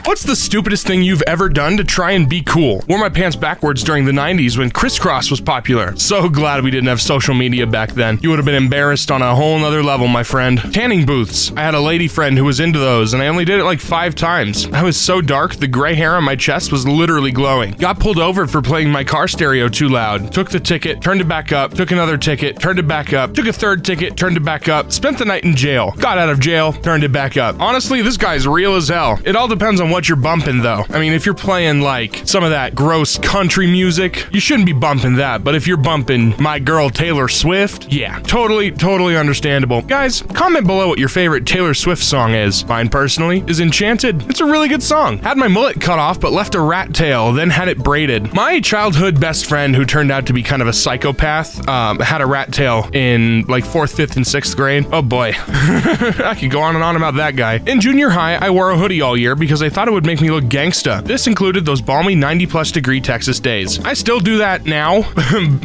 What's the stupidest thing you've ever done to try and be cool? Wore my pants backwards during the 90s when crisscross was popular. So glad we didn't have social media back then. You would have been embarrassed on a whole nother level, my friend. Tanning booths. I had a lady friend who was into those, and I only did it like 5 times. I was so dark, the gray hair on my chest was literally glowing. Got pulled over for playing my car stereo too loud. Took the ticket, turned it back up, took another ticket, turned it back up, took a third ticket, turned it back up, spent the night in jail. Got out of jail, turned it back up. Honestly, this guy's real as hell. It all depends on what you're bumping, though. I mean, if you're playing, like, some of that gross country music, you shouldn't be bumping that. But if you're bumping my girl Taylor Swift, yeah, totally understandable. Guys, comment below what your favorite Taylor Swift song is. Mine, personally, is Enchanted. It's a really good song. Had my mullet cut off, but left a rat tail, then had it braided. My childhood best friend, who turned out to be kind of a psychopath, had a rat tail in, like, 4th, 5th, and 6th grade. Oh boy. I could go on and on about that guy. In junior high, I wore a hoodie all year because I thought it would make me look gangsta. This included those balmy 90+ degree Texas days. I still do that now,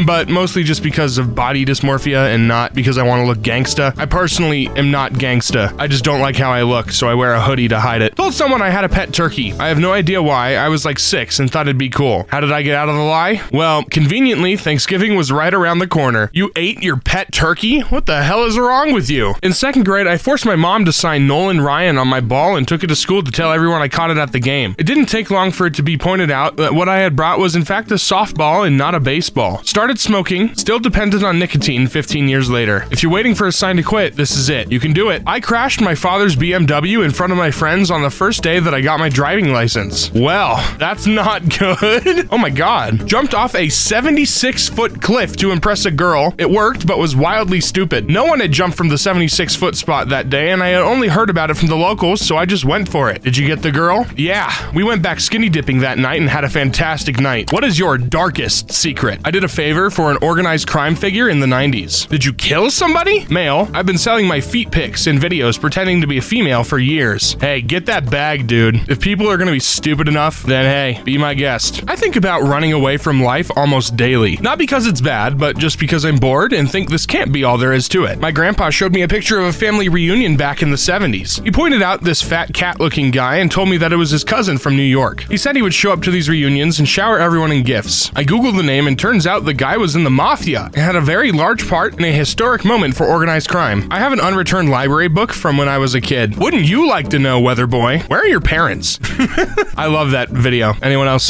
but mostly just because of body dysmorphia and not because I want to look gangsta. I personally am not gangsta. I just don't like how I look, so I wear a hoodie to hide it. Told someone I had a pet turkey. I have no idea why. I was like 6 and thought it'd be cool. How did I get out of the lie? Well, conveniently, Thanksgiving was right around the corner. You ate your pet turkey? What the hell is wrong with you? In 2nd grade, I forced my mom to sign Nolan Ryan on my ball and took it to school to tell everyone I caught it at the game. It didn't take long for it to be pointed out that what I had brought was in fact a softball and not a baseball. Started smoking, still dependent on nicotine 15 years later. If you're waiting for a sign to quit, this is it. You can do it. I crashed my father's BMW in front of my friends on the first day that I got my driving license. Well, that's not good. Oh my god. Jumped off a 76-foot cliff to impress a girl. It worked, but was wildly stupid. No one had jumped from the 76-foot spot that day, and I had only heard about it from the locals, so I just went for it. Did you get the girl? Yeah, we went back skinny dipping that night and had a fantastic night. What is your darkest secret? I did a favor for an organized crime figure in the 90s. Did you kill somebody? Male. I've been selling my feet pics and videos pretending to be a female for years. Hey, get that bag, dude. If people are gonna be stupid enough, then hey, be my guest. I think about running away from life almost daily. Not because it's bad, but just because I'm bored and think this can't be all there is to it. My grandpa showed me a picture of a family reunion back in the 70s. He pointed out this fat cat-looking guy and told me that it was his cousin from New York. He said he would show up to these reunions and shower everyone in gifts. I googled the name and turns out the guy was in the mafia and had a very large part in a historic moment for organized crime. I have an unreturned library book from when I was a kid. Wouldn't you like to know, Weather Boy? Where are your parents? I love that video. Anyone else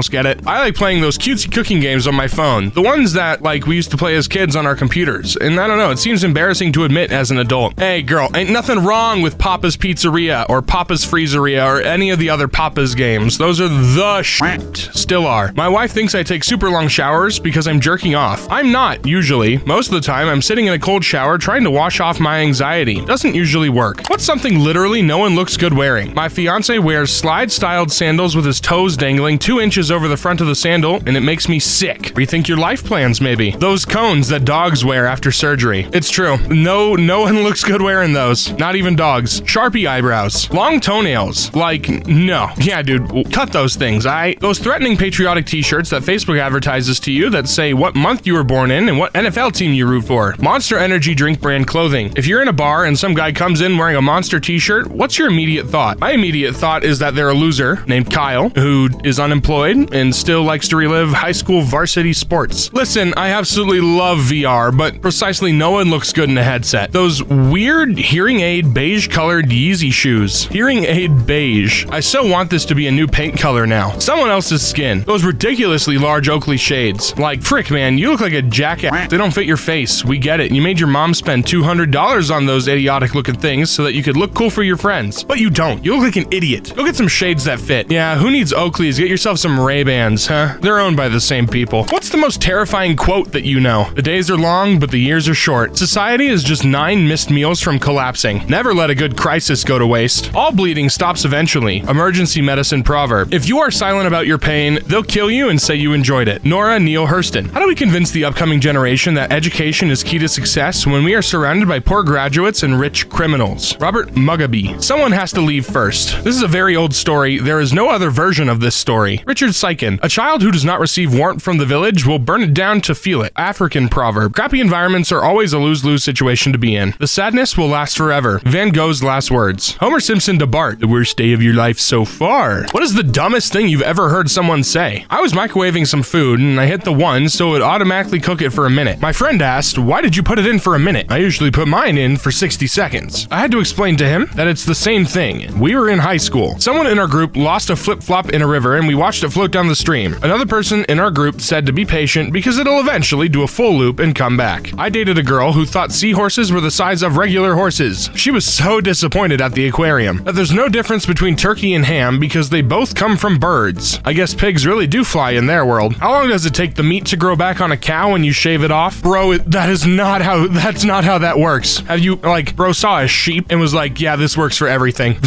get it? I like playing those cutesy cooking games on my phone. The ones that, like, we used to play as kids on our computers. And I don't know, it seems embarrassing to admit as an adult. Hey girl, ain't nothing wrong with Papa's Pizzeria or Papa's Freezeria or any of the other Papa's games. Those are the shit. Still are. My wife thinks I take super long showers because I'm jerking off. I'm not, usually. Most of the time, I'm sitting in a cold shower trying to wash off my anxiety. Doesn't usually work. What's something literally no one looks good wearing? My fiance wears slide-styled sandals with his toes dangling 2 inches over the front of the sandal, and it makes me sick. Rethink your life plans, maybe. Those cones that dogs wear after surgery. It's true. No one looks good wearing those. Not even dogs. Sharpie eyebrows. Long toenails. Like, no. Yeah, dude, cut those things, aight? Those threatening patriotic t-shirts that Facebook advertises to you that say what month you were born in and what NFL team you root for. Monster Energy drink brand clothing. If you're in a bar and some guy comes in wearing a Monster t-shirt, what's your immediate thought? My immediate thought is that they're a loser named Kyle who is unemployed and still likes to relive high school varsity sports. Listen, I absolutely love VR, but precisely no one looks good in a headset. Those weird hearing aid beige colored Yeezy shoes. Hearing aid beige. I so want this to be a new paint color now. Someone else's skin. Those ridiculously large Oakley shades. Like, frick man, you look like a jackass. They don't fit your face. We get it. You made your mom spend $200 on those idiotic looking things so that you could look cool for your friends. But you don't. You look like an idiot. Go get some shades that fit. Yeah, who needs Oakleys? Get yourself some Ray-Bans, huh? They're owned by the same people. What's the most terrifying quote that you know? The days are long, but the years are short. Society is just 9 missed meals from collapsing. Never let a good crisis go to waste. All bleeding stops eventually. Emergency medicine proverb. If you are silent about your pain, they'll kill you and say you enjoyed it. Nora Neale Hurston. How do we convince the upcoming generation that education is key to success when we are surrounded by poor graduates and rich criminals? Robert Mugabe. Someone has to leave first. This is a very old story. There is no other version of this story. Richard Sykin. A child who does not receive warmth from the village will burn it down to feel it. African proverb. Crappy environments are always a lose-lose situation to be in. The sadness will last forever. Van Gogh's last words. Homer Simpson to Bart. The worst day of your life. life so far. What is the dumbest thing you've ever heard someone say? I was microwaving some food and I hit the 1 so it would automatically cook it for a minute. My friend asked, why did you put it in for a minute? I usually put mine in for 60 seconds. I had to explain to him that it's the same thing. We were in high school. Someone in our group lost a flip-flop in a river and we watched it float down the stream. Another person in our group said to be patient because it'll eventually do a full loop and come back. I dated a girl who thought seahorses were the size of regular horses. She was so disappointed at the aquarium that there's no difference between turkey and ham because they both come from birds. I guess pigs really do fly in their world. How long does it take the meat to grow back on a cow when you shave it off? Bro, that's not how that works. Have you, bro saw a sheep and was like, yeah, this works for everything.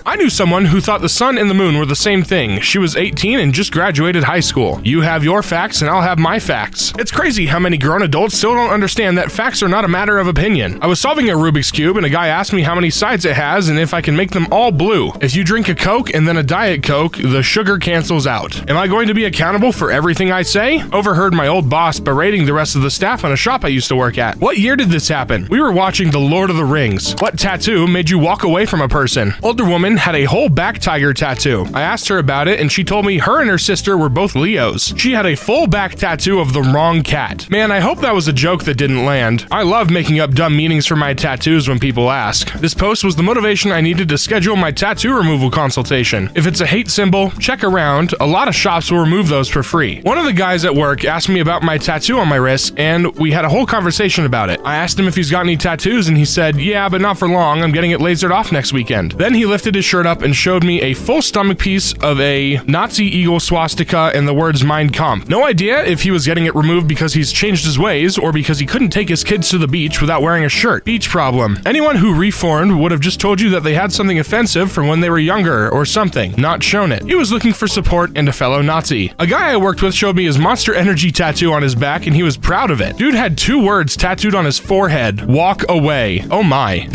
I knew someone who thought the sun and the moon were the same thing. She was 18 and just graduated high school. You have your facts and I'll have my facts. It's crazy how many grown adults still don't understand that facts are not a matter of opinion. I was solving a Rubik's Cube and a guy asked me how many sides it has and if I can make them all blue. If you drink a Coke and then a Diet Coke, the sugar cancels out. Am I going to be accountable for everything I say? Overheard my old boss berating the rest of the staff on a shop I used to work at. What year did this happen? We were watching The Lord of the Rings. What tattoo made you walk away from a person? Older woman had a whole back tiger tattoo. I asked her about it and she told me her and her sister were both Leos. She had a full back tattoo of the wrong cat. Man, I hope that was a joke that didn't land. I love making up dumb meanings for my tattoos when people ask. This post was the motivation I needed to schedule my tattoo removal consultation. If it's a hate symbol, check around. A lot of shops will remove those for free. One of the guys at work asked me about my tattoo on my wrist and we had a whole conversation about it. I asked him if he's got any tattoos and he said, yeah, but not for long. I'm getting it lasered off next weekend. Then he lifted his shirt up and showed me a full stomach piece of a Nazi eagle swastika and the words Mein Kampf. No idea if he was getting it removed because he's changed his ways or because he couldn't take his kids to the beach without wearing a shirt. Beach problem. Anyone who reformed would have just told you that they had something offensive from when they were younger or something, not shown it. He was looking for support and a fellow Nazi. A guy I worked with showed me his Monster Energy tattoo on his back and he was proud of it. Dude had 2 words tattooed on his forehead. Walk away. Oh my.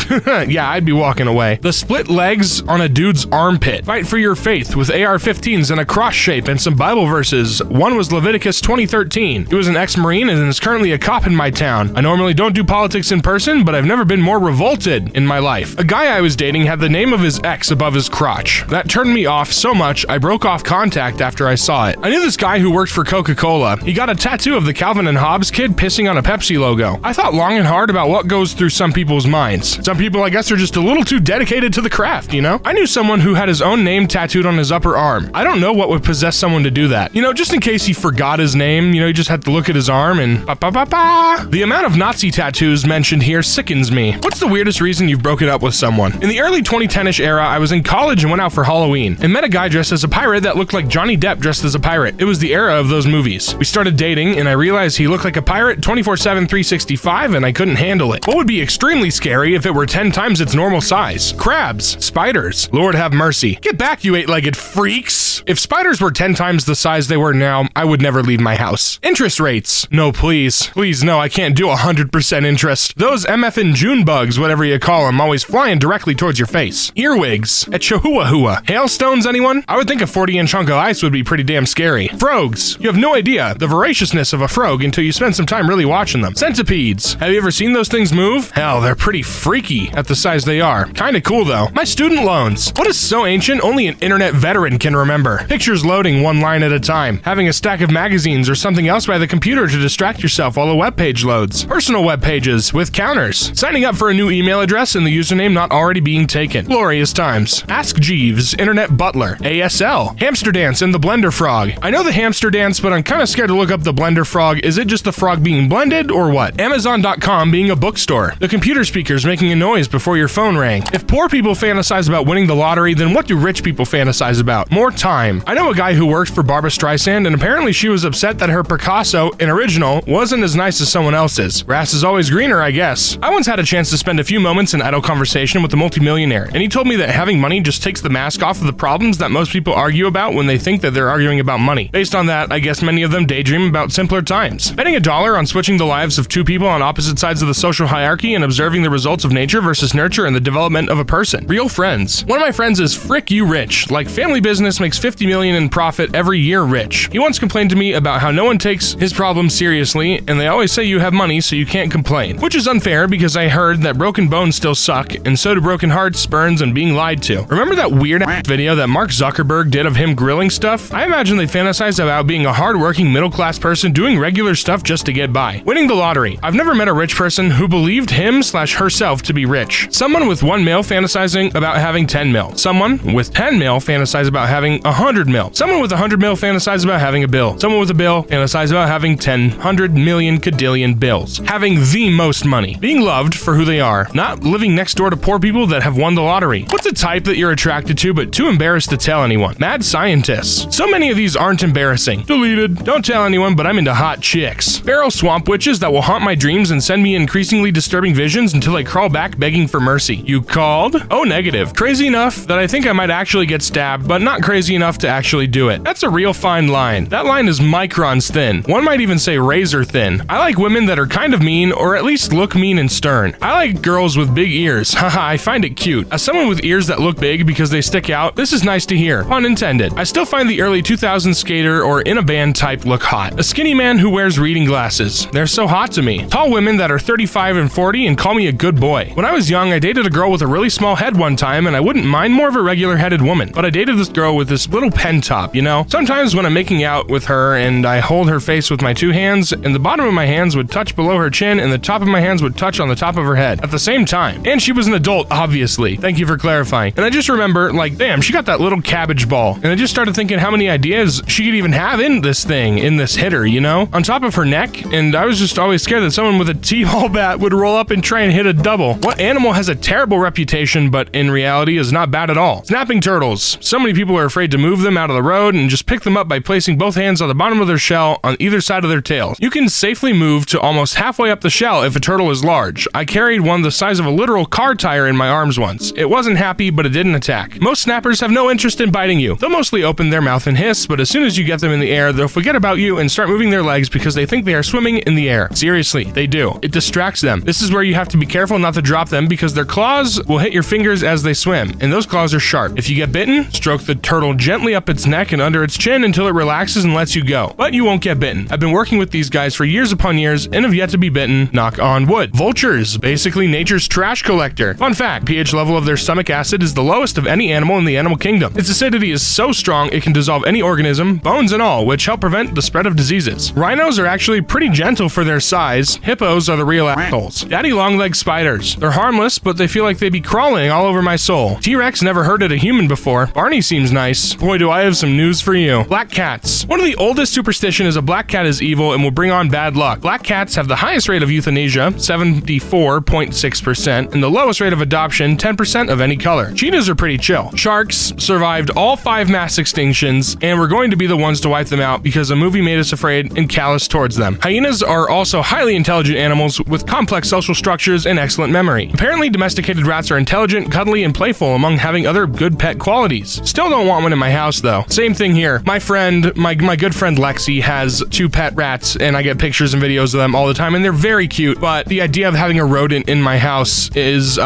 Yeah, I'd be walking away. The split legs on a dude's armpit. Fight for your faith with AR-15s and a cross shape and some Bible verses. One was Leviticus 20:13. He was an ex-Marine and is currently a cop in my town. I normally don't do politics in person, but I've never been more revolted in my life. A guy I was dating had the name of his ex above his crotch. That turned me off so much, I broke off contact after I saw it. I knew this guy who worked for Coca-Cola. He got a tattoo of the Calvin and Hobbes kid pissing on a Pepsi logo. I thought long and hard about what goes through some people's minds. Some people, I guess, are just a little too dedicated to the craft, you know? I knew someone who had his own name tattooed on his upper arm. I don't know what would possess someone to do that. You know, just in case he forgot his name, you just had to look at his arm and ba-ba-ba-ba. The amount of Nazi tattoos mentioned here sickens me. What's the weirdest reason you've broken up with someone? In the early 2010-ish era, I was in college and went out for Halloween and met a guy dressed as a pirate that looked like Johnny Depp dressed as a pirate. It was the era of those movies. We started dating and I realized he looked like a pirate 24/7, 365 and I couldn't handle it. What would be extremely scary if it were 10 times its normal size? Crabs, spiders, Lord have mercy. Get back, you 8-legged freaks. If spiders were 10 times the size they were now, I would never leave my house. Interest rates. No, please. Please, no, I can't do 100% interest. Those MF'n June bugs, whatever you call them, always flying directly towards your face. Earwigs. At Chihuahua. Hailstones, anyone? I would think a 40-inch hunk of ice would be pretty damn scary. Frogs. You have no idea the voraciousness of a frog until you spend some time really watching them. Centipedes. Have you ever seen those things move? Hell, they're pretty freaky at the size they are. Kinda cool though. My student loans. What is so ancient only an internet veteran can remember? Pictures loading one line at a time. Having a stack of magazines or something else by the computer to distract yourself while a web page loads. Personal web pages with counters. Signing up for a new email address and the username not already being taken. Glorious times. Ask Jeeves, Internet Butler. ASL. Hamster dance and the blender frog. I know the hamster dance, but I'm kinda scared to look up the blender frog. Is it just the frog being blended or what? Amazon.com being a bookstore. The computer speakers making a noise before your phone rang. If poor people fantasize about winning the lottery, then what do rich people fantasize about? More time. I know a guy who worked for Barbra Streisand and apparently she was upset that her Picasso, an original, wasn't as nice as someone else's. Grass is always greener, I guess. I once had a chance to spend a few moments in idle conversation with a multimillionaire, and he told me that having money just takes the mask off of the problems that most people argue about when they think that they're arguing about money. Based on that, I guess many of them daydream about simpler times. Betting $1 on switching the lives of 2 people on opposite sides of the social hierarchy and observing the results of nature versus nurture and the development of a person. Real friends. One of my friends is frick you rich. Like family business makes $50 million in profit every year rich. He once complained to me about how no one takes his problems seriously and they always say you have money so you can't complain. Which is unfair because I heard that broken bones still suck and so do broken hearts, burns, and being lied to. you. Remember that weird video that Mark Zuckerberg did of him grilling stuff? I imagine they fantasize about being a hardworking middle-class person doing regular stuff just to get by. Winning the lottery. I've never met a rich person who believed him/herself to be rich. Someone with 1 mil fantasizing about having 10 mil. Someone with 10 mil fantasize about having 100 mil. Someone with 100 mil fantasize about having a bill. Someone with a bill fantasize about having 10, 100 million cadillion bills. Having the most money. Being loved for who they are. Not living next door to poor people that have won the lottery. What's a type that you're attracted to but too embarrassed to tell anyone? Mad scientists. So many of these aren't embarrassing. Deleted. Don't tell anyone, but I'm into hot chicks. Feral swamp witches that will haunt my dreams and send me increasingly disturbing visions until I crawl back begging for mercy. You called? Oh, negative. Crazy enough that I think I might actually get stabbed, but not crazy enough to actually do it. That's a real fine line. That line is microns thin. One might even say razor thin. I like women that are kind of mean, or at least look mean and stern. I like girls with big ears. Haha, I find it cute. As someone with ears that look big because they stick out, this is nice to hear. Pun intended. I still find the early 2000s skater or in a band type look hot. A skinny man who wears reading glasses. They're so hot to me. Tall women that are 35 and 40 and call me a good boy. When I was young, I dated a girl with a really small head one time, and I wouldn't mind more of a regular-headed woman. But I dated this girl with this little pen top, you know? Sometimes when I'm making out with her and I hold her face with my 2 hands, and the bottom of my hands would touch below her chin and the top of my hands would touch on the top of her head at the same time. And she was an adult, obviously. Thank you for clarifying. And I just remember, like, damn, she got that little cabbage ball. And I just started thinking how many ideas she could even have in this thing, in this hitter, you know? On top of her neck, and I was just always scared that someone with a t-ball bat would roll up and try and hit a double. What animal has a terrible reputation, but in reality is not bad at all? Snapping turtles. So many people are afraid to move them out of the road and just pick them up by placing both hands on the bottom of their shell on either side of their tails. You can safely move to almost halfway up the shell if a turtle is large. I carried one the size of a literal car tire in my arms once. It wasn't happy, but it didn't attack. Most snappers have no interest in biting you. They'll mostly open their mouth and hiss, but as soon as you get them in the air, they'll forget about you and start moving their legs because they think they are swimming in the air. Seriously, they do. It distracts them. This is where you have to be careful not to drop them because their claws will hit your fingers as they swim, and those claws are sharp. If you get bitten, stroke the turtle gently up its neck and under its chin until it relaxes and lets you go. But you won't get bitten. I've been working with these guys for years upon years and have yet to be bitten, knock on wood. Vultures, basically nature's trash collector. Fun fact, pH level of their stomach acid is the lowest of any animal in the animal kingdom. Its acidity is so strong it can dissolve any organism, bones and all, which help prevent the spread of diseases. Rhinos are actually pretty gentle for their size. Hippos are the real assholes. Daddy long-legged spiders. They're harmless, but they feel like they'd be crawling all over my soul. T-Rex never hurted a human before. Barney seems nice. Boy, do I have some news for you. Black cats. One of the oldest superstition is a black cat is evil and will bring on bad luck. Black cats have the highest rate of euthanasia, 74.6%, and the lowest rate of adoption, 10% of any color. Cheetahs are pretty chill. Sharks survived all 5 mass extinctions, and we're going to be the ones to wipe them out because a movie made us afraid and callous towards them. Hyenas are also highly intelligent animals with complex social structures and excellent memory. Apparently, domesticated rats are intelligent, cuddly, and playful among having other good pet qualities. Still don't want one in my house, though. Same thing here. My friend, my good friend Lexi has 2 pet rats, and I get pictures and videos of them all the time, and they're very cute, but the idea of having a rodent in my house is,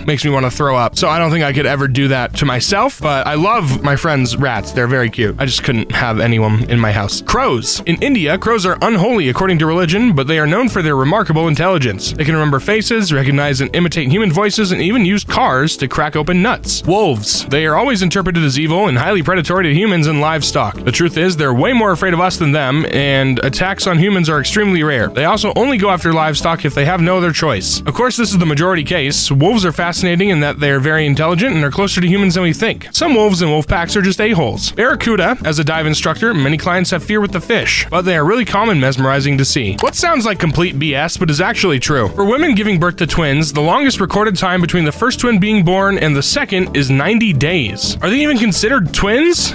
makes me want to throw up. So I don't think I could ever do that to myself, but I love my friend's rats. They're very cute. I just couldn't have anyone in my house. Crows. In India, crows are unholy according to religion, but they are known for their remarkable intelligence. They can remember faces, recognize and imitate human voices, and even use cars to crack open nuts. Wolves. They are always interpreted as evil and highly predatory to humans and livestock. The truth is, they're way more afraid of us than them, and attacks on humans are extremely rare. They also only go after livestock if they have no other choice. Of course, this is the majority case. Wolves are fascinating in that they're very intelligent and are closer to humans than we think. Some wolves and wolf packs are just a-holes. Barracuda. As a dive instructor, many clients have fear with the fish, but they are really calm and mesmerizing to see. What sounds like complete BS, but is actually true. For women giving birth to twins, the longest recorded time between the first twin being born and the second is 90 days. Are they even considered twins?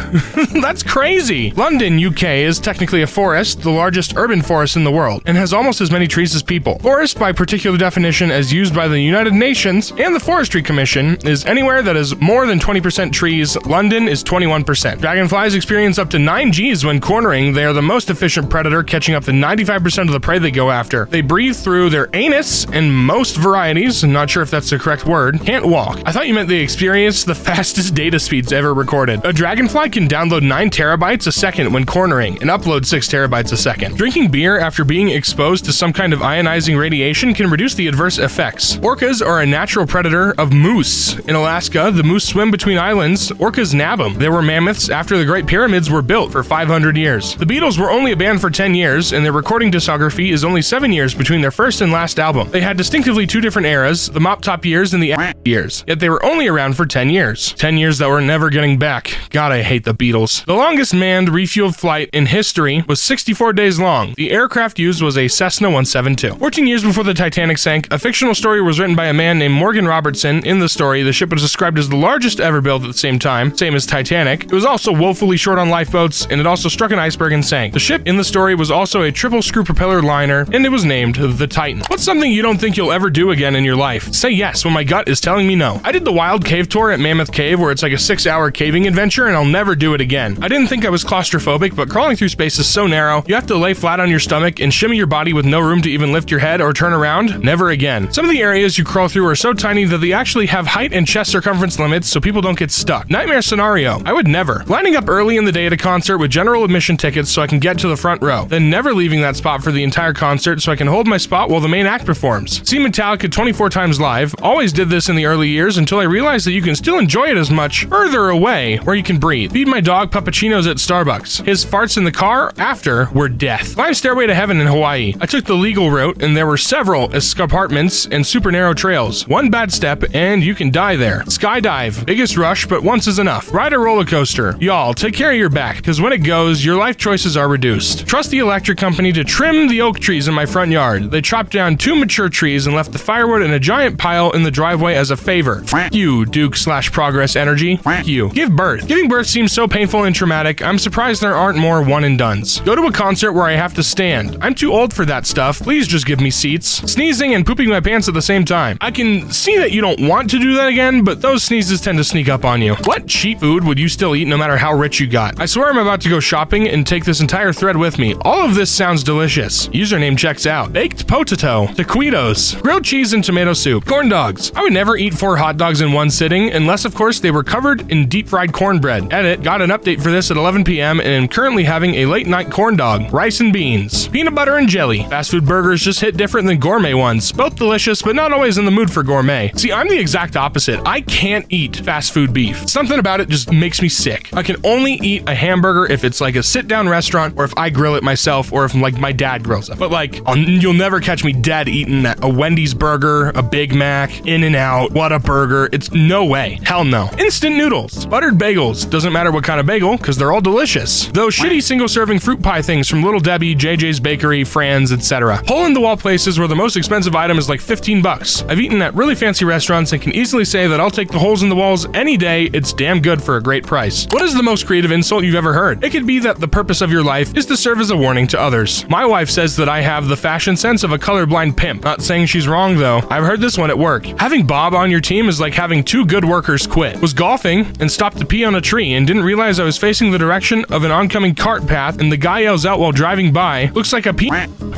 That's crazy. London, UK is technically a forest, the largest urban forest in the world, and has almost as many trees as people. Forest, by particular definition as used by the United Nations and the Forestry Commission, is anywhere that is more than 20% trees. London is 21%. Dragonflies experience up to 9 Gs when cornering. They are the most efficient predator, catching up to 95% of the prey they go after. They breathe through their anus, and most varieties, I'm not sure if that's the correct word, can't walk. I thought you meant they experience the fastest data speeds ever recorded. A dragonfly can download 9 terabytes a second when cornering and upload 6 terabytes a second. Drinking beer after being exposed to some kind of ionizing radiation can reduce the adverse effects. Orcas are a natural predator of moose. In Alaska, The moose swim between islands. Orcas nab them. There were mammoths after the Great Pyramids were built for 500 years. The Beatles were only a band for 10 years, and their recording discography is only 7 years between their first and last album. They had distinctively two different eras, the mop top years and the years, yet they were only around for 10 years. 10 years that we're never getting back. God, I hate the Beatles. The longest manned refueled flight in history was 64 days long. The aircraft used was a Cessna 172. 14 years before the Titanic sank, a fictional story was written by a man named Morgan Robertson. In the story, the ship was described as the largest ever built at the same time, same as Titanic. It was also woefully short on lifeboats, and it also struck an iceberg and sank. The ship in the story was also a triple screw propeller liner, and it was named the Titan. What's something you don't think you'll ever do again in your life? Say yes when my gut is telling me no. I did the wild cave tour at Mammoth Cave, where it's like a 6-hour caving adventure, and I'll never do it again. I didn't think I was claustrophobic, but crawling through space is so narrow, you have to lay flat on your stomach and shimmy your body with no room to even lift your head or turn around. Never again. Some of the areas you crawl through are so tiny that they actually have height and chest circumference limits so people don't get stuck. Nightmare scenario. I would never. Lining up early in the day at a concert with general admission tickets so I can get to the front row, then never leaving that spot for the entire concert so I can hold my spot while the main act performs. See Metallica 24 times live. Always did this in the early years until I realized that you can still enjoy it as much further away where you can breathe. Feed my dog puppuccinos at Starbucks. His farts in the car after were death. Climb Stairway to Heaven in Hawaii. I took the legal route and there were several escarpments and super narrow trails. One bad step and you can die there. Skydive. Biggest rush, but once is enough. Ride a roller coaster. Y'all, take care of your back, because when it goes, your life choices are reduced. Trust the electric company to trim the oak trees in my front yard. They chopped down 2 mature trees and left the firewood in a giant pile in the driveway as a favor. F you, Duke/Progress Energy. F you. Give birth. Giving birth seems so painful and traumatic, I'm surprised there aren't more one and dones. Go to a concert where I have to stand. I'm too old for that stuff. Please just give me seats. Sneezing and pooping my pants at the same time. I can see that you don't want to do that again, but those sneezes tend to sneak up on you. What cheap food would you still eat no matter how rich you got? I swear I'm about to go shopping and take this entire thread with me. All of this sounds delicious. Username checks out. Baked potato, taquitos, grilled cheese and tomato soup, corn dogs. I would never eat 4 hot dogs in one sitting, unless of course they were covered in deep fried cornbread. Edit, got an update for this at 11 p.m. and am currently having a late night corn dog, rice and beans, peanut butter and jelly. Fast food burgers just hit different than gourmet ones. Both delicious, but not always in the mood for gourmet. See, I'm the exact opposite. I can't eat fast food beef. Something about it just makes me sick. I can only eat a hamburger if it's like a sit-down restaurant or if I grill it myself or if like my dad grills it. But like, you'll never catch me dead eating a Wendy's burger, a Big Mac, In-N-Out, what a burger. It's no way. Hell no. Instant noodles, buttered bagels. Doesn't matter what kind of bagel because they're all delicious. Those shitty single-serving fruit pie things from Little Debbie, JJ's Bakery, Fran's, etc. Hole-in-the-wall places where the most expensive item is like $15. I've eaten at really fancy restaurants and can easily say that I'll take the holes in the walls any day. It's damn good for a great price. What is the most creative insult you've ever heard? It could be that the purpose of your life is to serve as a warning to others. My wife says that I have the fashion sense of a colorblind pimp. Not saying she's wrong though. I've heard this one at work. Having Bob on your team is like having 2 good workers quit. Was golfing and stopped to pee on a tree and didn't realize I was facing the direction of an oncoming cart path and the guy yells out while driving by, looks like a pee,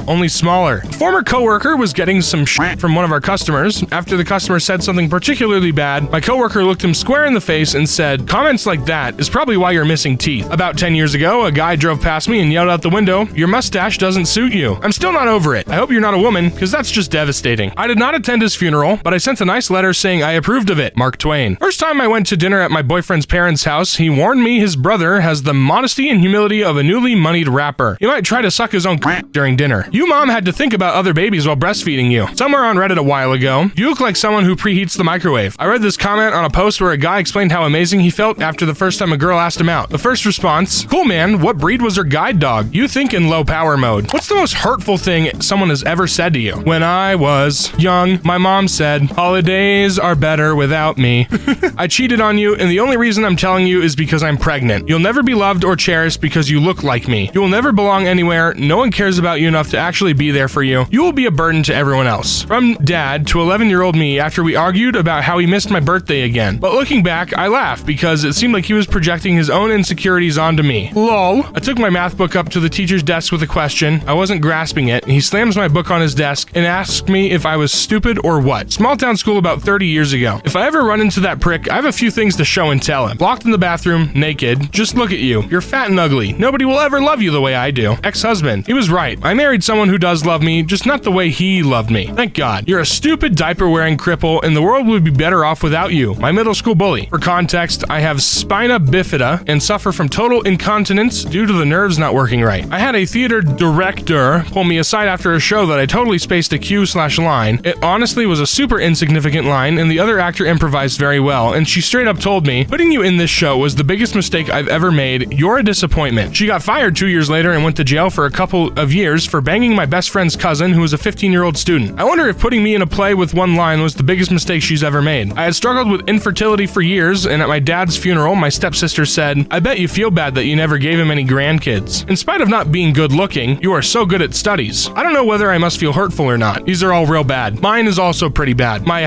only smaller. A former coworker was getting some shit from one of our customers. After the customer said something particularly bad, my coworker looked him square in the face and said, "Comments like that is probably why you're missing teeth." About 10 years ago, a guy drove past me and yelled out the window, "Your mustache doesn't suit you." I'm still not over it. I hope you're not a woman, because that's just devastating. I did not attend his funeral, but I sent a nice letter saying I approved of it. Mark Twain. First time I went to dinner at my boyfriend's parents' house, he warned me his brother has the modesty and humility of a newly moneyed rapper. He might try to suck his own during dinner. You mom had to think about other babies while breastfeeding you. Somewhere on Reddit a while ago, you look like someone who preheats the microwave. I read this comment on a post where a guy explained how amazing he felt after the first time a girl asked him out. The first response, "Cool man, what breed was her guide dog?" You think in low power mode. What's the most hurtful thing someone has ever said to you? When I was young, my mom said, "Holidays are better without me." I cheated on you, and the only reason I'm telling you is because I'm pregnant. You'll never be loved or cherished because you look like me. You will never belong anywhere. No one cares about you enough to actually be there for you. You will be a burden to everyone else. From dad to 11-year-old me after we argued about how he missed my birthday again. But looking back, I laugh because it seemed like he was projecting his own insecurities onto me. Lol. I took my math book up to the teacher's desk with a question. I wasn't grasping it. He slams my book on his desk and asks me if I was stupid or what. Small town school about 30 years ago. If I ever run into that prick, I have a few things to show and tell him. Locked in the bathroom, naked. Just look at you. You're fat and ugly. Nobody will ever love you the way I do. Ex-husband. He was right. I married someone who does love me, just not the way he loved me. Thank God. You're a stupid diaper-wearing cripple, and the world would be better off without you. you, my middle school bully. For context, I have spina bifida and suffer from total incontinence due to the nerves not working right. I had a theater director pull me aside after a show that I totally spaced a cue/line. It honestly was a super insignificant line, and the other actor improvised very well, and she straight up told me, putting you in this show was the biggest mistake I've ever made. You're a disappointment. She got fired 2 years later and went to jail for a couple of years for banging my best friend's cousin, who was a 15-year-old student. I wonder if putting me in a play with one line was the biggest mistake she's ever made. I had struggled with infertility for years, and at my dad's funeral, my stepsister said, I bet you feel bad that you never gave him any grandkids. In spite of not being good looking, you are so good at studies. I don't know whether I must feel hurtful or not. These are all real bad. Mine is also pretty bad. My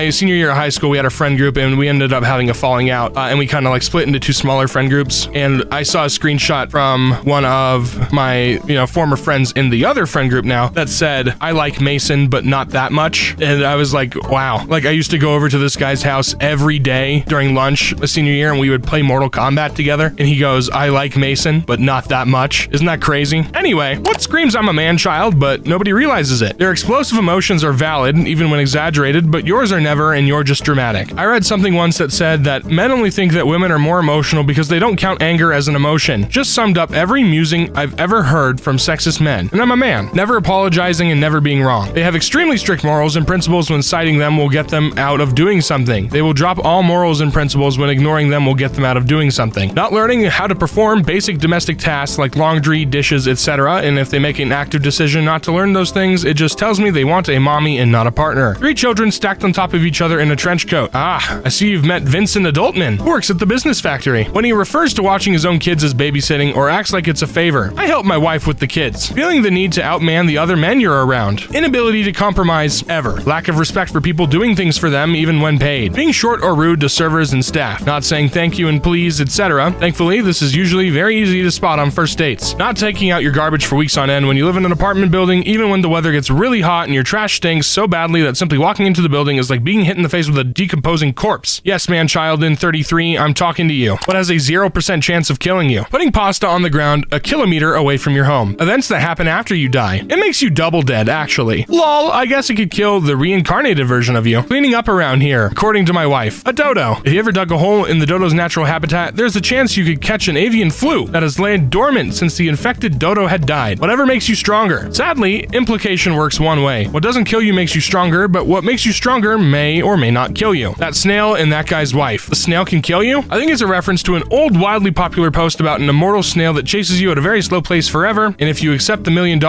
senior year of high school, we had a friend group and we ended up having a falling out, and we kind of like split into two smaller friend groups. And I saw a screenshot from one of my, former friends in the other friend group now that said, I like Mason, but not that much. And I was like, wow. Like, I used to go over to this guy's house every day during lunch a senior year, and we would play Mortal Kombat together. And he goes, I like Mason, but not that much. Isn't that crazy? Anyway, what screams I'm a man-child, but nobody realizes it? Their explosive emotions are valid, even when exaggerated, but yours are never, and you're just dramatic. I read something once that said that men only think that women are more emotional because they don't count anger as an emotion. Just summed up every musing I've ever heard from sexist men. And I'm a man, never apologizing and never being wrong. They have extremely strict morals and principles when citing them will get them out of doing something. They will drop all morals and principles when ignoring them will get them out of doing something. Not learning how to perform basic domestic tasks like laundry, dishes, etc., and if they make an active decision not to learn those things, it just tells me they want a mommy and not a partner. 3 children stacked on top of each other in a trench coat. Ah, I see you've met Vincent Adultman, who works at the business factory. When he refers to watching his own kids as babysitting or acts like it's a favor, I help my wife with the kids. Feeling the need to outman the other men you're around. Inability to compromise ever. Lack of respect for people doing things for them even when paid. Being short or rude to servers and staff. Not saying thank you and please, etc. Thankfully, this is usually very easy to spot on first dates. Not taking out your garbage for weeks on end when you live in an apartment building, even when the weather gets really hot and your trash stinks so badly that simply walking into the building is like being hit in the face with a decomposing corpse. Yes, man, child in 33, I'm talking to you. What has a 0% chance of killing you? Putting pasta on the ground a kilometer away from your home. Events that happen after you die. It makes you double dead, actually. Lol, I guess it could kill the reincarnated version of you. Cleaning up around here, according to my wife. A dodo. If you ever dug a hole in the dodo's natural habitat, there's a chance you could catch an avian flu that has lain dormant since the infected dodo had died. Whatever makes you stronger. Sadly, implication works one way. What doesn't kill you makes you stronger, but what makes you stronger may or may not kill you. That snail and that guy's wife. The snail can kill you? I think it's a reference to an old, wildly popular post about an immortal snail that chases you at a very slow pace forever, and if you accept the $1 million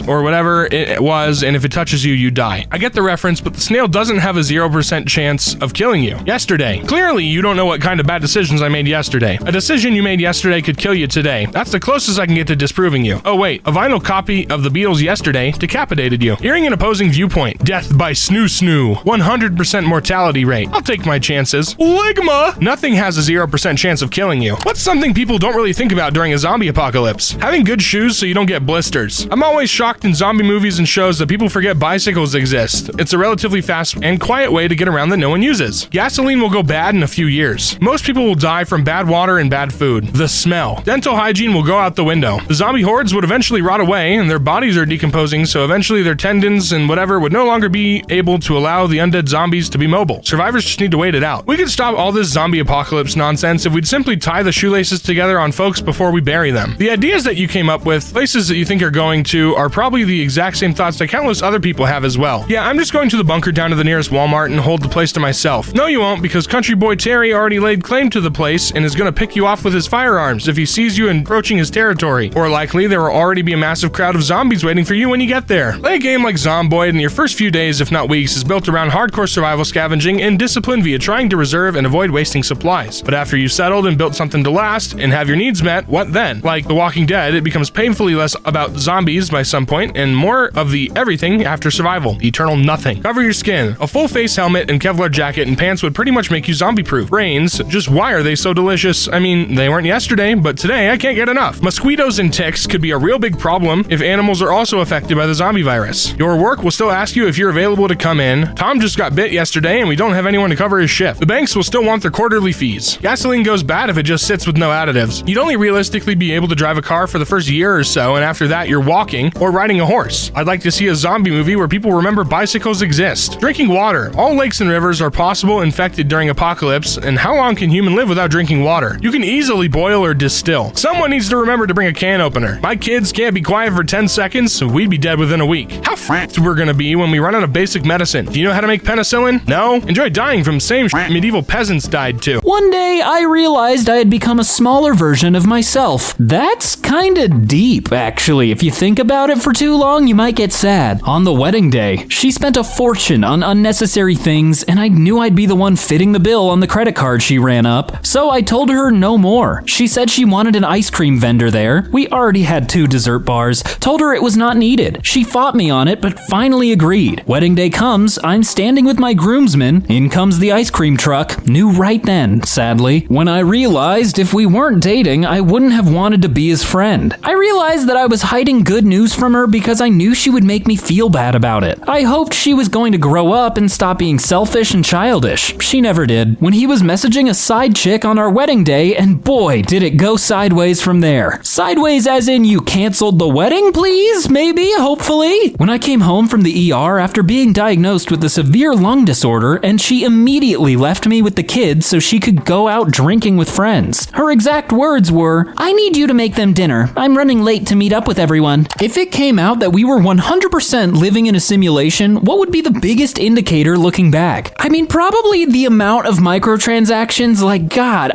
or whatever it was, and if it touches you, you die. I get the reference, but the snail doesn't have a 0% chance of killing you. Yesterday. Clearly, you don't know what kind of bad decisions I made yesterday. A decision you made yesterday could kill you today. That's the closest I can get to disproving you. Oh wait, a vinyl copy of the Beatles yesterday decapitated you. Hearing an opposing viewpoint. Death by snoo. 100% mortality rate. I'll take my chances. Ligma! Nothing has a 0% chance of killing you. What's something people don't really think about during a zombie apocalypse? Having good shoes so you don't get blisters. I'm always shocked in zombie movies and shows that people forget bicycles exist. It's a relatively fast and quiet way to get around that no one uses. Gasoline will go bad in a few years. Most people will die from bad water and bad food. The smell. Dental hygiene will go out the window. The zombie hordes would eventually rot away, and their bodies are decomposing, so eventually their tendons and whatever would no longer be able to allow the undead zombies to be mobile. Survivors just need to wait it out. We could stop all this zombie apocalypse nonsense if we'd simply tie the shoelaces together on folks before we bury them. The ideas that you came up with, places that you think are going to, are probably the exact same thoughts that countless other people have as well. Yeah, I'm just going to the bunker down to the nearest Walmart and hold the place to myself. No, you won't, because country boy Terry already laid claim to the place and is gonna pick you off with his firearms if he sees you encroaching his territory. Or likely, there will already be a massive crowd of zombies waiting for you when you get there. Play a game like Zomboid, and your first few days, if not weeks, is built around hardcore survival scavenging and discipline via trying to reserve and avoid wasting supplies. But after you've settled and built something to last and have your needs met, what then? Like The Walking Dead, it becomes painfully less about zombies by some point and more of the everything after survival, the eternal nothing. Cover your skin. A full face helmet and Kevlar jacket and pants would pretty much make you zombie-proof. Brains, just why are they so delicious? I mean, they weren't yesterday, but today I can't get enough. Mosquitoes and ticks could be a real big problem if animals are also affected by the zombie virus. Your work will still ask you if you're available to come in. Tom just got bit yesterday and we don't have anyone to cover his shift. The banks will still want their quarterly fees. Gasoline goes bad if it just sits with no additives. You'd only realistically be able to drive a car for the first year or so, and after that you're walking or riding a horse. I'd like to see a zombie movie where people remember bicycles exist. Drinking water. All lakes and rivers are possible infected during apocalypse, and how long can human live without drinking water? You can easily boil or distill. Someone needs to remember to bring a can opener. My kids can't be quiet for 10 seconds, so we'd be dead within a week. How f***ed we're gonna be when we run out of basic medicine. Do you know how to make penicillin? No? Enjoy dying from same medieval peasants died too. One day, I realized I had become a smaller version of myself. That's kinda deep, actually. If you think about it for too long, you might get sad. On the wedding day, she spent a fortune on unnecessary things, and I knew I'd be the one fitting the bill on the credit card she ran up, so I told her no more. She said she wanted an ice cream vendor there. We already had 2 dessert bars. Told her it was not needed. She fought me on it, but finally agreed. Wedding day comes, I'm standing with my groomsmen. In comes the ice cream truck. Knew right then, sadly, when I realized if we weren't dating, I wouldn't have wanted to be his friend. I realized that I was hiding good news from her because I knew she would make me feel bad about it. I hoped she was going to grow up and stop being selfish and childish. She never did. When he was messaging a side chick on our wedding day, and boy, did it go sideways from there. Sideways as in you canceled the wedding, please? Maybe, hopefully. When I came home from the ER after being diagnosed with a severe lung disorder, and she immediately left me with the kids so she could go out drinking with friends. Her exact words were, "I need you to make them dinner. I'm running late to meet up with everyone." If it came out that we were 100% living in a simulation, what would be the biggest indicator looking back? I mean, probably the amount of microtransactions. Like, God,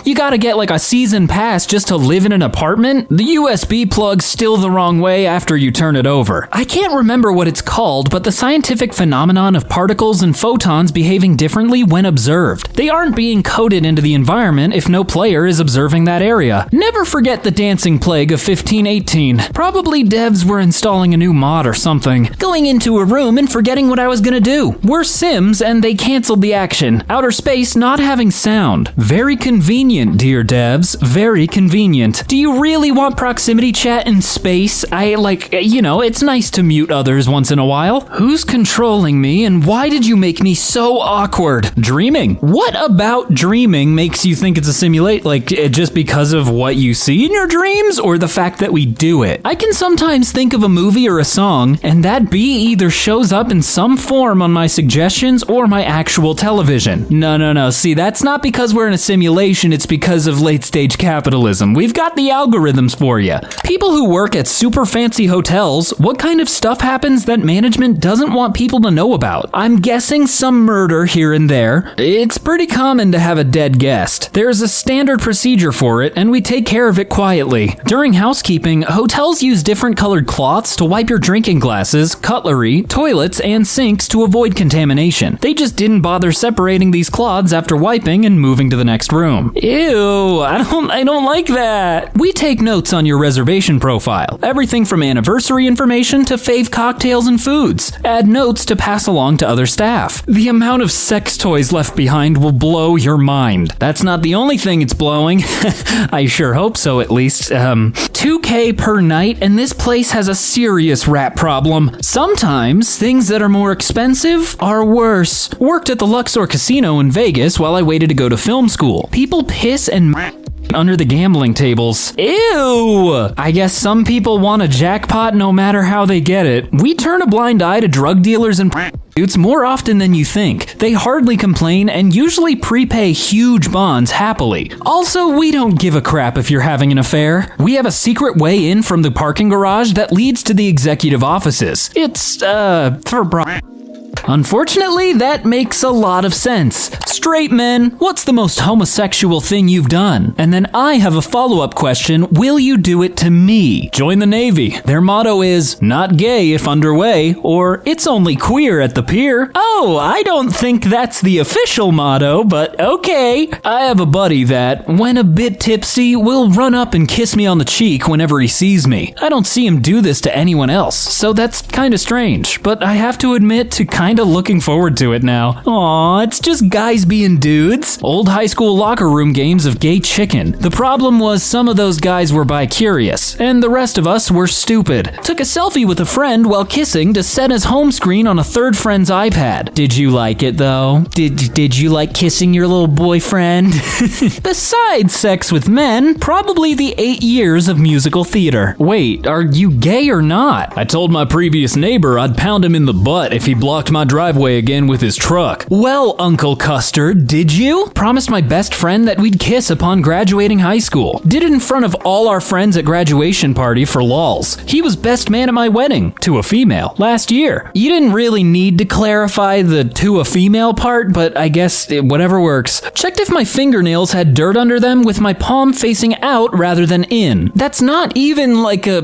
you gotta get like a season pass just to live in an apartment. The USB plug's still the wrong way after you turn it over. I can't remember what it's called, but the scientific phenomenon of particles and photons behaving differently when observed. They aren't being coded into the environment if no player is observing that area. Never forget the dancing plague of 1518. Probably devs were installing a new mod or something. Going into a room and forgetting what I was gonna do. We're Sims and they canceled the action. Outer space not having sound. Very convenient, dear devs. Very convenient. Do you really want proximity chat in space? It's nice to mute others once in a while. Who's controlling me and why did you make me so awkward? Dreaming. What about dreaming makes you think it's a simulate? Just because of what you see in your dreams or the fact that we do it? I can sometimes think of a movie or a song and that bee either shows up in some form on my suggestions or my actual television. No. See, that's not because we're in a simulation, it's because of late stage capitalism. We've got the algorithms for you. People who work at super fancy hotels, what kind of stuff happens that management doesn't want people to know about? I'm guessing some murder here and there. It's pretty common to have a dead guest. There's a standard procedure for it, and we take care of it quietly. During housekeeping, hotels use different colored cloths to wipe your drinking glasses, cutlery, toilets, and sinks to avoid contamination. They just didn't bother separating these cloths after wiping and moving to the next room. Ew, I don't like that. We take notes on your reservation profile. Everything from anniversary information to fave cocktails and foods. Add notes to pass along to other staff. The amount of sex toys left behind will blow your mind. That's not the only thing it's blowing. I sure hope so, at least. 2K per night, and this place has a serious rat problem. Sometimes, things that are more expensive are worse. Worked at the Luxor Casino in Vegas while I waited to go to film school. People piss and under the gambling tables. Ew! I guess some people want a jackpot no matter how they get it. We turn a blind eye to drug dealers and prostitutes more often than you think. They hardly complain and usually prepay huge bonds happily. Also, we don't give a crap if you're having an affair. We have a secret way in from the parking garage that leads to the executive offices. It's, for Unfortunately, that makes a lot of sense. Straight men, what's the most homosexual thing you've done? And then I have a follow-up question, will you do it to me? Join the Navy. Their motto is, not gay if underway, or it's only queer at the pier. Oh, I don't think that's the official motto, but okay. I have a buddy that, when a bit tipsy, will run up and kiss me on the cheek whenever he sees me. I don't see him do this to anyone else, so that's kinda strange, but I have to admit to kinda looking forward to it now. Aw, it's just guys being dudes. Old high school locker room games of gay chicken. The problem was some of those guys were bi-curious, and the rest of us were stupid. Took a selfie with a friend while kissing to set his home screen on a third friend's iPad. Did you like it though? Did you like kissing your little boyfriend? Besides sex with men, probably the 8 years of musical theater. Wait, are you gay or not? I told my previous neighbor I'd pound him in the butt if he blocked my my driveway again with his truck. Well, Uncle Custer, did you? Promised my best friend that we'd kiss upon graduating high school. Did it in front of all our friends at graduation party for lols. He was best man at my wedding, to a female, last year. You didn't really need to clarify the to a female part, but I guess whatever works. Checked if my fingernails had dirt under them with my palm facing out rather than in. That's not even like a...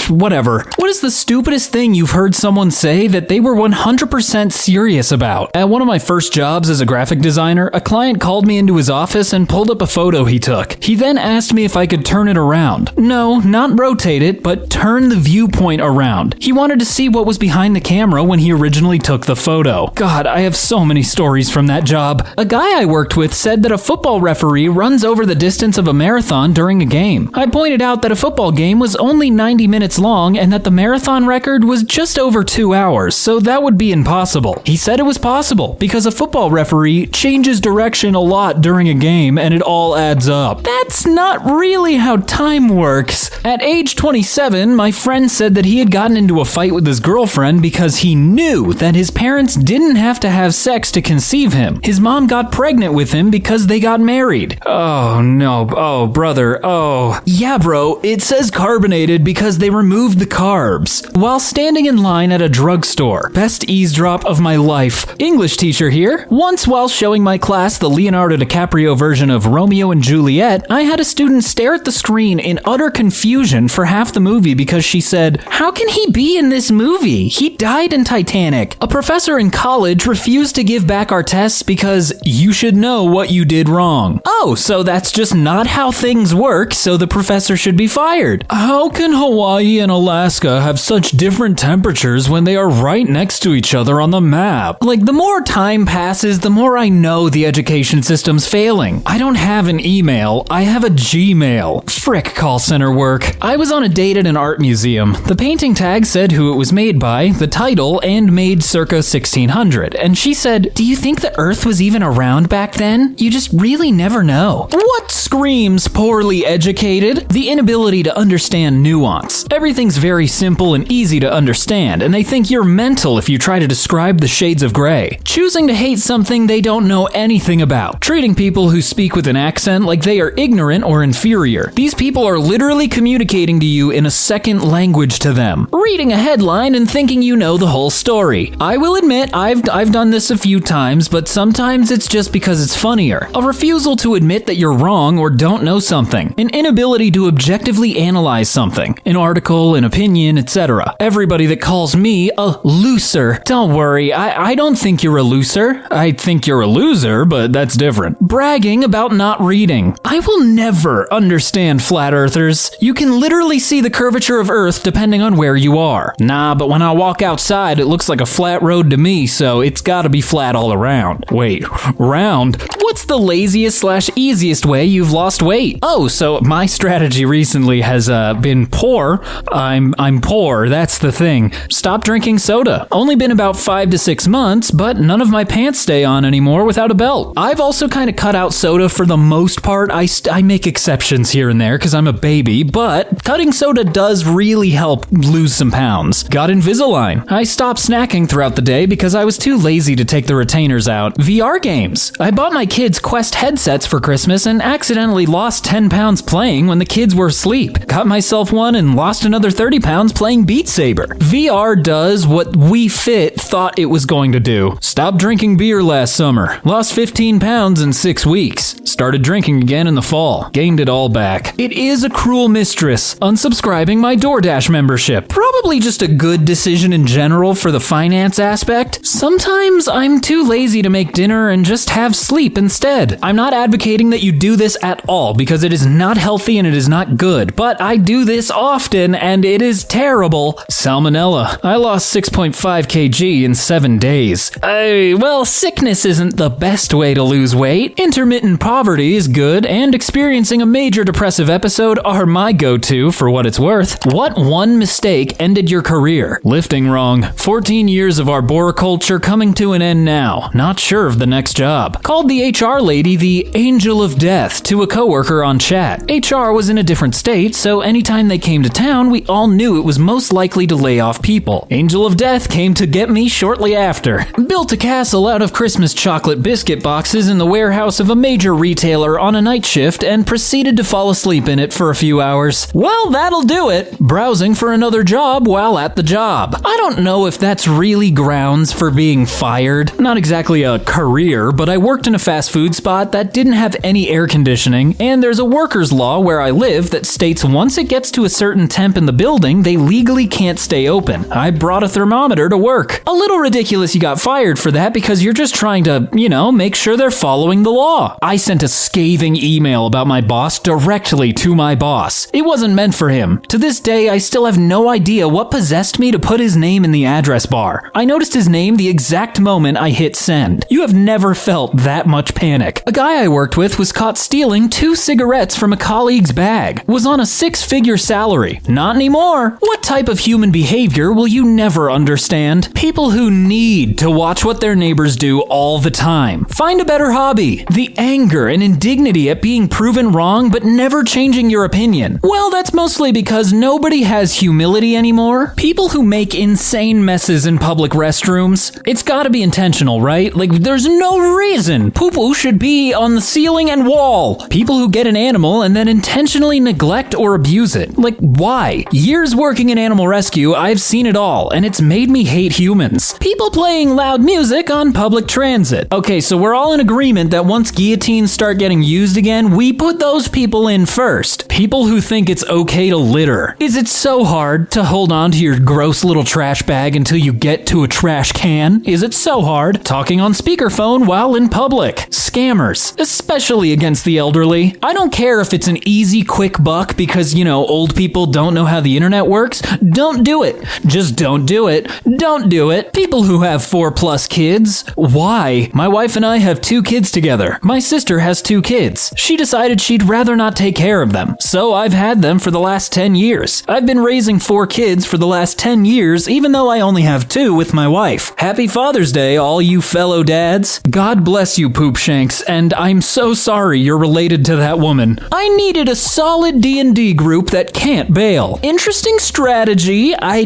whatever. What is the stupidest thing you've heard someone say that they were 100% serious about? At one of my first jobs as a graphic designer, a client called me into his office and pulled up a photo he took. He then asked me if I could turn it around. No, not rotate it, but turn the viewpoint around. He wanted to see what was behind the camera when he originally took the photo. God, I have so many stories from that job. A guy I worked with said that a football referee runs over the distance of a marathon during a game. I pointed out that a football game was only 90 minutes long and that the marathon record was just over 2 hours, so that would be impossible. He said it was possible because a football referee changes direction a lot during a game and it all adds up. That's not really how time works. At age 27, my friend said that he had gotten into a fight with his girlfriend because he knew that his parents didn't have to have sex to conceive him. His mom got pregnant with him because they got married. Oh no, oh brother, oh. Yeah bro, it says carbonated because they removed the carbs. While standing in line at a drugstore. Best eavesdrop of my life. English teacher here. Once while showing my class the Leonardo DiCaprio version of Romeo and Juliet, I had a student stare at the screen in utter confusion for half the movie because she said, "How can he be in this movie? He died in Titanic." A professor in college refused to give back our tests because you should know what you did wrong. Oh, so that's just not how things work, so the professor should be fired. How can Hawaii and Alaska have such different temperatures when they are right next to each other on the map? Like, the more time passes, the more I know the education system's failing. I don't have an email, I have a Gmail. Frick call center work. I was on a date at an art museum. The painting tag said who it was made by, the title, and made circa 1600. And she said, "Do you think the Earth was even around back then? You just really never know." What screams poorly educated? The inability to understand nuance. Everything's very simple and easy to understand, and they think you're mental if you try to describe the shades of gray. Choosing to hate something they don't know anything about. Treating people who speak with an accent like they are ignorant or inferior. These people are literally communicating to you in a second language to them. Reading a headline and thinking you know the whole story. I will admit I've done this a few times, but sometimes it's just because it's funnier. A refusal to admit that you're wrong or don't know something. An inability to objectively analyze something. An article, an opinion, etc. Everybody that calls me a loser. Don't worry, I don't think you're a loser. I think you're a loser, but that's different. Bragging about not reading. I will never understand flat earthers. You can literally see the curvature of Earth depending on where you are. Nah, but when I walk outside, it looks like a flat road to me, so it's gotta be flat all around. Wait, round? What's the laziest/easiest way you've lost weight? Oh, so my strategy recently has been poor. I'm poor, that's the thing. Stop drinking soda. Only been about 5 to 6 months, but none of my pants stay on anymore without a belt. I've also kind of cut out soda for the most part. I make exceptions here and there because I'm a baby, but cutting soda does really help lose some pounds. Got Invisalign. I stopped snacking throughout the day because I was too lazy to take the retainers out. VR games. I bought my kids Quest headsets for Christmas and accidentally lost 10 pounds playing when the kids were asleep. Got myself one and lost another 30 pounds playing Beat Saber. VR does what We Fit thought it was going to do. Stopped drinking beer last summer. Lost 15 pounds in 6 weeks. Started drinking again in the fall. Gained it all back. It is a cruel mistress. Unsubscribing my DoorDash membership. Probably just a good decision in general for the finance aspect. Sometimes I'm too lazy to make dinner and just have sleep instead. I'm not advocating that you do this at all because it is not healthy and it is not good, but I do this often and it is terrible. Salmonella. I lost 6.5 kg in 7 days. Well, sickness isn't the best way to lose weight. Intermittent poverty is good, and experiencing a major depressive episode are my go-to for what it's worth. What one mistake ended your career? Lifting wrong. 14 years of arboriculture coming to an end now. Not sure of the next job. Called the HR lady the angel of death to a coworker on chat. HR was in a different state, so anytime they came to town, we all knew it was most likely to lay off people. Angel of death came to get me shortly after. Built a castle out of Christmas chocolate biscuit boxes in the warehouse of a major retailer on a night shift and proceeded to fall asleep in it for a few hours. Well, that'll do it. Browsing for another job while at the job. I don't know if that's really grounds for being fired. Not exactly a career, but I worked in a fast food spot that didn't have any air conditioning, and there's a workers' law where I live that states once it gets to a certain temp in the building, they legally can't stay open. I brought a thermometer to work. A little ridiculous you got fired for that because you're just trying to, make sure they're following the law. I sent a scathing email about my boss directly to my boss. It wasn't meant for him. To this day, I still have no idea what possessed me to put his name in the address bar. I noticed his name the exact moment I hit send. You have never felt that much panic. A guy I worked with was caught stealing 2 cigarettes from a colleague's bag. Was on a 6-figure salary. Not anymore. What type of human behavior will you never understand? People who need to watch what their neighbors do all the time. Find a better hobby. The anger and indignity at being proven wrong but never changing your opinion. Well, that's mostly because nobody has humility anymore. People who make insane messes in public restrooms. It's gotta be intentional, right? Like, there's no reason poo-poo should be on the ceiling and wall. People who get an animal and then intentionally neglect or abuse it. Like, why? Years working in animal rescue, I've seen it all, and it's made me hate humans. People playing loud music on public transit. Okay, so we're all in agreement that once guillotines start getting used again, we put those people in first. People who think it's okay to litter. Is it so hard to hold on to your gross little trash bag until you get to a trash can? Is it so hard talking on speakerphone while in public? Scammers, especially against the elderly. I don't care if it's an easy, quick buck because, old people don't know how the internet works. Don't do it. Just don't do it. Don't do it. People who have 4+ kids. Why? My wife and I have 2 kids together. My sister has 2 kids. She decided she'd rather not take care of them. So I've had them for the last 10 years. I've been raising 4 kids for the last 10 years, even though I only have 2 with my wife. Happy Father's Day, all you fellow dads. God bless you, poop shanks, and I'm so sorry you're related to that woman. I needed a solid D&D group that can't bail. Interesting strategy. I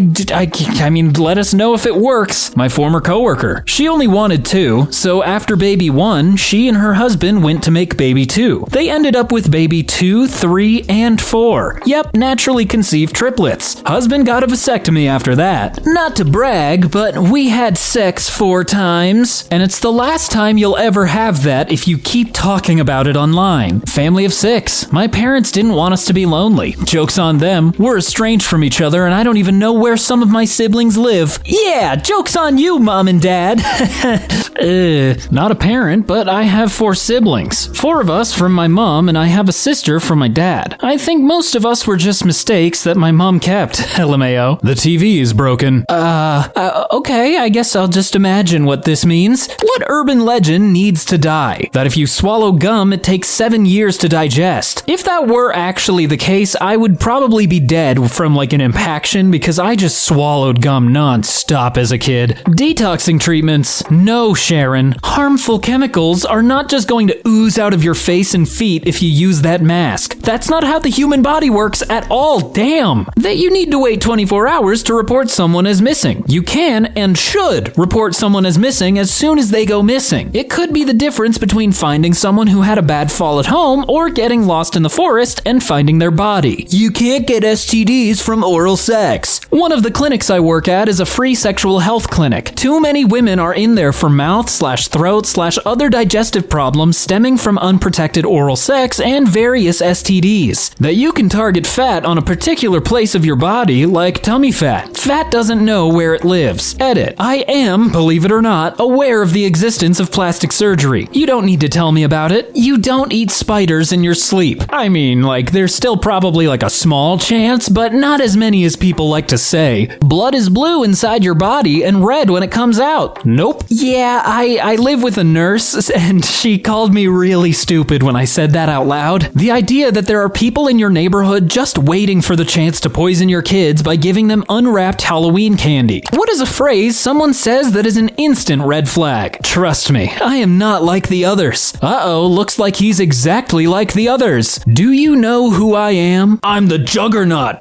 mean, let us know if it works. My former coworker. She only wanted 2, so after baby 1, she and her husband went to make baby 2. They ended up with baby 2, 3, and 4. Yep, naturally conceived triplets. Husband got a vasectomy after that. Not to brag, but we had sex 4 times, and it's the last time you'll ever have that if you keep talking about it online. Family of 6. My parents didn't want us to be lonely. Joke's on them. We're estranged from each other, and I don't even know where some of my siblings live. Yeah, joke's on you, Mom and Dad. Not a parent, but I have 4 siblings. 4 of us from my mom, and I have a sister from my dad. I think most of us were just mistakes that my mom kept. LMAO. The TV is broken. Okay, I guess I'll just imagine what this means. What urban legend needs to die? That if you swallow gum, it takes 7 years to digest. If that were actually the case, I would probably be dead from like an impaction because I just swallowed gum non-stop as a kid. Detoxing treatments. No, Sharon. Harmful chemicals are not just going to ooze out of your face and feet if you use that mask. That's not how the human body works at all, damn. That you need to wait 24 hours to report someone as missing. You can and should report someone as missing as soon as they go missing. It could be the difference between finding someone who had a bad fall at home or getting lost in the forest and finding their body. You can't get STDs from oral sex. One of the clinics I work at is a free sexual health clinic. Too many women are in there for mouth/throat/other digestive problems stemming from unprotected oral sex and various STDs. That you can target fat on a particular place of your body, like tummy fat. Fat doesn't know where it lives. Edit. I am, believe it or not, aware of the existence of plastic surgery. You don't need to tell me about it. You don't eat spiders in your sleep. I mean, like, there's still probably like a small chance, but not as many as people like to say. Blood is blue inside your body and red when it comes out. Nope. Yeah, I live with a nurse, and she called me really stupid when I said that out loud. The idea that there are people in your neighborhood just waiting for the chance to poison your kids by giving them unwrapped Halloween candy. What is a phrase someone says that is an instant red flag? Trust me, I am not like the others. Uh-oh, looks like he's exactly like the others. Do you know who I am? I'm the Juggernaut.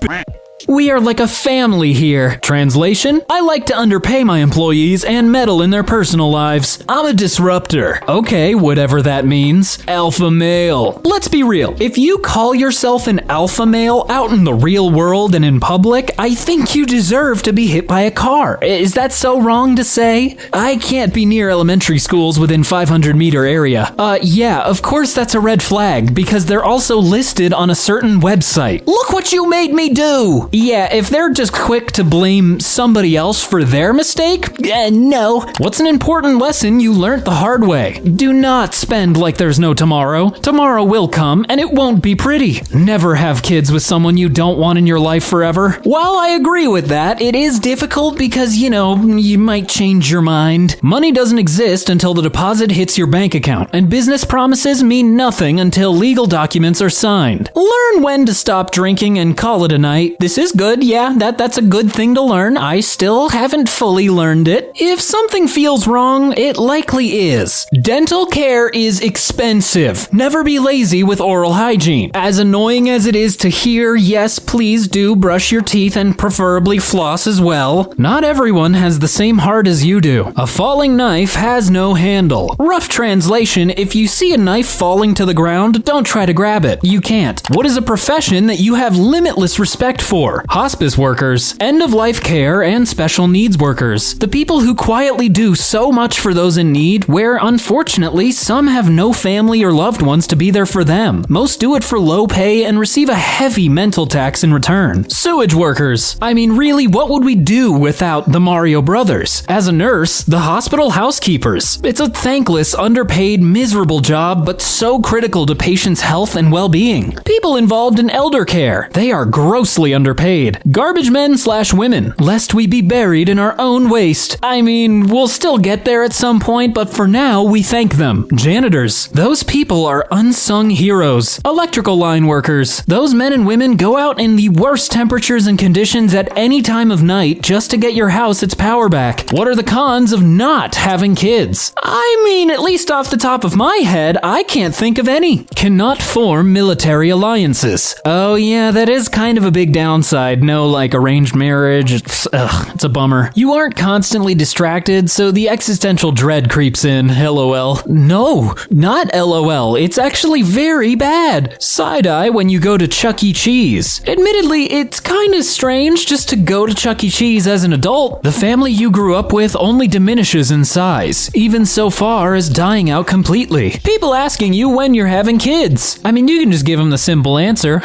We are like a family here. Translation, I like to underpay my employees and meddle in their personal lives. I'm a disruptor. Okay, whatever that means. Alpha male. Let's be real. If you call yourself an alpha male out in the real world and in public, I think you deserve to be hit by a car. Is that so wrong to say? I can't be near elementary schools within 500-meter area. Yeah, of course that's a red flag, because they're also listed on a certain website. Look what you made me do! Yeah, if they're just quick to blame somebody else for their mistake, no. What's an important lesson you learned the hard way? Do not spend like there's no tomorrow. Tomorrow will come, and it won't be pretty. Never have kids with someone you don't want in your life forever. While I agree with that, it is difficult because, you might change your mind. Money doesn't exist until the deposit hits your bank account, and business promises mean nothing until legal documents are signed. Learn when to stop drinking and call it a night. This is good, yeah, that's a good thing to learn. I still haven't fully learned it. If something feels wrong, it likely is. Dental care is expensive. Never be lazy with oral hygiene. As annoying as it is to hear, yes, please do brush your teeth and preferably floss as well. Not everyone has the same heart as you do. A falling knife has no handle. Rough translation, if you see a knife falling to the ground, don't try to grab it. You can't. What is a profession that you have limitless respect for? Hospice workers, end-of-life care, and special needs workers. The people who quietly do so much for those in need, where unfortunately some have no family or loved ones to be there for them. Most do it for low pay and receive a heavy mental tax in return. Sewage workers. I mean, really, what would we do without the Mario Brothers? As a nurse, the hospital housekeepers. It's a thankless, underpaid, miserable job, but so critical to patients' health and well-being. People involved in elder care. They are grossly underpaid. Garbage men/women, lest we be buried in our own waste. I mean, we'll still get there at some point, but for now, we thank them. Janitors. Those people are unsung heroes. Electrical line workers. Those men and women go out in the worst temperatures and conditions at any time of night just to get your house its power back. What are the cons of not having kids? I mean, at least off the top of my head, I can't think of any. Cannot form military alliances. Oh yeah, that is kind of a big downside. No, arranged marriage. It's a bummer. You aren't constantly distracted, so the existential dread creeps in. LOL. No, not LOL. It's actually very bad. Side-eye when you go to Chuck E. Cheese. Admittedly, it's kind of strange just to go to Chuck E. Cheese as an adult. The family you grew up with only diminishes in size, even so far as dying out completely. People asking you when you're having kids. I mean, you can just give them the simple answer.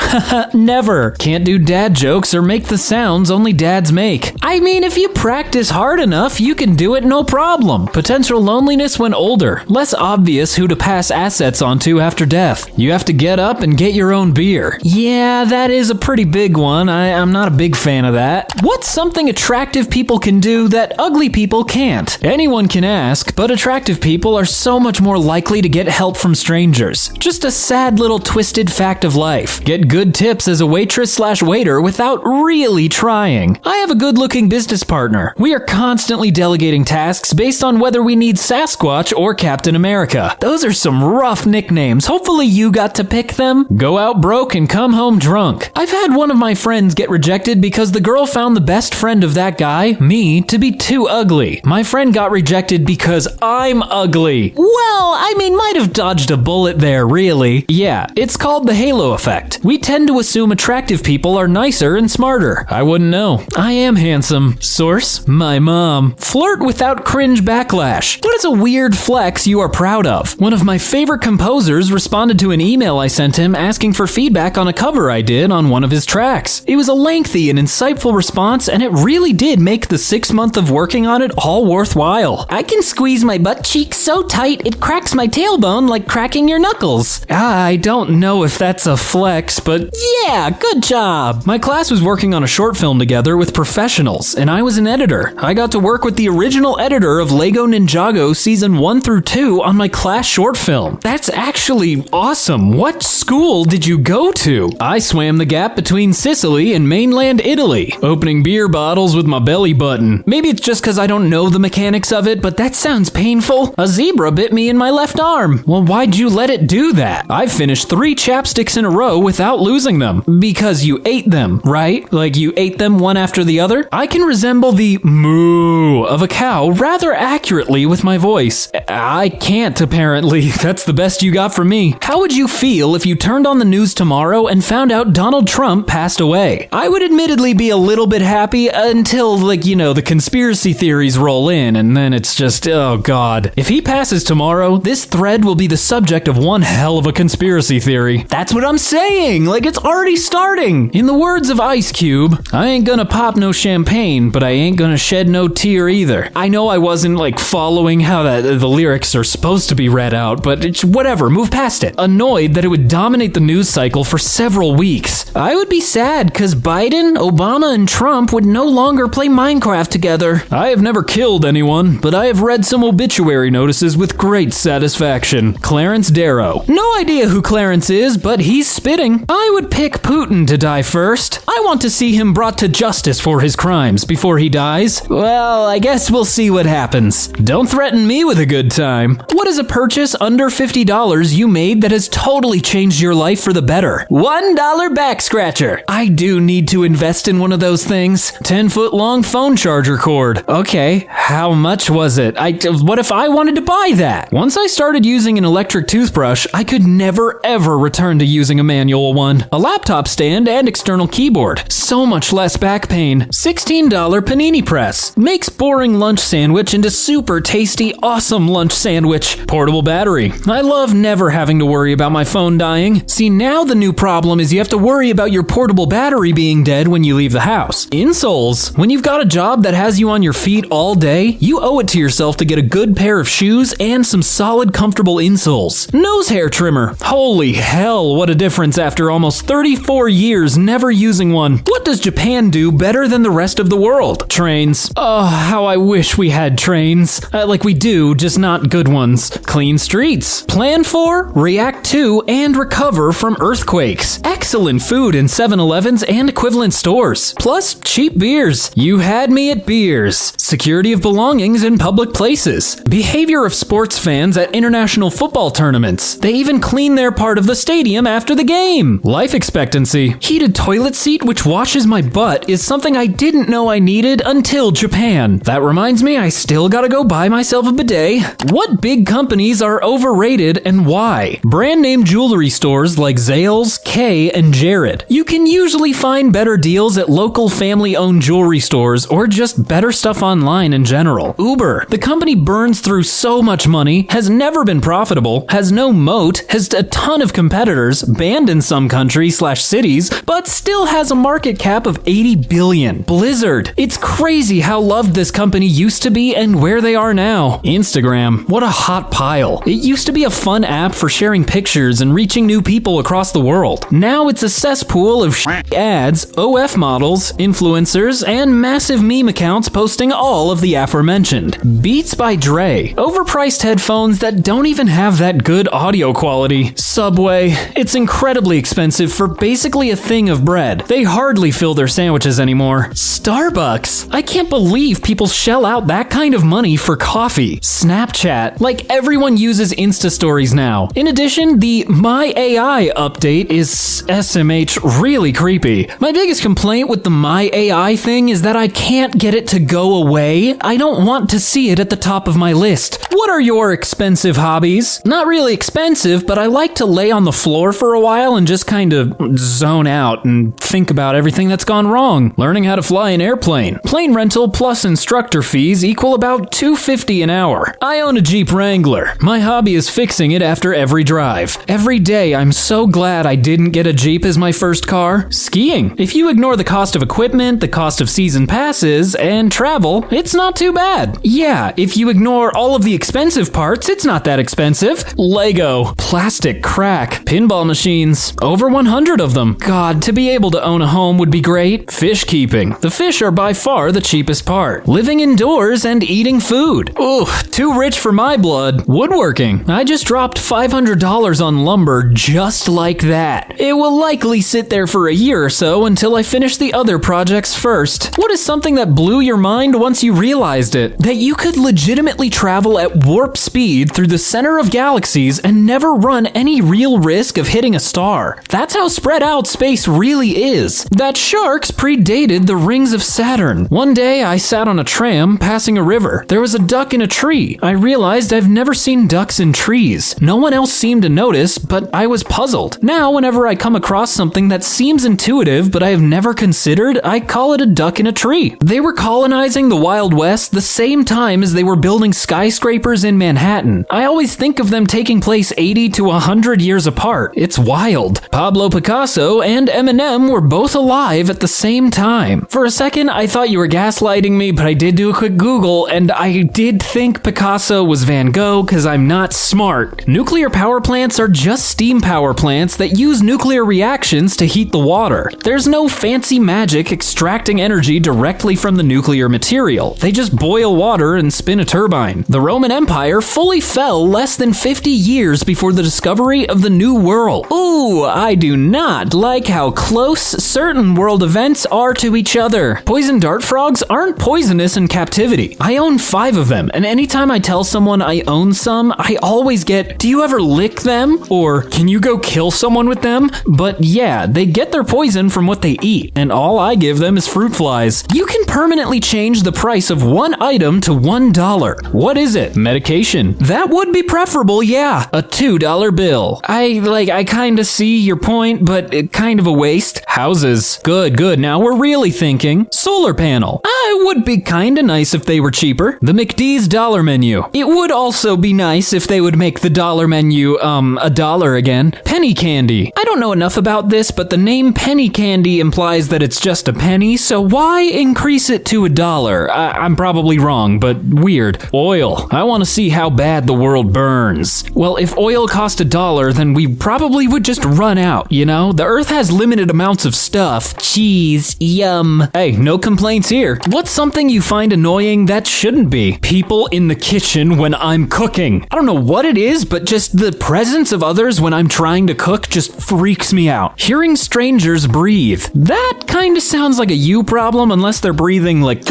Never. Can't do dad jokes or make the sounds only dads make. I mean, if you practice hard enough, you can do it no problem. Potential loneliness when older. Less obvious who to pass assets onto after death. You have to get up and get your own beer. Yeah, that is a pretty big one. I'm not a big fan of that. What's something attractive people can do that ugly people can't? Anyone can ask, but attractive people are so much more likely to get help from strangers. Just a sad little twisted fact of life. Get good tips as a waitress/waiter without really trying. I have a good-looking business partner. We are constantly delegating tasks based on whether we need Sasquatch or Captain America. Those are some rough nicknames. Hopefully you got to pick them. Go out broke and come home drunk. I've had one of my friends get rejected because the girl found the best friend of that guy, me, to be too ugly. My friend got rejected because I'm ugly. Well, I mean, might have dodged a bullet there, really. Yeah, it's called the halo effect. We tend to assume attractive people are nicer and smarter. I wouldn't know. I am handsome. Source, my mom. Flirt without cringe backlash. What is a weird flex you are proud of? One of my favorite composers responded to an email I sent him asking for feedback on a cover I did on one of his tracks. It was a lengthy and insightful response, and it really did make the 6 months of working on it all worthwhile. I can squeeze my butt cheek so tight it cracks my tailbone like cracking your knuckles. I don't know if that's a flex, but yeah, good job. My class was working on a short film together with professionals, and I was an editor. I got to work with the original editor of Lego Ninjago Season 1 through 2 on my class short film. That's actually awesome. What school did you go to? I swam the gap between Sicily and mainland Italy, opening beer bottles with my belly button. Maybe it's just because I don't know the mechanics of it, but that sounds painful. A zebra bit me in my left arm. Well, why'd you let it do that? I finished 3 chapsticks in a row without losing them. Because you ate them. right? Like you ate them one after the other? I can resemble the moo of a cow rather accurately with my voice. I can't, apparently. That's the best you got from me. How would you feel if you turned on the news tomorrow and found out Donald Trump passed away? I would admittedly be a little bit happy until, the conspiracy theories roll in, and then it's just, oh god. If he passes tomorrow, this thread will be the subject of one hell of a conspiracy theory. That's what I'm saying! Like, it's already starting! In the words of Ice Cube, I ain't gonna pop no champagne, but I ain't gonna shed no tear either. I know I wasn't, following how the lyrics are supposed to be read out, but it's whatever, move past it. Annoyed that it would dominate the news cycle for several weeks. I would be sad, cause Biden, Obama, and Trump would no longer play Minecraft together. I have never killed anyone, but I have read some obituary notices with great satisfaction. Clarence Darrow. No idea who Clarence is, but he's spitting. I would pick Putin to die first. I want to see him brought to justice for his crimes before he dies. Well, I guess we'll see what happens. Don't threaten me with a good time. What is a purchase under $50 you made that has totally changed your life for the better? $1 back scratcher. I do need to invest in one of those things. 10-foot long phone charger cord. Okay, how much was it? What if I wanted to buy that? Once I started using an electric toothbrush, I could never ever return to using a manual one. A laptop stand and external keyboard. So much less back pain. $16 panini press. Makes boring lunch sandwich into super tasty, awesome lunch sandwich. Portable battery. I love never having to worry about my phone dying. See, now the new problem is you have to worry about your portable battery being dead when you leave the house. Insoles. When you've got a job that has you on your feet all day, you owe it to yourself to get a good pair of shoes and some solid, comfortable insoles. Nose hair trimmer. Holy hell, what a difference after almost 34 years never using one. What does Japan do better than the rest of the world? Trains. Oh, how I wish we had trains. Like we do, just not good ones. Clean streets. Plan for, react to, and recover from earthquakes. Excellent food in 7-Elevens and equivalent stores. Plus, cheap beers. You had me at beers. Security of belongings in public places. Behavior of sports fans at international football tournaments. They even clean their part of the stadium after the game. Life expectancy. Heated toilet seat which washes my butt is something I didn't know I needed until Japan. That reminds me, I still gotta go buy myself a bidet. What big companies are overrated and why? Brand name jewelry stores like Zales, Kay, and Jared. You can usually find better deals at local family-owned jewelry stores or just better stuff online in general. Uber. The company burns through so much money, has never been profitable, has no moat, has a ton of competitors, banned in some countries/cities, but still has a market cap of $80 billion. Blizzard. It's crazy how loved this company used to be and where they are now. Instagram. What a hot pile. It used to be a fun app for sharing pictures and reaching new people across the world. Now it's a cesspool of ads, OF models, influencers, and massive meme accounts posting all of the aforementioned. Beats by Dre. Overpriced headphones that don't even have that good audio quality. Subway. It's incredibly expensive for basically a thing of bread. They hardly fill their sandwiches anymore. Starbucks. I can't believe people shell out that kind of money for coffee. Snapchat. Like everyone uses Insta stories now. In addition, the My AI update is SMH really creepy. My biggest complaint with the My AI thing is that I can't get it to go away. I don't want to see it at the top of my list. What are your expensive hobbies? Not really expensive, but I like to lay on the floor for a while and just kind of zone out and think about everything that's gone wrong. Learning how to fly an airplane. Plane rental plus instructor fees equal about $250 an hour. I own a Jeep Wrangler. My hobby is fixing it after every drive. Every day I'm so glad I didn't get a Jeep as my first car. Skiing. If you ignore the cost of equipment, the cost of season passes, and travel, it's not too bad. Yeah, if you ignore all of the expensive parts, it's not that expensive. Lego. Plastic crack. Pinball machines. Over 100 of them. God, to be able to own a home would be great. Fish keeping. The fish are by far the cheapest part. Living indoors and eating food. Ooh, too rich for my blood. Woodworking. I just dropped $500 on lumber just like that. It will likely sit there for a year or so until I finish the other projects first. What is something that blew your mind once you realized it? That you could legitimately travel at warp speed through the center of galaxies and never run any real risk of hitting a star. That's how spread out space really is. is that sharks predated the rings of Saturn. One day, I sat on a tram passing a river. There was a duck in a tree. I realized I've never seen ducks in trees. No one else seemed to notice, but I was puzzled. Now, whenever I come across something that seems intuitive but I have never considered, I call it a duck in a tree. They were colonizing the Wild West the same time as they were building skyscrapers in Manhattan. I always think of them taking place 80 to 100 years apart. It's wild. Pablo Picasso and Eminem were both alive at the same time. For a second, I thought you were gaslighting me, but I did do a quick Google, and I did think Picasso was Van Gogh because I'm not smart. Nuclear power plants are just steam power plants that use nuclear reactions to heat the water. There's no fancy magic extracting energy directly from the nuclear material. They just boil water and spin a turbine. The Roman Empire fully fell less than 50 years before the discovery of the New World. Ooh, I do not like how close certain world events are to each other. Poison dart frogs aren't poisonous in captivity. I own 5 of them, and anytime I tell someone I own some, I always get, "Do you ever lick them?" Or, "Can you go kill someone with them?" But yeah, they get their poison from what they eat, and all I give them is fruit flies. You can permanently change the price of one item to $1. What is it? Medication. That would be preferable, yeah. A $2 bill. I kinda see your point, but kind of a waste. Houses. Good. Now we're really thinking. Solar panel. It would be kinda nice if they were cheaper. The McD's dollar menu. It would also be nice if they would make the dollar menu, $1 again. Penny candy. I don't know enough about this, but the name penny candy implies that it's just a penny, so why increase it to $1? I'm probably wrong, but weird. Oil. I want to see how bad the world burns. Well, if oil cost $1, then we probably would just run out, you know? The earth has limited amounts of stuff. Cheese. Yum. Hey, no complaints here. What's something you find annoying that shouldn't be? People in the kitchen when I'm cooking. I don't know what it is, but just the presence of others when I'm trying to cook just freaks me out. Hearing strangers breathe. That kind of sounds like a you problem unless they're breathing like...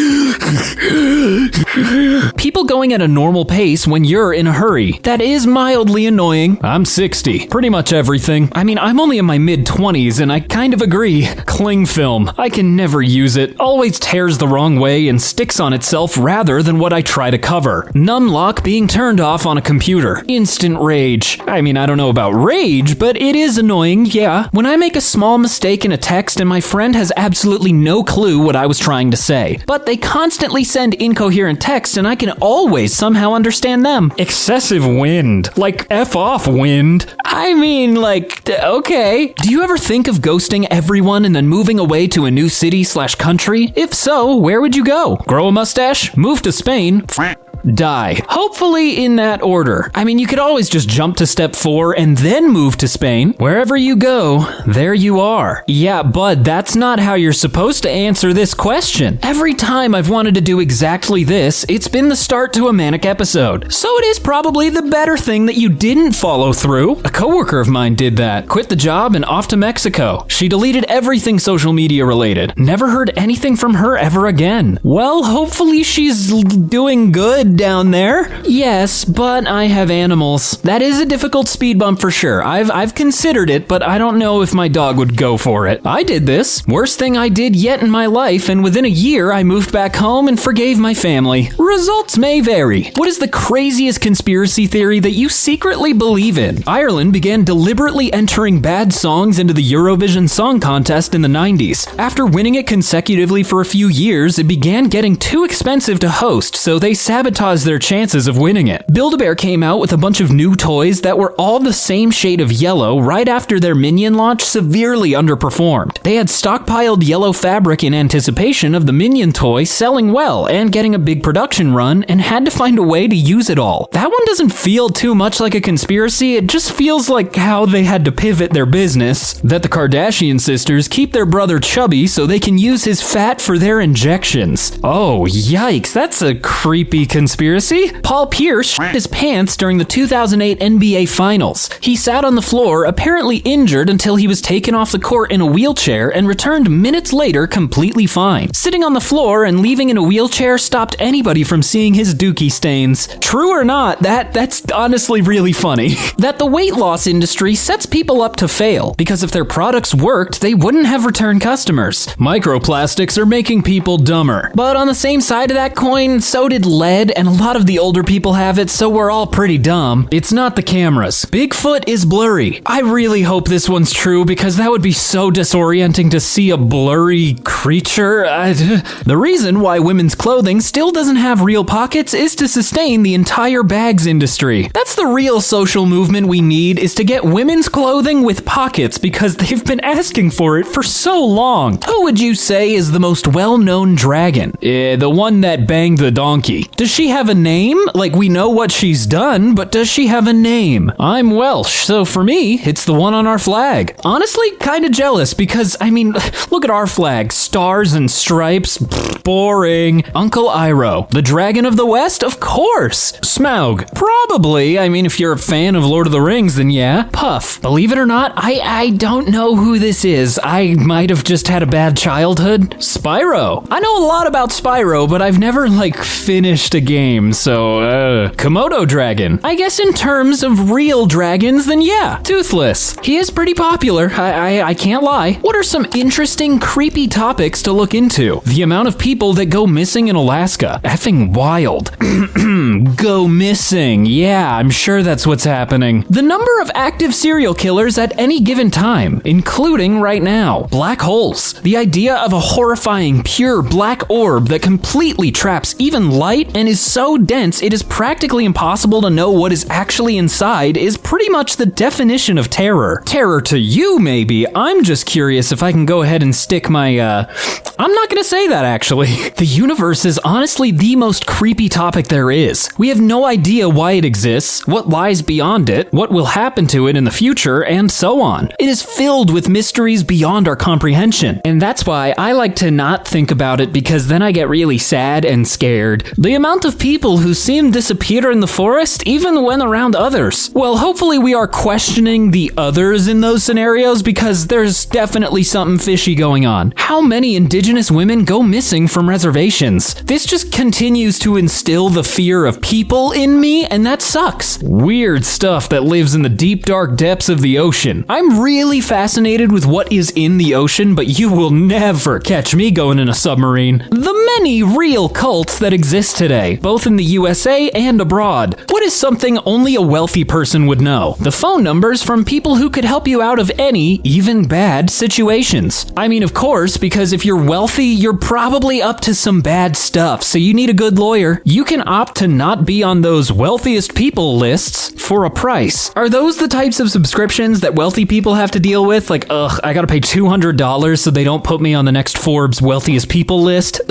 People going at a normal pace when you're in a hurry. That is mildly annoying. I'm 60. Pretty much everything. I mean, I'm only in my mid-20s and I kind of agree. Cling film. I can never use it. Always tears the wrong way and sticks on itself rather than what I try to cover. Numlock being turned off on a computer. Instant rage. I mean, I don't know about rage, but it is annoying, yeah. When I make a small mistake in a text and my friend has absolutely no clue what I was trying to say, but they constantly send incoherent texts and I can always somehow understand them. Excessive wind. Like, F off, wind. I mean, like, okay. Do you ever think of ghosting everyone and then moving away to a new city/country? If so, where would you go? Grow a mustache? Move to Spain? Die. Hopefully in that order. I mean, you could always just jump to step 4 and then move to Spain. Wherever you go, there you are. Yeah, bud, that's not how you're supposed to answer this question. Every time I've wanted to do exactly this, it's been the start to a manic episode. So it is probably the better thing that you didn't follow through. A coworker of mine did that. Quit the job and off to Mexico. She deleted everything social media related. Never heard anything from her ever again. Well, hopefully she's doing good down there. Yes, but I have animals. That is a difficult speed bump for sure. I've considered it, but I don't know if my dog would go for it. I did this. Worst thing I did yet in my life, and within a year I moved back home and forgave my family. Results may vary. What is the craziest conspiracy theory that you secretly believe in? Ireland began deliberately entering bad songs into the Eurovision Song Contest in the 90s. After winning it consecutively for a few years, it began getting too expensive to host, so they sabotaged their chances of winning it. Build-A-Bear came out with a bunch of new toys that were all the same shade of yellow right after their Minion launch severely underperformed. They had stockpiled yellow fabric in anticipation of the Minion toy selling well and getting a big production run and had to find a way to use it all. That one doesn't feel too much like a conspiracy, it just feels like how they had to pivot their business. That the Kardashian sisters keep their brother chubby so they can use his fat for their injections. Oh, yikes, that's a creepy conspiracy conspiracy? Paul Pierce shit his pants during the 2008 NBA Finals. He sat on the floor, apparently injured until he was taken off the court in a wheelchair and returned minutes later completely fine. Sitting on the floor and leaving in a wheelchair stopped anybody from seeing his dookie stains. True or not, that's honestly really funny. That the weight loss industry sets people up to fail, because if their products worked, they wouldn't have return customers. Microplastics are making people dumber. But on the same side of that coin, so did lead, and a lot of the older people have it, so we're all pretty dumb. It's not the cameras. Bigfoot is blurry. I really hope this one's true, because that would be so disorienting to see a blurry creature. The reason why women's clothing still doesn't have real pockets is to sustain the entire bags industry. That's the real social movement we need, is to get women's clothing with pockets, because they've been asking for it for so long. Who would you say is the most well-known dragon? The one that banged the donkey. Does she have a name? Like, we know what she's done, but does she have a name? I'm Welsh, so for me, it's the one on our flag. Honestly, kinda jealous, because, I mean, look at our flag. Stars and stripes. Pfft, boring. Uncle Iroh. The Dragon of the West? Of course. Smaug. Probably. I mean, if you're a fan of Lord of the Rings, then yeah. Puff. Believe it or not, I don't know who this is. I might have just had a bad childhood. Spyro. I know a lot about Spyro, but I've never, finished a game, so, Komodo Dragon. I guess in terms of real dragons, then yeah. Toothless. He is pretty popular, I can't lie. What are some interesting, creepy topics to look into? The amount of people that go missing in Alaska. Effing wild. Go missing. Yeah, I'm sure that's what's happening. The number of active serial killers at any given time, including right now. Black holes. The idea of a horrifying, pure black orb that completely traps even light and is so dense it is practically impossible to know what is actually inside is pretty much the definition of terror. Terror to you, maybe. I'm just curious if I can go ahead and stick my, I'm not gonna say that, actually. The universe is honestly the most creepy topic there is. We have no idea why it exists, what lies beyond it, what will happen to it in the future, and so on. It is filled with mysteries beyond our comprehension. And that's why I like to not think about it, because then I get really sad and scared. The amount of people who see him disappear in the forest, even when around others. Well, hopefully we are questioning the others in those scenarios, because there's definitely something fishy going on. How many indigenous women go missing from reservations? This just continues to instill the fear of people in me, and that sucks. Weird stuff that lives in the deep dark depths of the ocean. I'm really fascinated with what is in the ocean, but you will never catch me going in a submarine. The many real cults that exist today, both in the USA and abroad. What is something only a wealthy person would know? The phone numbers from people who could help you out of any, even bad, situations. I mean, of course, because if you're wealthy, you're probably up to some bad stuff, so you need a good lawyer. You can opt to not be on those wealthiest people lists for a price. Are those the types of subscriptions that wealthy people have to deal with? Like, I gotta pay $200 so they don't put me on the next Forbes wealthiest people list?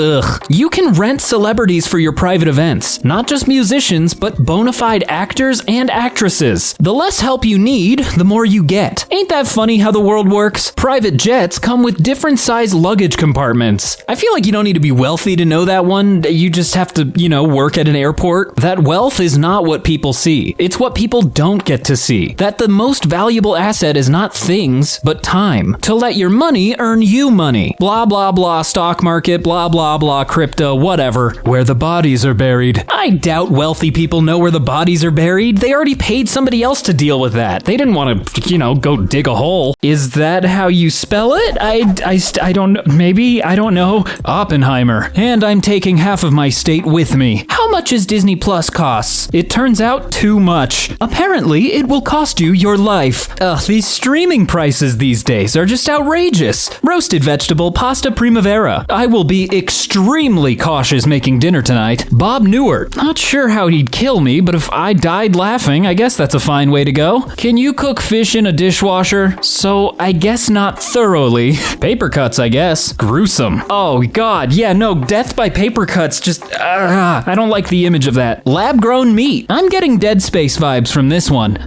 You can rent celebrities for your private events. Not just musicians, but bona fide actors and actresses. The less help you need, the more you get. Ain't that funny how the world works? Private jets come with different size luggage compartments. I feel like you don't need to be wealthy to know that one. You just have to, work at an airport. That wealth is not what people see. It's what people don't get to see. That the most valuable asset is not things, but time. To let your money earn you money. Blah, blah, blah, stock market, blah, blah, blah, crypto, whatever. Where the bodies are buried. I doubt wealthy people know where the bodies are buried. They already paid somebody else to deal with that. They didn't want to, go dig a hole. Is that how you spell it? I don't know. Maybe? I don't know. Oppenheimer. And I'm taking half of my state with me. How much is Disney Plus costs? It turns out too much. Apparently, it will cost you your life. These streaming prices these days are just outrageous. Roasted vegetable pasta primavera. I will be extremely cautious making dinner tonight. Bob Newhart. Not sure how he'd kill me, but if I died laughing, I guess that's a fine way to go. Can you cook fish in a dishwasher? So, I guess not thoroughly. Paper cuts, I guess. Gruesome. Oh, God. Yeah, no, death by paper cuts just... I don't like the image of that. Lab-grown meat. I'm getting Dead Space vibes from this one.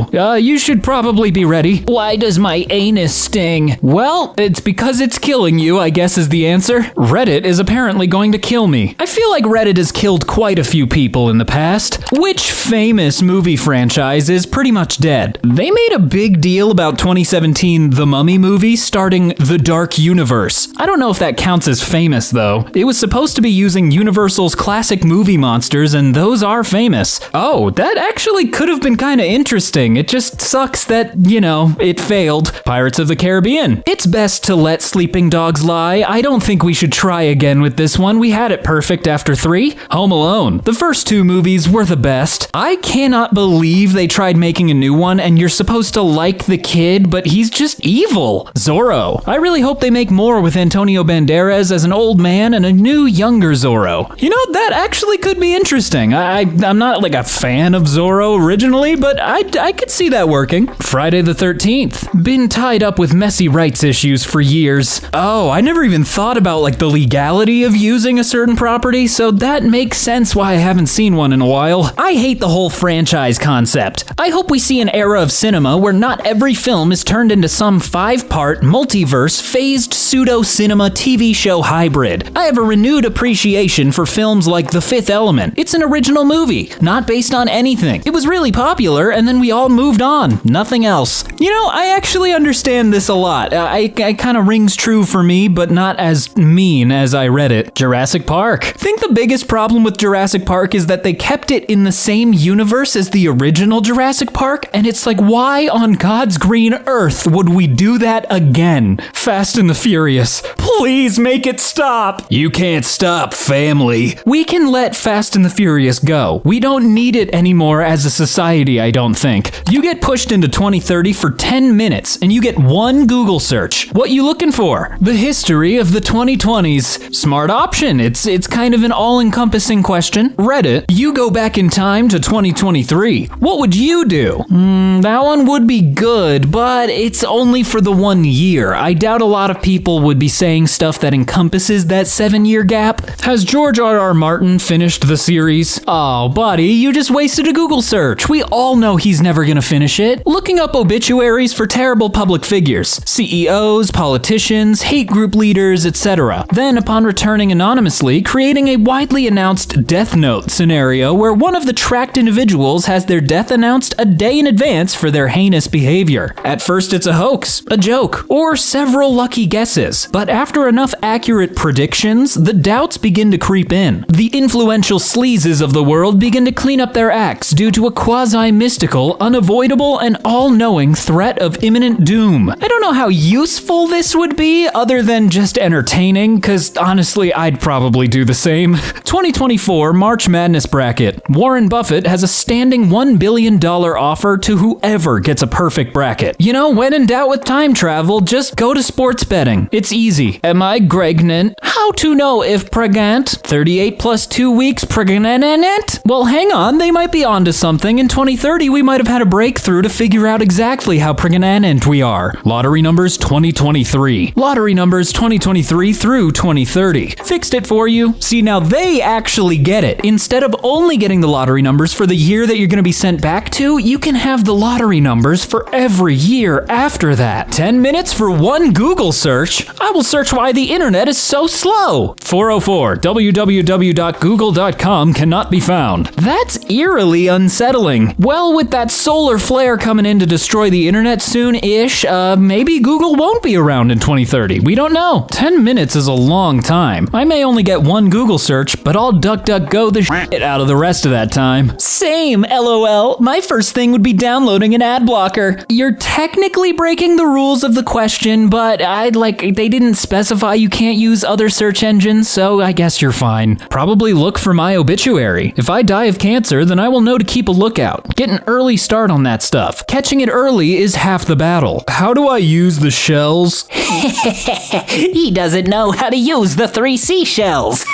You should probably be ready. Why does my anus sting? Well, it's because it's killing you, I guess is the answer. Reddit is apparently apparently going to kill me. I feel like Reddit has killed quite a few people in the past. Which famous movie franchise is pretty much dead? They made a big deal about 2017 The Mummy movie starting the Dark Universe. I don't know if that counts as famous though. It was supposed to be using Universal's classic movie monsters, and those are famous. Oh, that actually could have been kinda interesting. It just sucks that, it failed. Pirates of the Caribbean. It's best to let sleeping dogs lie. I don't think we should try again with this one. We had it perfect after 3. Home Alone. The first 2 movies were the best. I cannot believe they tried making a new one and you're supposed to like the kid, but he's just evil. Zorro. I really hope they make more with Antonio Banderas as an old man and a new younger Zorro. That actually could be interesting. I'm not like a fan of Zorro originally, but I could see that working. Friday the 13th. Been tied up with messy rights issues for years. Oh, I never even thought about like the legality of using a certain property, so that makes sense why I haven't seen one in a while. I hate the whole franchise concept. I hope we see an era of cinema where not every film is turned into some 5-part, multiverse, phased pseudo-cinema TV show hybrid. I have a renewed appreciation for films like The Fifth Element. It's an original movie, not based on anything. It was really popular, and then we all moved on. Nothing else. I actually understand this a lot. It kind of rings true for me, but not as mean as I read it. Jurassic Park. I think the biggest problem with Jurassic Park is that they kept it in the same universe as the original Jurassic Park, and it's like, why on God's green earth would we do that again? Fast and the Furious. Please make it stop. You can't stop, family. We can let Fast and the Furious go. We don't need it anymore as a society, I don't think. You get pushed into 2030 for 10 minutes, and you get one Google search. What you looking for? The history of the 2020s. Smart option. It's kind of an all-encompassing question. Reddit. You go back in time to 2023. What would you do? That one would be good, but it's only for the 1 year. I doubt a lot of people would be saying stuff that encompasses that 7-year gap. Has George R.R. Martin finished the series? Oh, buddy, you just wasted a Google search. We all know he's never gonna finish it. Looking up obituaries for terrible public figures, CEOs, politicians, hate group leaders, etc. Then, upon returning anonymously, creating a widely announced death note scenario where one of the tracked individuals has their death announced a day in advance for their heinous behavior. At first it's a hoax, a joke, or several lucky guesses, but after enough accurate predictions, the doubts begin to creep in. The influential sleazes of the world begin to clean up their acts due to a quasi-mystical, unavoidable, and all-knowing threat of imminent doom. I don't know how useful this would be other than just entertaining, because honestly, I'd probably do the same. 2024 March Madness Bracket. Warren Buffett has a standing $1 billion offer to whoever gets a perfect bracket. When in doubt with time travel, just go to sports betting. It's easy. Am I pregnant? How to know if pregnant? 38 plus 2 weeks pregnant? Well, hang on, they might be onto something. In 2030, we might have had a breakthrough to figure out exactly how pregnant we are. Lottery numbers 2023. Lottery numbers 2023 through 2030. Fixed it for you. See, now they actually get it. Instead of only getting the lottery numbers for the year that you're going to be sent back to, you can have the lottery numbers for every year after that. 10 minutes for one Google search? I will search why the internet is so slow. 404 www.google.com cannot be found. That's eerily unsettling. Well, with that solar flare coming in to destroy the internet soon-ish, maybe Google won't be around in 2030. We don't know. 10 minutes is a long time. I may only get one Google search, but I'll DuckDuckGo the shit out of the rest of that time. Same, LOL. My first thing would be downloading an ad blocker. You're technically breaking the rules of the question, but they didn't specify you can't use other search engines, so I guess you're fine. Probably look for my obituary. If I die of cancer, then I will know to keep a lookout. Get an early start on that stuff. Catching it early is half the battle. How do I use the shells? He doesn't know how to use the 3 seashells.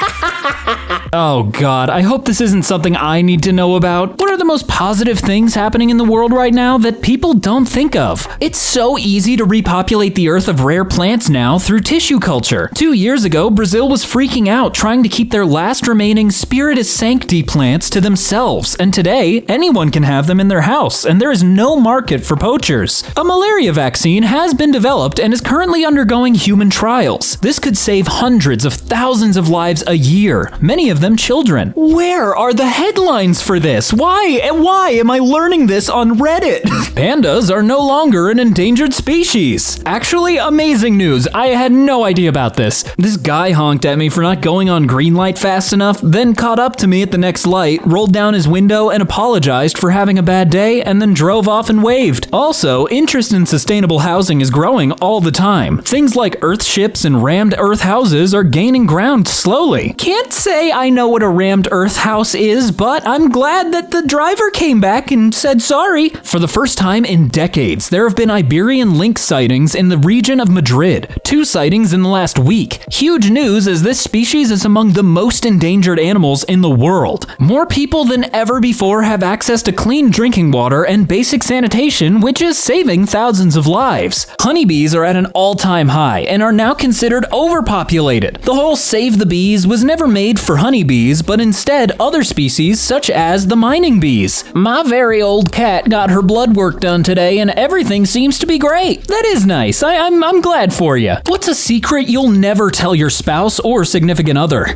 Oh god, I hope this isn't something I need to know about. What are the most positive things happening in the world right now that people don't think of. It's so easy to repopulate the earth of rare plants now through tissue culture. 2 years ago, Brazil was freaking out trying to keep their last remaining Spiritus sancti plants to themselves, and today, anyone can have them in their house, and there is no market for poachers. A malaria vaccine has been developed and is currently undergoing human trials. This could save hundreds of thousands of lives a year, many of them children. Where are the headlines for this? Why am I learning this on Reddit? Pandas are no longer an endangered species. Actually, amazing news. I had no idea about this. This guy honked at me for not going on green light fast enough, then caught up to me at the next light, rolled down his window and apologized for having a bad day, and then drove off and waved. Also, interest in sustainable housing is growing all the time. Things like earth ships and rammed earth houses are gaining ground slowly. Can't say I know what a rammed earth house is, but I'm glad that the driver came back and said sorry. For the first time in decades, there have been Iberian lynx sightings in the region of Madrid. 2 sightings in the last week. Huge news, as this species is among the most endangered animals in the world. More people than ever before have access to clean drinking water and basic sanitation, which is saving thousands of lives. Honeybees are at an all-time high and are now considered overpopulated. The whole save the bees was never made for honeybees, but instead other species such as the mining bees. My very old cat got her blood work done today and everything seems to be great. That is nice. I'm glad for you. What's a secret you'll never tell your spouse or significant other?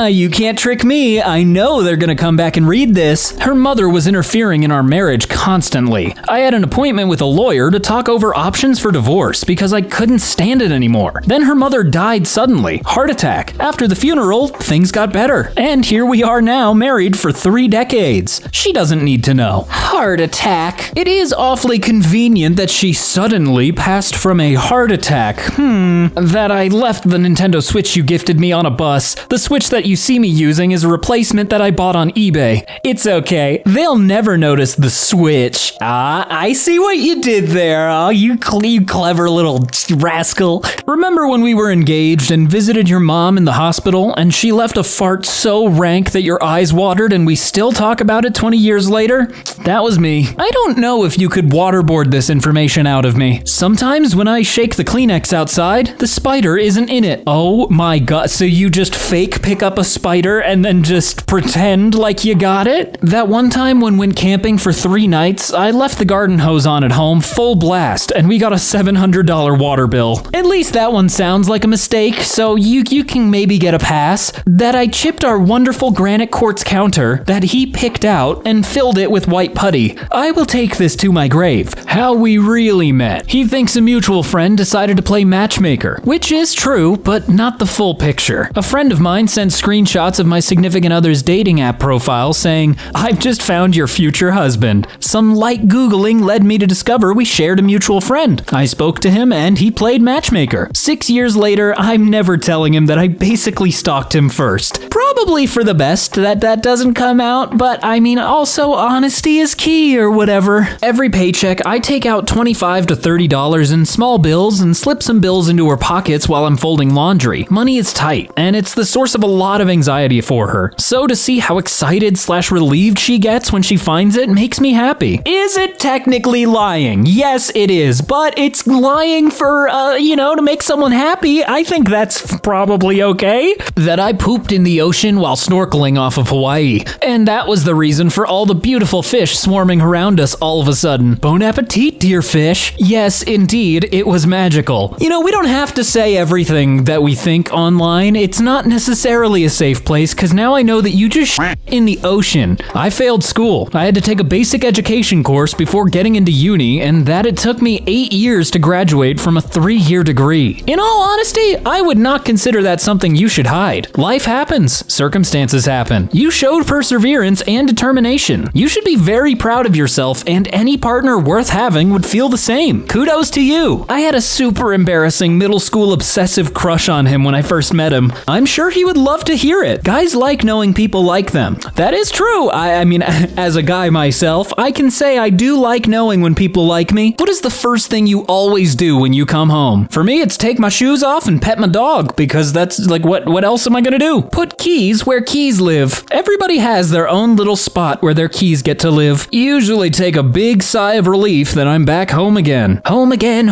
You can't trick me. I know they're gonna come back and read this. Her mother was interfering in our marriage constantly. I had an appointment with a lawyer to talk over options for divorce because I couldn't stand it anymore. Then her mother died suddenly. Heart attack. After the funeral, things got better. And here we are now, married for 3 decades. She doesn't need to know. Heart attack. It is awfully convenient that she suddenly passed from a heart attack. That I left the Nintendo Switch you gifted me on a bus. The Switch that you see me using is a replacement that I bought on eBay. It's okay. They'll never notice the Switch. I see what you did there. Oh, you clever little rascal. Remember when we were engaged and visited your mom in the hospital and she left a fart so rank that your eyes watered and we still talk about it 20 years later? That was me. I don't know if you could waterboard this information out of me. Sometimes when I shake the Kleenex outside, the spider isn't in it. Oh my god, so you just fake pick up a spider and then just pretend like you got it? That one time when went camping for 3 nights, I left the garden hose on at home full blast and we got a $700 water bill. At least that one sounds like a mistake, so you can maybe get a pass. That I chipped our wonderful granite quartz counter that he picked out and filled it with white putty. I will take this to my grave. How we really met. He thinks a mutual friend decided to play matchmaker, which is true, but not the full picture. A friend of mine sent screenshots of my significant other's dating app profile saying, "I've just found your future husband." Some light Googling led me to discover we shared a mutual friend. I spoke to him and he played matchmaker. 6 years later, I'm never telling him that I basically stalked him first. Probably for the best that doesn't come out, but I mean, also honesty is key or whatever. Every paycheck, I take out $25 to $30 in small bills and slip some bills into her pockets while I'm folding laundry. Money is tight, and it's the source of a lot of anxiety for her. So to see how excited/relieved she gets when she finds it makes me happy. Is it technically lying? Yes, it is, but it's lying for, to make someone happy. I think that's probably okay. That I pooped in the ocean while snorkeling off of Hawaii, and that was the reason for all the beautiful fish swarming around us all of a sudden. Bon appetit, dear fish. Yes, indeed, it was magical. We don't have to say everything that we think online. It's not necessarily a safe place, because now I know that you just in the ocean. I failed school. I had to take a basic education course before getting into uni, and that it took me 8 years to graduate from a 3-year degree. In all honesty, I would not consider that something you should hide. Life happens. Circumstances happen. You showed perseverance and determination. You should be very proud of yourself, and any partner worth having would feel the same. Kudos to you. I had a super embarrassing middle school obsessive crush on him when I first met him. I'm sure he would love to hear it. Guys like knowing people like them. That is true. I mean, as a guy myself, I can say I do like knowing when people like me. What is the first thing you always do when you come home? For me, it's take my shoes off and pet my dog, because that's like, what else am I gonna do? Put keys where keys live. Everybody has their own little spot where their keys get to live. Usually take a big sigh of relief that I'm back home again. Home again,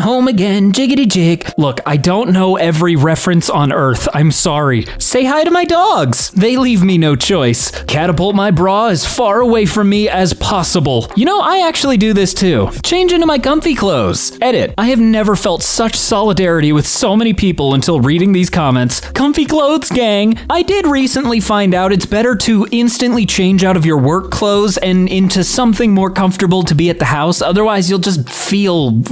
jiggity jig. Look, I don't know every reference on Earth. I'm sorry. Say hi to my dogs. They leave me no choice. Catapult my bra as far away from me as possible. You know, I actually do this too. Change into my comfy clothes. Edit. I have never felt such solidarity with so many people until reading these comments. Comfy clothes, gang. I did recently find out it's better to instantly change out of your work clothes and into something more comfortable to be at the house. Otherwise, you'll just feel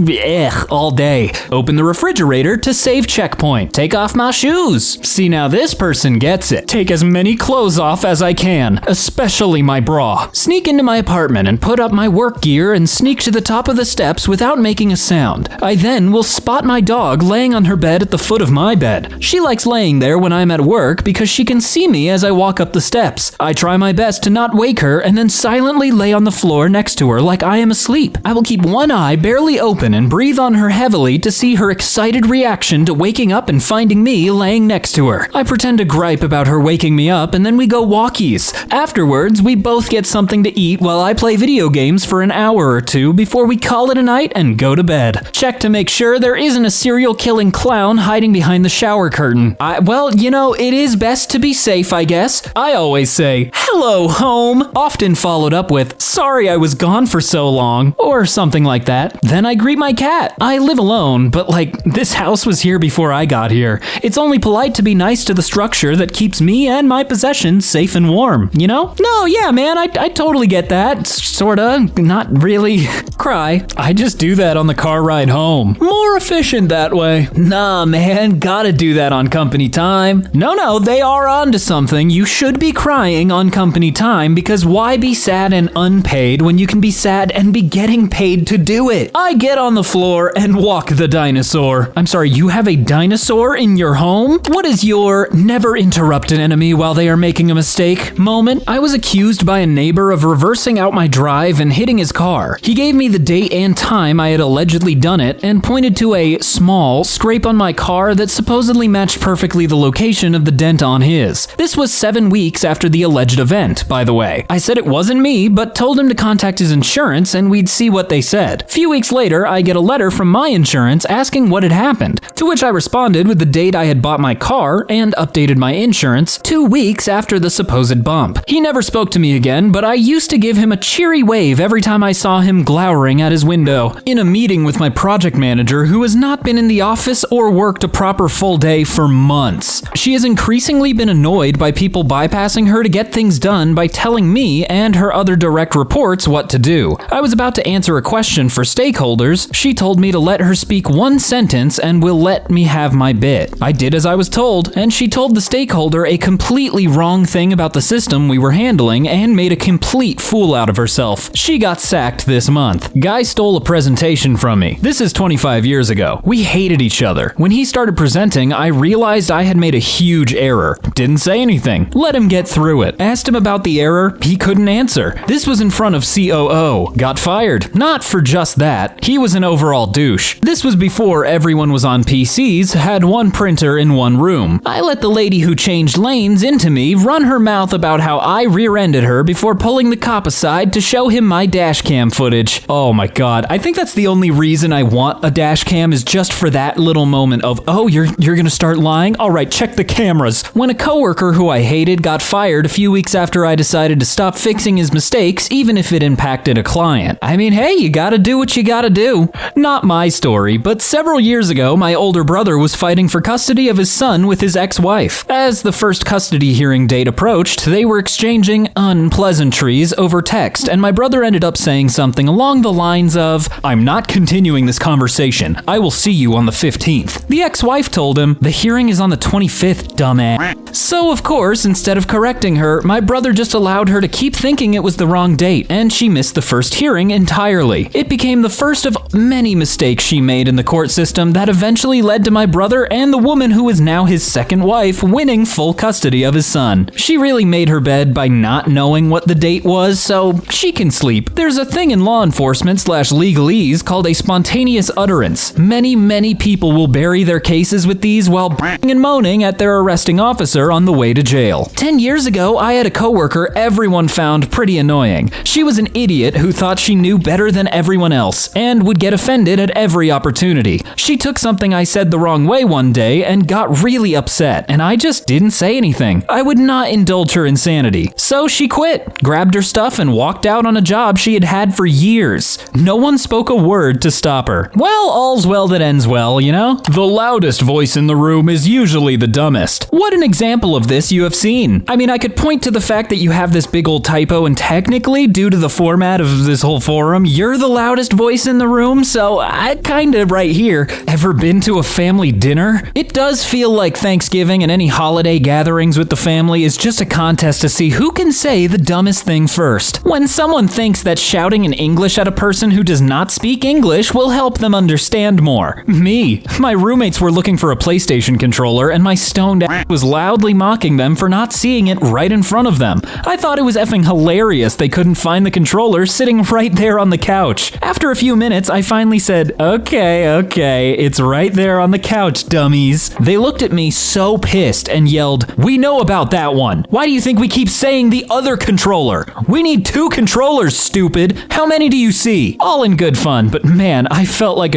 all day. Open the refrigerator to save checkpoint. Take off my shoes. See, now this person gets it. Take as many clothes off as I can, especially my bra. Sneak into my apartment and put up my work gear and sneak to the top of the steps without making a sound. I then will spot my dog laying on her bed at the foot of my bed. She likes laying there when I'm at work because she can see me as I walk up the steps. I try my best to not wake her and then silently lay on the floor next to her like I am asleep. I will keep one eye barely open and breathe on her heavily to see her excited reaction to waking up and finding me laying next to her. I pretend to gripe about her waking me up and then we go walkies. Afterwards, we both get something to eat while I play video games for an hour or two before we call it a night and go to bed. Check to make sure there isn't a serial killing clown hiding behind the shower curtain. Well, you know, it is best to be safe, I guess. I always say, "Hello, home," often followed up with, "Sorry I was gone for so long," or something like that. Then I greet my cat. I live alone, but this house was here before I got here. It's only polite to be nice to the structure that keeps me and my possessions safe and warm, you know? No, yeah, man, I totally get that. Sorta, not really. Cry. I just do that on the car ride home. More efficient that way. Nah, man, gotta do that on company time. No, they are onto something. You should be crying on company time because why be sad and unpaid when you can be sad and be getting paid to do it? I get on the floor and walk the dinosaur. I'm sorry, you have a dinosaur in your home? What is your never interrupt an enemy while they are making a mistake moment? I was accused by a neighbor of reversing out my drive and hitting his car. He gave me the date and time I had allegedly done it and pointed to a small scrape on my car that supposedly matched perfectly the location of the dent on his. This was 7 weeks after the alleged event, by the way. I said it wasn't me, but told him to contact his insurance and we'd see what they said. Few weeks later, I get a letter from my insurance asking what had happened, to which I responded with the date I had bought my car and updated my insurance 2 weeks after the supposed bump. He never spoke to me again, but I used to give him a cheery wave every time I saw him glowering at his window. In a meeting with my project manager, who has not been in the office or worked a proper full day for months. She has increasingly been annoyed by people bypassing her to get things done by telling me and her other direct reports what to do. I was about to answer a question for stakeholders. She told me to let her speak one sentence and will let me have my bit. I did as I was told, and she told the stakeholder a completely wrong thing about the system we were handling and made a complete fool out of herself. She got sacked this month. Guy stole a presentation from me. This is 25 years ago. We hated each other. When he started presenting, I realized I had made a huge error. Didn't say anything. Let him get through it. Asked him about the error. He couldn't answer. This was in front of COO. Got fired. Not for just that. He was an overall douche. This was before everyone was on PCs, had one printer in one room. I let the lady who changed lanes into me run her mouth about how I rear-ended her before pulling the cop aside to show him my dash cam footage. Oh my god, I think that's the only reason I want a dash cam is just for that little moment of, oh, you're gonna start lying? Alright, check the cameras. When a coworker who I hated got fired a few weeks after I decided to stop fixing his mistakes, even if it impacted a client. I mean, hey, you gotta do what you gotta do. Not my story, but several years ago, my older brother was fighting for custody of his son with his ex-wife. As the first custody hearing date approached, they were exchanging unpleasantries over text, and my brother ended up saying something along the lines of, "I'm not continuing this conversation. I will see you on the 15th. The ex-wife told him, "The hearing is on the 25th, dumbass." So, of course, instead of correcting her, my brother just allowed her to keep thinking it was the wrong date, and she missed the first hearing entirely. It became the first of many mistakes she made in the court system that eventually led to my brother and the woman who is now his second wife winning full custody of his son. She really made her bed by not knowing what the date was, so she can sleep. There's a thing in law enforcement / legalese called a spontaneous utterance. Many people will bury their cases with these while and moaning at their arresting officer on the the way to jail. 10 years ago, I had a coworker everyone found pretty annoying. She was an idiot who thought she knew better than everyone else and would get offended at every opportunity. She took something I said the wrong way one day and got really upset, and I just didn't say anything. I would not indulge her insanity. So she quit, grabbed her stuff, and walked out on a job she had had for years. No one spoke a word to stop her. Well, all's well that ends well, you know? The loudest voice in the room is usually the dumbest. What an example of this you have seen. I mean, I could point to the fact that you have this big old typo, and technically, due to the format of this whole forum, you're the loudest voice in the room, so I kinda right here. Ever been to a family dinner? It does feel like Thanksgiving and any holiday gatherings with the family is just a contest to see who can say the dumbest thing first. When someone thinks that shouting in English at a person who does not speak English will help them understand more. Me. My roommates were looking for a PlayStation controller, and my stoned ass was loudly mocking them for not seeing it right in front of them. I thought it was effing hilarious they couldn't find the controller sitting right there on the couch. After a few minutes, I finally said, Okay, it's right there on the couch, dummies. They looked at me so pissed and yelled, "We know about that one. Why do you think we keep saying the other controller? We need 2 controllers, stupid. How many do you see?" All in good fun, but man, I felt like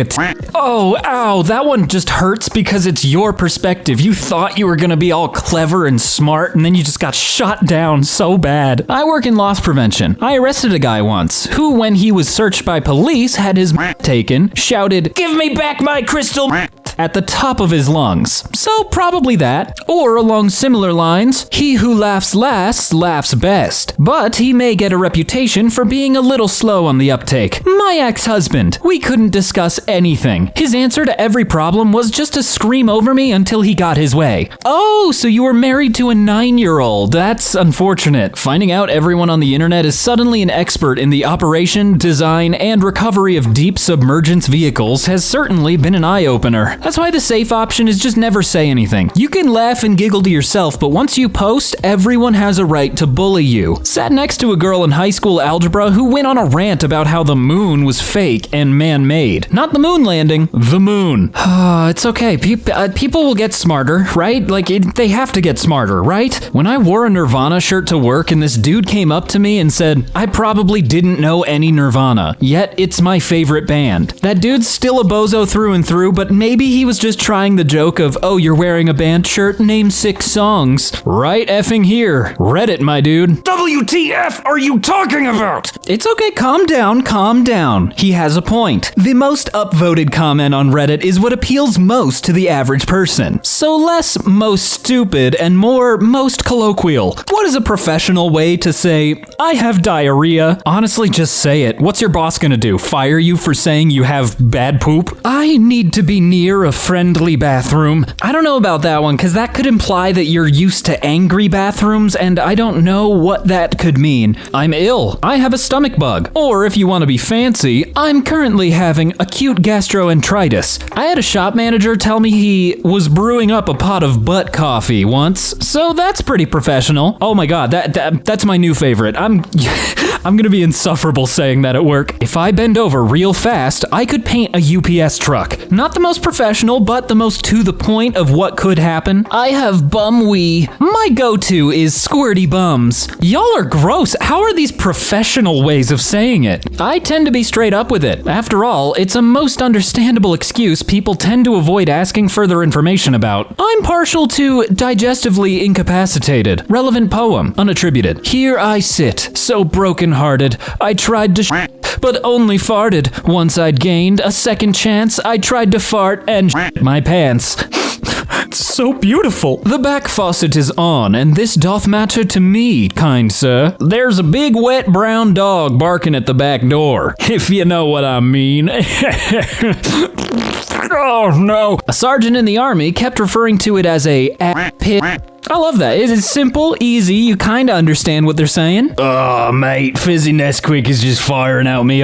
oh, ow, that one just hurts because it's your perspective. You thought you were gonna be all clever and smart, and then you just got shot down so bad. I work in loss prevention. I arrested a guy once who, when he was searched by police, had his taken, shouted, "Give me back my crystal at the top of his lungs. So probably that. Or along similar lines, he who laughs last laughs best. But he may get a reputation for being a little slow on the uptake. My ex-husband. We couldn't discuss anything. His answer to every problem was just to scream over me until he got his way. Oh, so you were married to a 9-year-old. That's unfortunate. Finding out everyone on the internet is suddenly an expert in the operation, design, and recovery of deep submergence vehicles has certainly been an eye-opener. That's why the safe option is just never say anything. You can laugh and giggle to yourself, but once you post, everyone has a right to bully you. Sat next to a girl in high school algebra who went on a rant about how the moon was fake and man-made. Not the moon landing, the moon. It's okay. People will get smarter, right? They have to get smarter, right? When I wore a Nirvana shirt to work and this dude came up to me and said, I probably didn't know any Nirvana, yet it's my favorite band. That dude's still a bozo through and through, but maybe he was just trying the joke of, oh, you're wearing a band shirt? Name 6 songs. Right effing here. Reddit, my dude. WTF are you talking about? It's okay, calm down. He has a point. The most upvoted comment on Reddit is what appeals most to the average person. So less most stupid and more most colloquial. What is a professional way to say, I have diarrhea? Honestly, just say it. What's your boss gonna do? Fire you for saying you have bad poop? I need to be near a friendly bathroom. I don't know about that one, because that could imply that you're used to angry bathrooms, and I don't know what that could mean. I'm ill. I have a stomach bug. Or if you want to be fancy, I'm currently having acute gastroenteritis. I had a shop manager tell me he was brewing up a pot of butt coffee once, so that's pretty professional. Oh my god, that's my new favorite. I'm gonna be insufferable saying that at work. If I bend over real fast, I could paint a UPS truck. Not the most professional, but the most to the point of what could happen. I have bum wee. My go-to is squirty bums. Y'all are gross. How are these professional ways of saying it? I tend to be straight up with it. After all, it's a most understandable excuse people tend to avoid asking further information about. I'm partial to digestively incapacitated. Relevant poem. Unattributed. Here I sit, so broken-hearted. I tried to but only farted. Once I'd gained a second chance, I tried to fart and my pants. So beautiful. The back faucet is on, and this doth matter to me, kind sir. There's a big wet brown dog barking at the back door, if you know what I mean. Oh no. A sergeant in the army kept referring to it as a pit. I love that. It is simple, easy, you kinda understand what they're saying. Oh mate, Fizzy Nesquik is just firing out me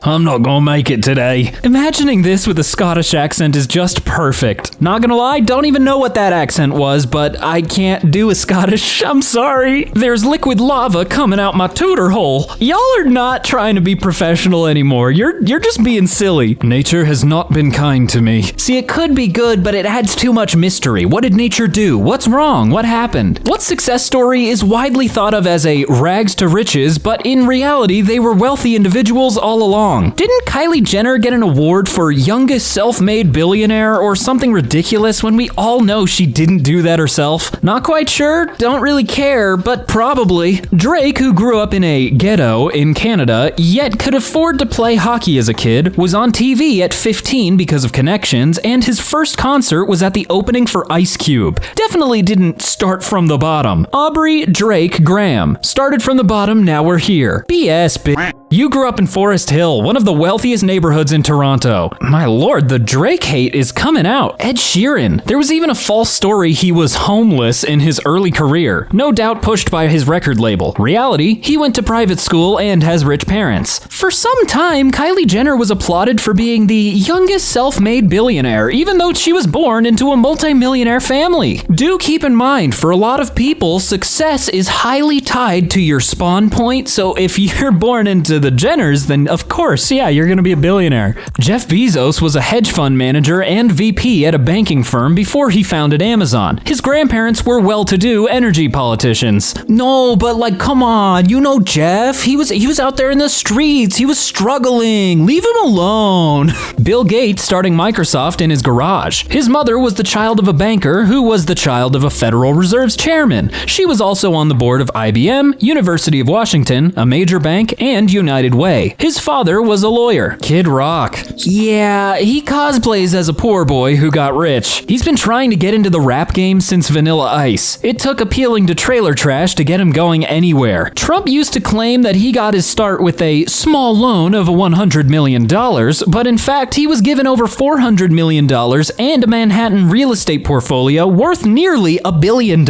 I'm not gonna make it today. Imagining this with a Scottish accent is just perfect. Not gonna lie, don't even know what that accent was, but I can't do a Scottish. I'm sorry. There's liquid lava coming out my tutor hole. Y'all are not trying to be professional anymore. You're just being silly. Nature has not been kind to me. See, it could be good, but it adds too much mystery. What did nature do? What's wrong? What happened? What success story is widely thought of as a rags to riches, but in reality, they were wealthy individuals all along? Didn't Kylie Jenner get an award for youngest self-made billionaire or something ridiculous when we all know she didn't do that herself? Not quite sure, don't really care, but probably. Drake, who grew up in a ghetto in Canada, yet could afford to play hockey as a kid, was on TV at 15 because of connections, and his first concert was at the opening for Ice Cube. Definitely didn't start from the bottom. Aubrey Drake Graham. Started from the bottom, now we're here. BS, bitch. You grew up in Forest Hill, one of the wealthiest neighborhoods in Toronto. My lord, the Drake hate is coming out. Ed Sheeran. There was even a false story he was homeless in his early career. No doubt pushed by his record label. Reality, he went to private school and has rich parents. For some time, Kylie Jenner was applauded for being the youngest self-made billionaire, even though she was born into a multi-millionaire family. Do keep in mind, for a lot of people, success is highly tied to your spawn point, so if you're born into the Jenners, then of course, yeah, you're gonna be a billionaire. Jeff Bezos was a hedge fund manager and VP at a banking firm before he founded Amazon. His grandparents were well-to-do energy politicians. No, but like, come on, you know Jeff, he was out there in the streets, he was struggling, leave him alone. Bill Gates starting Microsoft in his garage. His mother was the child of a banker who was the child of a Federal Reserve's chairman. She was also on the board of IBM, University of Washington, a major bank, and United Way. His father was a lawyer. Kid Rock. Yeah, he cosplays as a poor boy who got rich. He's been trying to get into the rap game since Vanilla Ice. It took appealing to trailer trash to get him going anywhere. Trump used to claim that he got his start with a small loan of $100 million, but in fact, he was given over $400 million and a Manhattan real estate portfolio worth nearly $1 billion.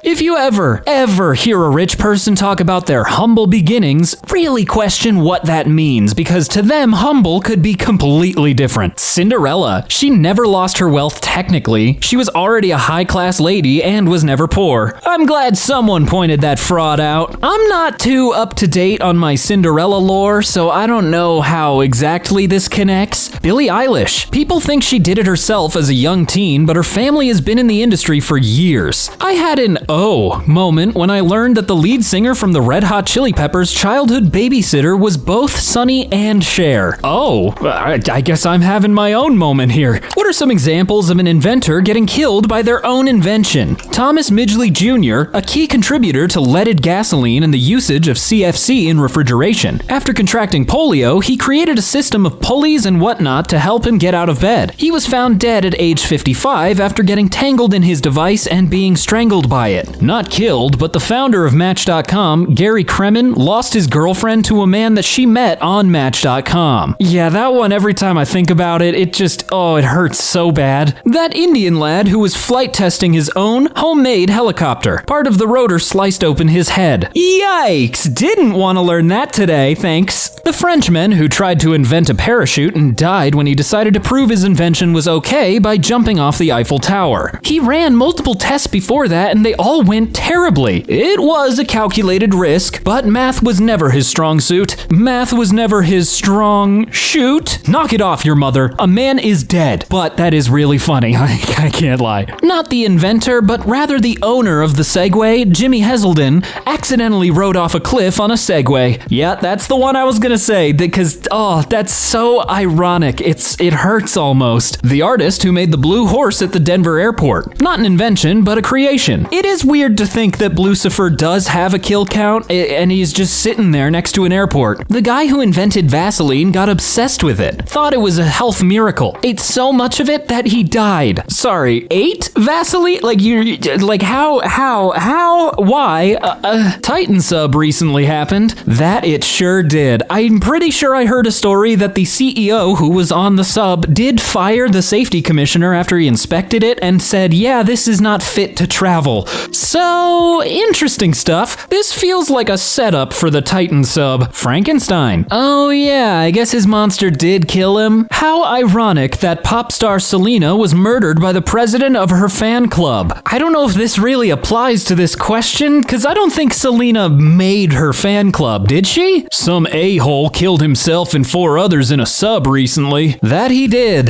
If you ever hear a rich person talk about their humble beginnings, really question what that means, because to them, humble could be completely different. Cinderella. She never lost her wealth technically. She was already a high-class lady and was never poor. I'm glad someone pointed that fraud out. I'm not too up-to-date on my Cinderella lore, so I don't know how exactly this connects. Billie Eilish. People think she did it herself as a young teen, but her family has been in the industry for years. I had an oh moment when I learned that the lead singer from the Red Hot Chili Peppers' childhood babysitter was both Sonny and Cher. Oh, I guess I'm having my own moment here. What are some examples of an inventor getting killed by their own invention? Thomas Midgley Jr., a key contributor to leaded gasoline and the usage of CFC in refrigeration. After contracting polio, he created a system of pulleys and whatnot to help him get out of bed. He was found dead at age 55 after getting tangled in his device and being strangled by it. Not killed, but the founder of Match.com, Gary Kremen, lost his girlfriend to a man that she met on Match.com. Yeah, that one, every time I think about it, it hurts so bad. That Indian lad who was flight testing his own homemade helicopter. Part of the rotor sliced open his head. Yikes! Didn't want to learn that today, thanks. The Frenchman who tried to invent a parachute and died when he decided to prove his invention was okay by jumping off the Eiffel Tower. He ran multiple tests before that and they all went terribly. It was a calculated risk, but math was never his strong suit. Math was never his strong shoot. Knock it off, your mother. A man is dead. But that is really funny. I can't lie. Not the inventor, but rather the owner of the Segway, Jimmy Heselden, accidentally rode off a cliff on a Segway. Yeah, that's the one I was gonna say, because, that's so ironic. It hurts almost. The artist who made the blue horse at the Denver airport. Not an invention, but a creation. It is weird to think that Blucifer does have a kill count, and he's just sitting there next to an airport. The guy who invented Vaseline got obsessed with it. Thought it was a health miracle. Ate so much of it that he died. Sorry, ate Vaseline? Why? Titan sub recently happened. That it sure did. I'm pretty sure I heard a story that the CEO who was on the sub did fire the safety commissioner after he inspected it and said, yeah, this is not fit to travel. So, interesting stuff. This feels like a setup for the Titan sub. Frankenstein. Oh yeah, I guess his monster did kill him. How ironic that pop star Selena was murdered by the president of her fan club. I don't know if this really applies to this question, because I don't think Selena made her fan club, did she? Some a-hole killed himself and 4 others in a sub recently. That he did.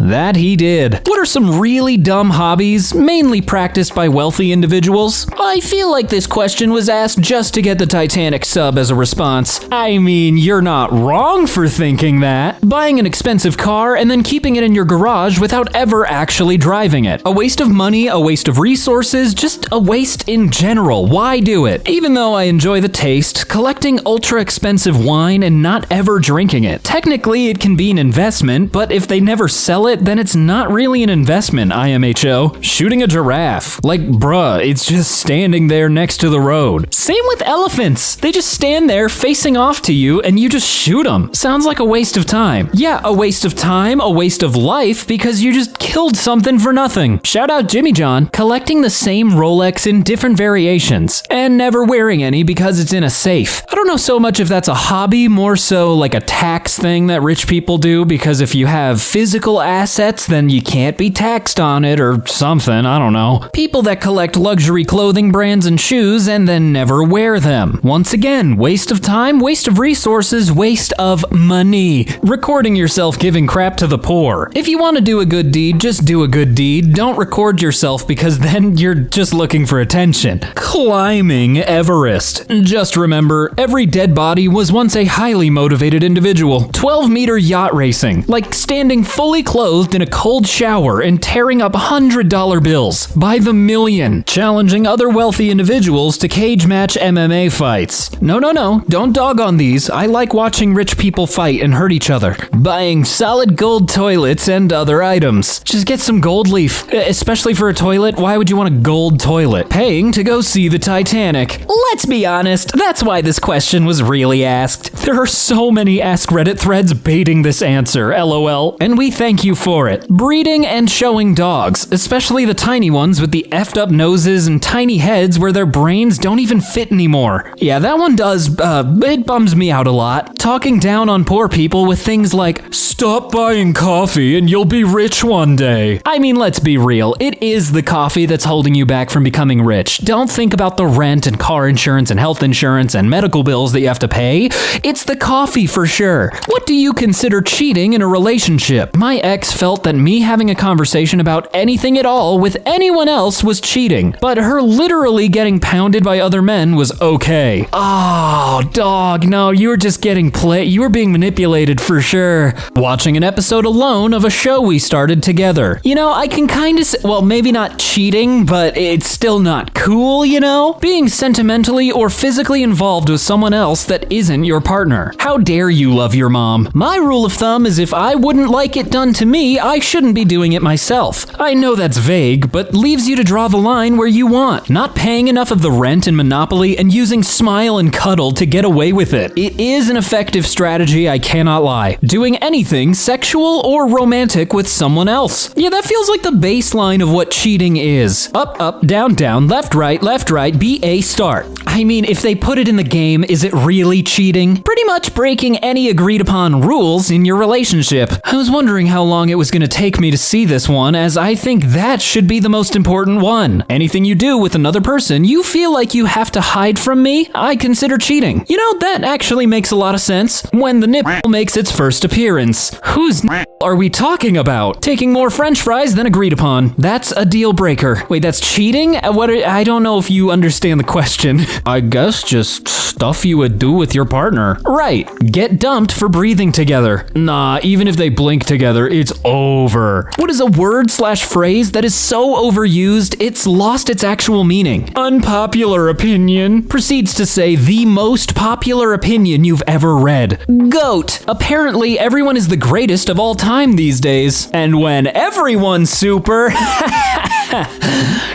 That he did. What are some really dumb hobbies, mainly practiced by wealthy individuals? I feel like this question was asked just to get the Titanic sub as a response. I mean, you're not wrong for thinking that. Buying an expensive car and then keeping it in your garage without ever actually driving it. A waste of money, a waste of resources, just a waste in general. Why do it? Even though I enjoy the taste, collecting ultra expensive wine and not ever drinking it. Technically, it can be an investment, but if they never sell it, then it's not really an investment, IMHO. Shooting a giraffe. Like, bruh, it's just standing there next to the road. Same with elephants. They just stand there facing off to you and you just shoot them. Sounds like a waste of time. Yeah, a waste of time, a waste of life, because you just killed something for nothing. Shout out Jimmy John, collecting the same Rolex in different variations, and never wearing any because it's in a safe. I don't know so much if that's a hobby, more so like a tax thing that rich people do, because if you have physical assets, then you can't be taxed on it or something, I don't know. People that collect luxury clothing brands and shoes and then never wear them. Once again, waste of time, waste of resources, waste of money. Recording yourself giving crap to the poor. If you want to do a good deed, just do a good deed. Don't record yourself because then you're just looking for attention. Climbing Everest. Just remember, every dead body was once a highly motivated individual. 12-meter yacht racing. Like standing fully clothed in a cold shower and tearing up $100 bills. By the million. Challenging other wealthy individuals to cage match MMA fights. No, don't dog on these. I like watching rich people fight and hurt each other. Buying solid gold toilets and other items. Just get some gold leaf. Especially for a toilet, why would you want a gold toilet? Paying to go see the Titanic. Let's be honest, that's why this question was really asked. There are so many Ask Reddit threads baiting this answer, LOL, and we thank you for it. Breeding and showing dogs, especially the tiny ones with the effed up noses and tiny heads where their brains don't even fit anymore. Yeah, that one does, it bums me out a lot. Talking down on poor people with things like, stop buying coffee and you'll be rich one day. I mean, let's be real, it is the coffee that's holding you back from becoming rich. Don't think about the rent and car insurance and health insurance and medical bills that you have to pay. It's the coffee for sure. What do you consider cheating in a relationship? My ex felt that me having a conversation about anything at all with anyone else was cheating, but her literally getting pounded by other men was okay. Oh, dog, no, you were just getting you were being manipulated for sure. Watching an episode alone of a show we started together. You know, I can kind of, well, maybe not cheating, but it's still not cool, you know? Being sentimentally or physically involved with someone else that isn't your partner. How dare you love your mom? My rule of thumb is if I wouldn't like it done to me, I shouldn't be doing it myself. I know that's vague, but leaves you to draw the line where you want. Not paying enough of the rent in Monopoly and using smile and cuddle to get away with it. It is an effective strategy, I cannot lie. Doing anything sexual or romantic with someone else. Yeah, that feels like the baseline of what cheating is. Up, up, down, down, left, right, BA, start. I mean, if they put it in the game, is it really cheating? Pretty much breaking any agreed upon rules in your relationship. I was wondering how long it was going to take me to see this one, as I think that should be the most important one. Anything you do with another person you feel like you have to hide from me, I consider cheating. You know, that actually makes a lot of sense. When the nipple makes its first appearance. Whose nipple are we talking about? Taking more french fries than agreed upon. That's a deal breaker. Wait, that's cheating? I don't know if you understand the question. I guess just stuff you would do with your partner. Right. Get dumped for breathing together. Nah, even if they blink together, it's over. What is a word/phrase that is so overused, it's lost its actual meaning? Unpopular opinion proceeds to say the most popular opinion you've ever read. GOAT. Apparently, everyone is the greatest of all time these days. And when everyone's super...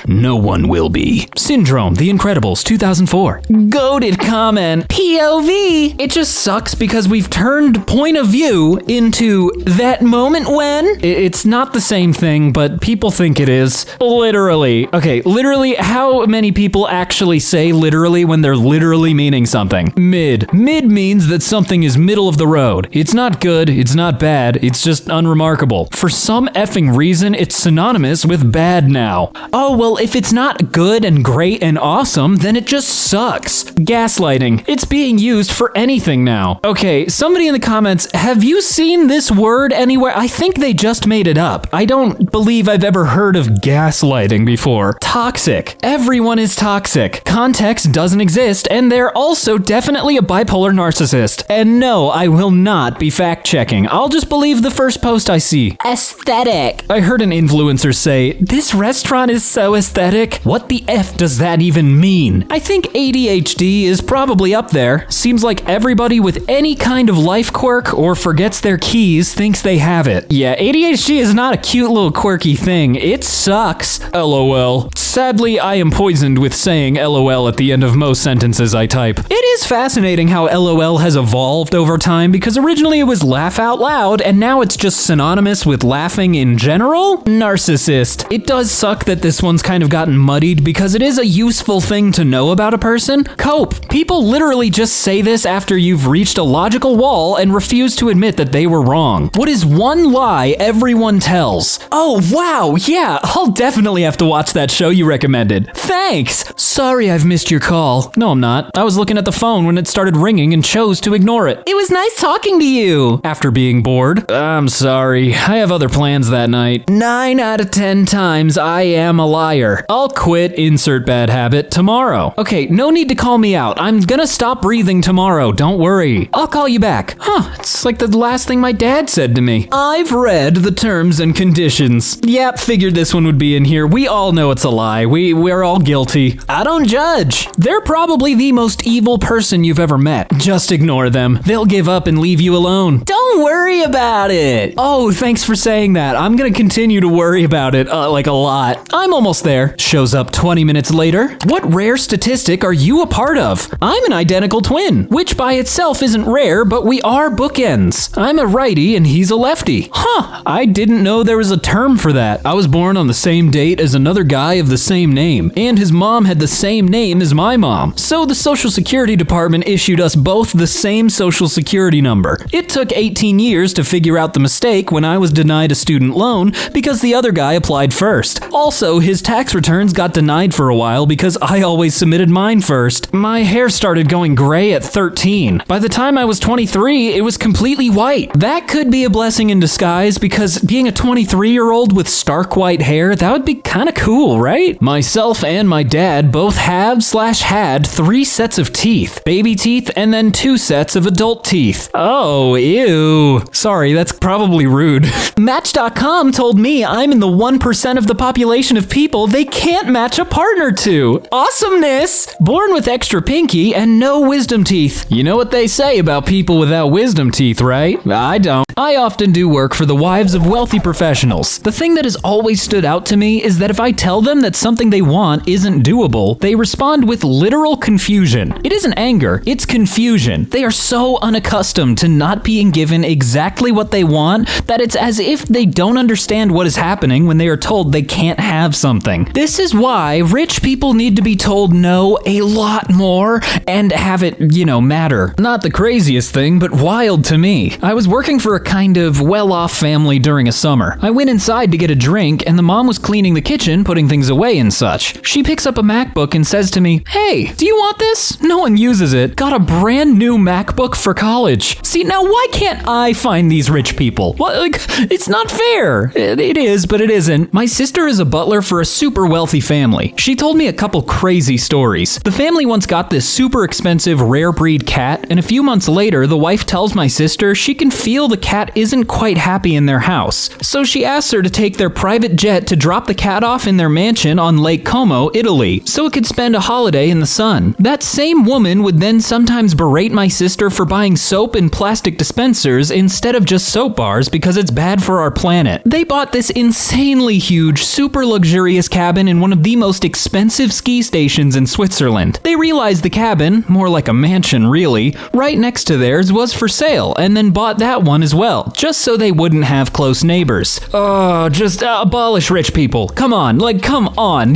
No one will be. Syndrome, The Incredibles, 2004. Goated comment. POV. It just sucks because we've turned point of view into that moment when. It's not the same thing, but people think it is. Literally. Okay, literally, how many people actually say literally when they're literally meaning something? Mid. Mid means that something is middle of the road. It's not good, it's not bad, it's just unremarkable. For some effing reason, it's synonymous with bad now. Oh, well, if it's not good and great and awesome, then it just sucks. Gaslighting. It's being used for anything now. Okay, somebody in the comments, have you seen this word anywhere? I think they just made it up. I don't believe I've ever heard of gaslighting before. Toxic. Everyone is toxic. Context doesn't exist, and they're also definitely a bipolar narcissist. And no, I will not be fact-checking. I'll just believe the first post I see. Aesthetic. I heard an influencer say, "This restaurant is so aesthetic." What the F does that even mean? I think ADHD is probably up there. Seems like everybody with any kind of life quirk or forgets their keys thinks they have it. Yeah, ADHD is not a cute little quirky thing. It sucks. LOL. Sadly, I am poisoned with saying LOL at the end of most sentences I type. It is fascinating how LOL has evolved over time because originally it was laugh out loud and now it's just synonymous with laughing in general. Narcissist. It does suck that this one's kind of gotten muddied because it is a useful thing to know about a person. Cope. People literally just say this after you've reached a logical wall and refuse to admit that they were wrong. What is one lie everyone tells? Oh, wow, yeah, I'll definitely have to watch that show you recommended. Thanks. Sorry I've missed your call. No, I'm not. I was looking at the phone when it started ringing and chose to ignore it. It was nice talking to you. After being bored. I'm sorry. I have other plans that night. 9 out of 10 times I am a liar. I'll quit insert bad habit tomorrow. Okay, no need to call me out. I'm gonna stop breathing tomorrow. Don't worry. I'll call you back. Huh, it's like the last thing my dad said to me. I've read the terms and conditions. Yep, figured this one would be in here. We all know it's a lie. We're all guilty. I don't judge. They're probably the most evil person you've ever met. Just ignore them. They'll give up and leave you alone. Don't worry about it. Oh, thanks for saying that. I'm gonna continue to worry about it, like a lot. I'm almost there. Shows up 20 minutes later. What rare statistic are you a part of? I'm an identical twin, which by itself isn't rare, but we are bookends. I'm a righty and he's a lefty. Huh, I didn't know there was a term for that. I was born on the same date as another guy of the same name, and his mom had the same name as my mom. So the Social Security Department issued us both the same Social Security number. It took 18 years to figure out the mistake when I was denied a student loan because the other guy applied first. Also, his tax returns got denied for a while because I always submitted mine first. My hair started going gray at 13. By the time I was 23, it was completely white. That could be a blessing in disguise because being a 23-year-old with stark white hair, that would be kind of cool, right? Myself and my dad both have/had 3 sets of teeth. Baby teeth and then 2 sets of adult teeth. Oh, ew. Sorry, that's probably rude. Match.com told me I'm in the 1% of the population of people they can't match a partner to. Awesomeness! Born with extra pinky and no wisdom teeth. You know what they say about people without wisdom teeth, right? I don't. I often do work for the wives of wealthy professionals. The thing that has always stood out to me is that if I tell them that something they want isn't doable, they respond with literal confusion. It isn't anger, it's confusion. They are so unaccustomed to not being given exactly what they want that it's as if they don't understand what is happening when they are told they can't have something. This is why rich people need to be told no a lot more and have it, matter. Not the craziest thing, but wild to me. I was working for a kind of well-off family during a summer. I went inside to get a drink and the mom was cleaning the kitchen, putting things away and such. She picks up a MacBook and says to me, "Hey, do you want this?" No one uses it. Got a brand new MacBook for college. See, now why can't I find these rich people? Well, it's not fair. It is, but it isn't. My sister is a butler for a super wealthy family. She told me a couple crazy stories. The family once got this super expensive rare breed cat, and a few months later, the wife tells my sister she can feel the cat cat isn't quite happy in their house, so she asks her to take their private jet to drop the cat off in their mansion on Lake Como, Italy, so it could spend a holiday in the sun. That same woman would then sometimes berate my sister for buying soap in plastic dispensers instead of just soap bars because it's bad for our planet. They bought this insanely huge, super luxurious cabin in one of the most expensive ski stations in Switzerland. They realized the cabin, more like a mansion really, right next to theirs was for sale and then bought that one as well, just so they wouldn't have close neighbors. Oh, just abolish rich people. Come on, come on.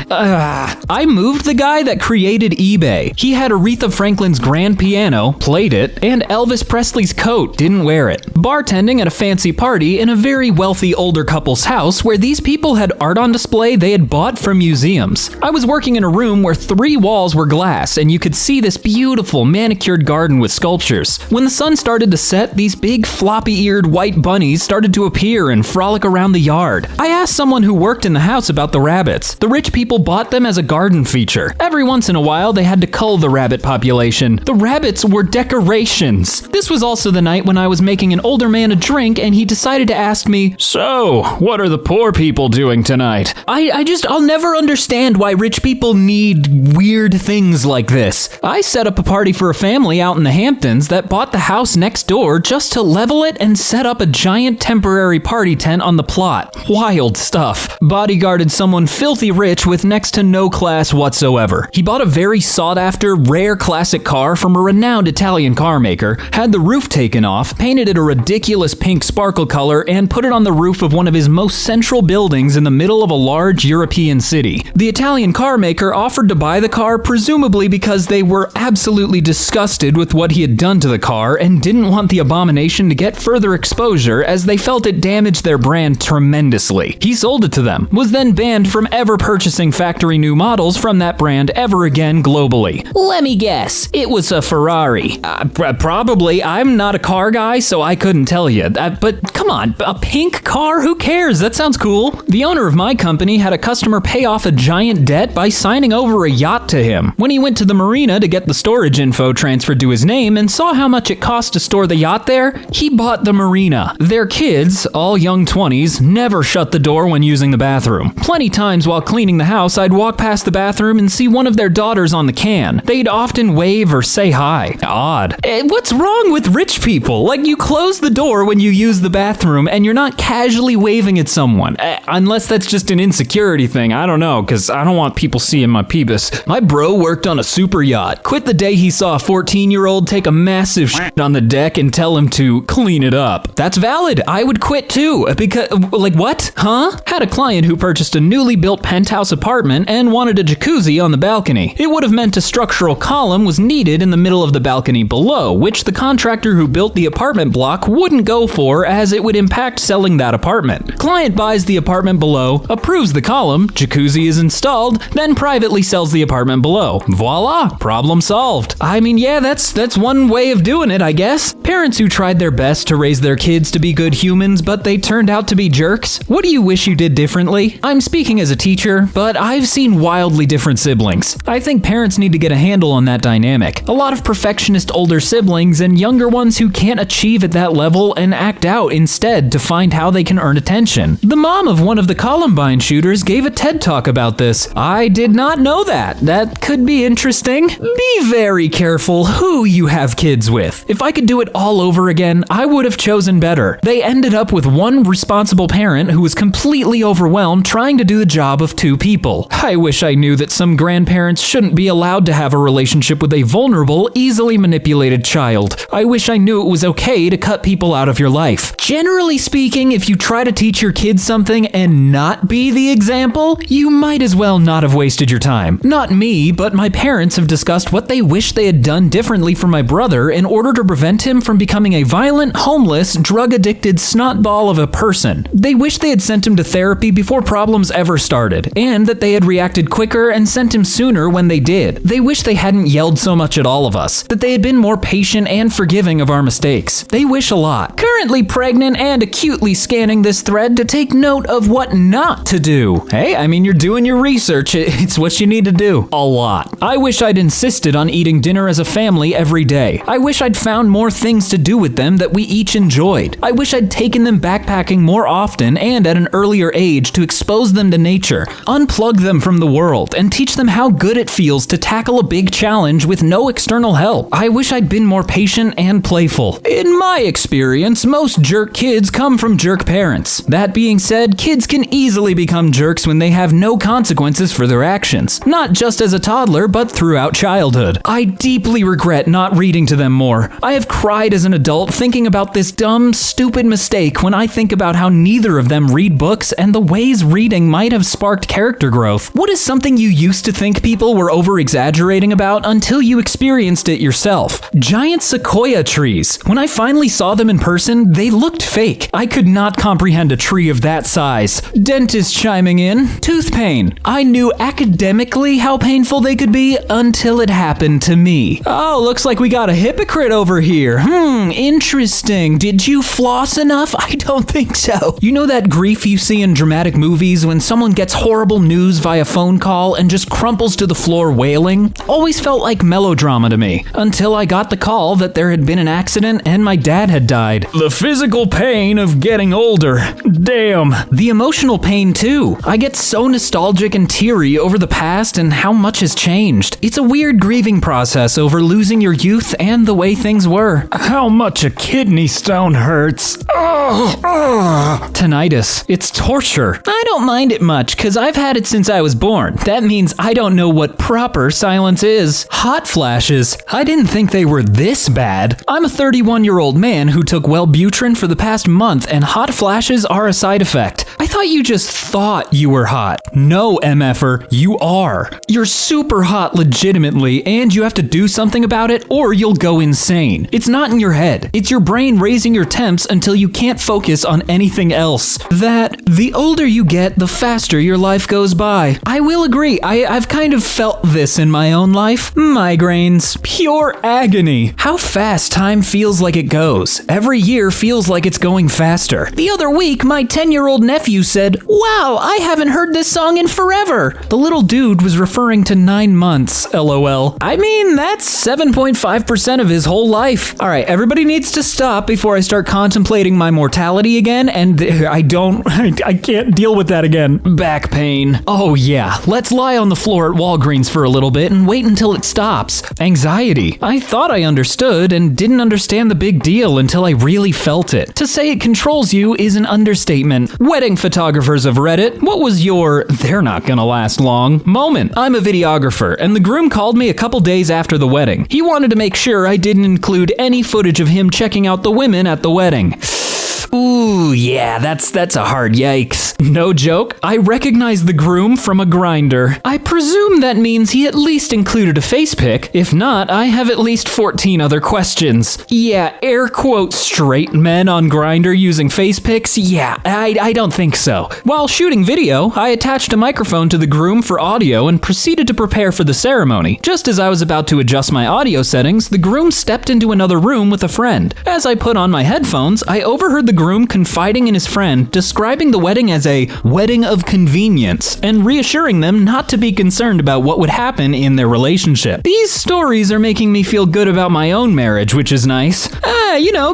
I moved the guy that created eBay. He had Aretha Franklin's grand piano, played it, and Elvis Presley's coat, didn't wear it. Bartending at a fancy party in a very wealthy older couple's house where these people had art on display they had bought from museums. I was working in a room where 3 walls were glass and you could see this beautiful manicured garden with sculptures. When the sun started to set, these big floppy-eared white bunnies started to appear and frolic around the yard. I asked someone who worked in the house about the rabbits. The rich people bought them as a garden feature. Every once in a while, they had to cull the rabbit population. The rabbits were decorations. This was also the night when I was making an older man a drink and he decided to ask me, "So, what are the poor people doing tonight?" I'll never understand why rich people need weird things like this. I set up a party for a family out in the Hamptons that bought the house next door just to level it and set up a giant temporary party tent on the plot. Wild stuff. Bodyguarded someone filthy rich with next to no class whatsoever. He bought a very sought-after, rare classic car from a renowned Italian car maker, had the roof taken off, painted it a ridiculous pink sparkle color, and put it on the roof of one of his most central buildings in the middle of a large European city. The Italian car maker offered to buy the car presumably because they were absolutely disgusted with what he had done to the car and didn't want the abomination to get further exposure as they felt it damaged their brand tremendously. He sold it to them, was then banned from ever purchasing factory new models from that brand ever again globally. Let me guess, it was a Ferrari. Probably. I'm not a car guy, so I couldn't tell you. But come on, a pink car? Who cares? That sounds cool. The owner of my company had a customer pay off a giant debt by signing over a yacht to him. When he went to the marina to get the storage info transferred to his name and saw how much it cost to store the yacht there, he bought the marina. Their kids, all young 20s, never shut the door when using the bathroom. Plenty times while cleaning the house, I'd walk past the bathroom and see one of their daughters on the can. They'd often wave or say hi. Odd. What's wrong with rich people? You close the door when you use the bathroom and you're not casually waving at someone. Unless that's just an insecurity thing. I don't know, because I don't want people seeing my peebus. My bro worked on a super yacht. Quit the day he saw a 14-year-old take a massive shit on the deck and tell him to clean it up. That's valid. I would quit too. Because, what? Huh? Had a client who purchased a newly built penthouse apartment and wanted a jacuzzi on the balcony. It would have meant a structural column was needed in the middle of the balcony below, which the contractor who built the apartment block wouldn't go for as it would impact selling that apartment. Client buys the apartment below, approves the column, jacuzzi is installed, then privately sells the apartment below. Voila! Problem solved. Yeah, that's one way of doing it, I guess. Parents who tried their best to raise their kids to be good humans, but they turned out to be jerks. What do you wish you did differently? I'm speaking as a teacher, but I've seen wildly different siblings. I think parents need to get a handle on that dynamic. A lot of perfectionist older siblings and younger ones who can't achieve at that level and act out instead to find how they can earn attention. The mom of one of the Columbine shooters gave a TED Talk about this. I did not know that. That could be interesting. Be very careful who you have kids with. If I could do it all over again, I would have chosen better. They ended up with one responsible parent who was completely overwhelmed trying to do the job of 2 people. I wish I knew that some grandparents shouldn't be allowed to have a relationship with a vulnerable, easily manipulated child. I wish I knew it was okay to cut people out of your life. Generally speaking, if you try to teach your kids something and not be the example, you might as well not have wasted your time. Not me, but my parents have discussed what they wish they had done differently for my brother in order to prevent him from becoming a violent, homeless, drug-addicted snotball of a person. They wish they had sent him to therapy before problems ever started, and that they had reacted quicker and sent him sooner when they did. They wish they hadn't yelled so much at all of us, that they had been more patient and forgiving of our mistakes. They wish a lot. Currently pregnant and acutely scanning this thread to take note of what not to do. Hey, you're doing your research. It's what you need to do. A lot. I wish I'd insisted on eating dinner as a family every day. I wish I'd found more things to do with with them that we each enjoyed. I wish I'd taken them backpacking more often and at an earlier age to expose them to nature, unplug them from the world, and teach them how good it feels to tackle a big challenge with no external help. I wish I'd been more patient and playful. In my experience, most jerk kids come from jerk parents. That being said, kids can easily become jerks when they have no consequences for their actions, not just as a toddler, but throughout childhood. I deeply regret not reading to them more. I have cried as an adult thinking about this dumb, stupid mistake when I think about how neither of them read books and the ways reading might have sparked character growth. What is something you used to think people were over-exaggerating about until you experienced it yourself? Giant sequoia trees. When I finally saw them in person, they looked fake. I could not comprehend a tree of that size. Dentist chiming in. Tooth pain. I knew academically how painful they could be until it happened to me. Oh, looks like we got a hypocrite over here. Interesting. Did you floss enough? I don't think so. You know that grief you see in dramatic movies when someone gets horrible news via phone call and just crumples to the floor wailing? Always felt like melodrama to me, until I got the call that there had been an accident and my dad had died. The physical pain of getting older. Damn. The emotional pain too. I get so nostalgic and teary over the past and how much has changed. It's a weird grieving process over losing your youth and the way things were. How much a kidney stone hurts. Tinnitus. It's torture. I don't mind it much because I've had it since I was born. That means I don't know what proper silence is. Hot flashes. I didn't think they were this bad. I'm a 31-year-old man who took Wellbutrin for the past month and hot flashes are a side effect. I thought you just thought you were hot. No, MFer, you are. You're super hot legitimately and you have to do something about it or you'll go insane. It's not in your head. It's your brain raising your temps until you can't focus on anything else. That the older you get, the faster your life goes by. I will agree. I've kind of felt this in my own life. Migraines. Pure agony. How fast time feels like it goes. Every year feels like it's going faster. The other week, my 10-year-old nephew said, "Wow, I haven't heard this song in forever." The little dude was referring to 9 months, LOL. I mean, that's 7.5% of his whole life. All right, everybody needs to stop before I start contemplating my mortality again, and I can't deal with that again. Back pain. Oh yeah, let's lie on the floor at Walgreens for a little bit and wait until it stops. Anxiety. I thought I understood and didn't understand the big deal until I really felt it. To say it controls you is an understatement. Wedding photographers of Reddit, what was your "they're not gonna last long" moment? I'm a videographer, and the groom called me a couple days after the wedding. He wanted to make sure I didn't include any footage of him checking out the women at the wedding. Ooh, yeah, that's a hard yikes. No joke, I recognize the groom from a grinder. I presume that means he at least included a face pic. If not, I have at least 14 other questions. Yeah, air quote straight men on Grindr using face pics? Yeah, I don't think so. While shooting video, I attached a microphone to the groom for audio and proceeded to prepare for the ceremony. Just as I was about to adjust my audio settings, the groom stepped into another room with a friend. As I put on my headphones, I overheard the groom confiding in his friend, describing the wedding as a wedding of convenience, and reassuring them not to be concerned about what would happen in their relationship. These stories are making me feel good about my own marriage, which is nice.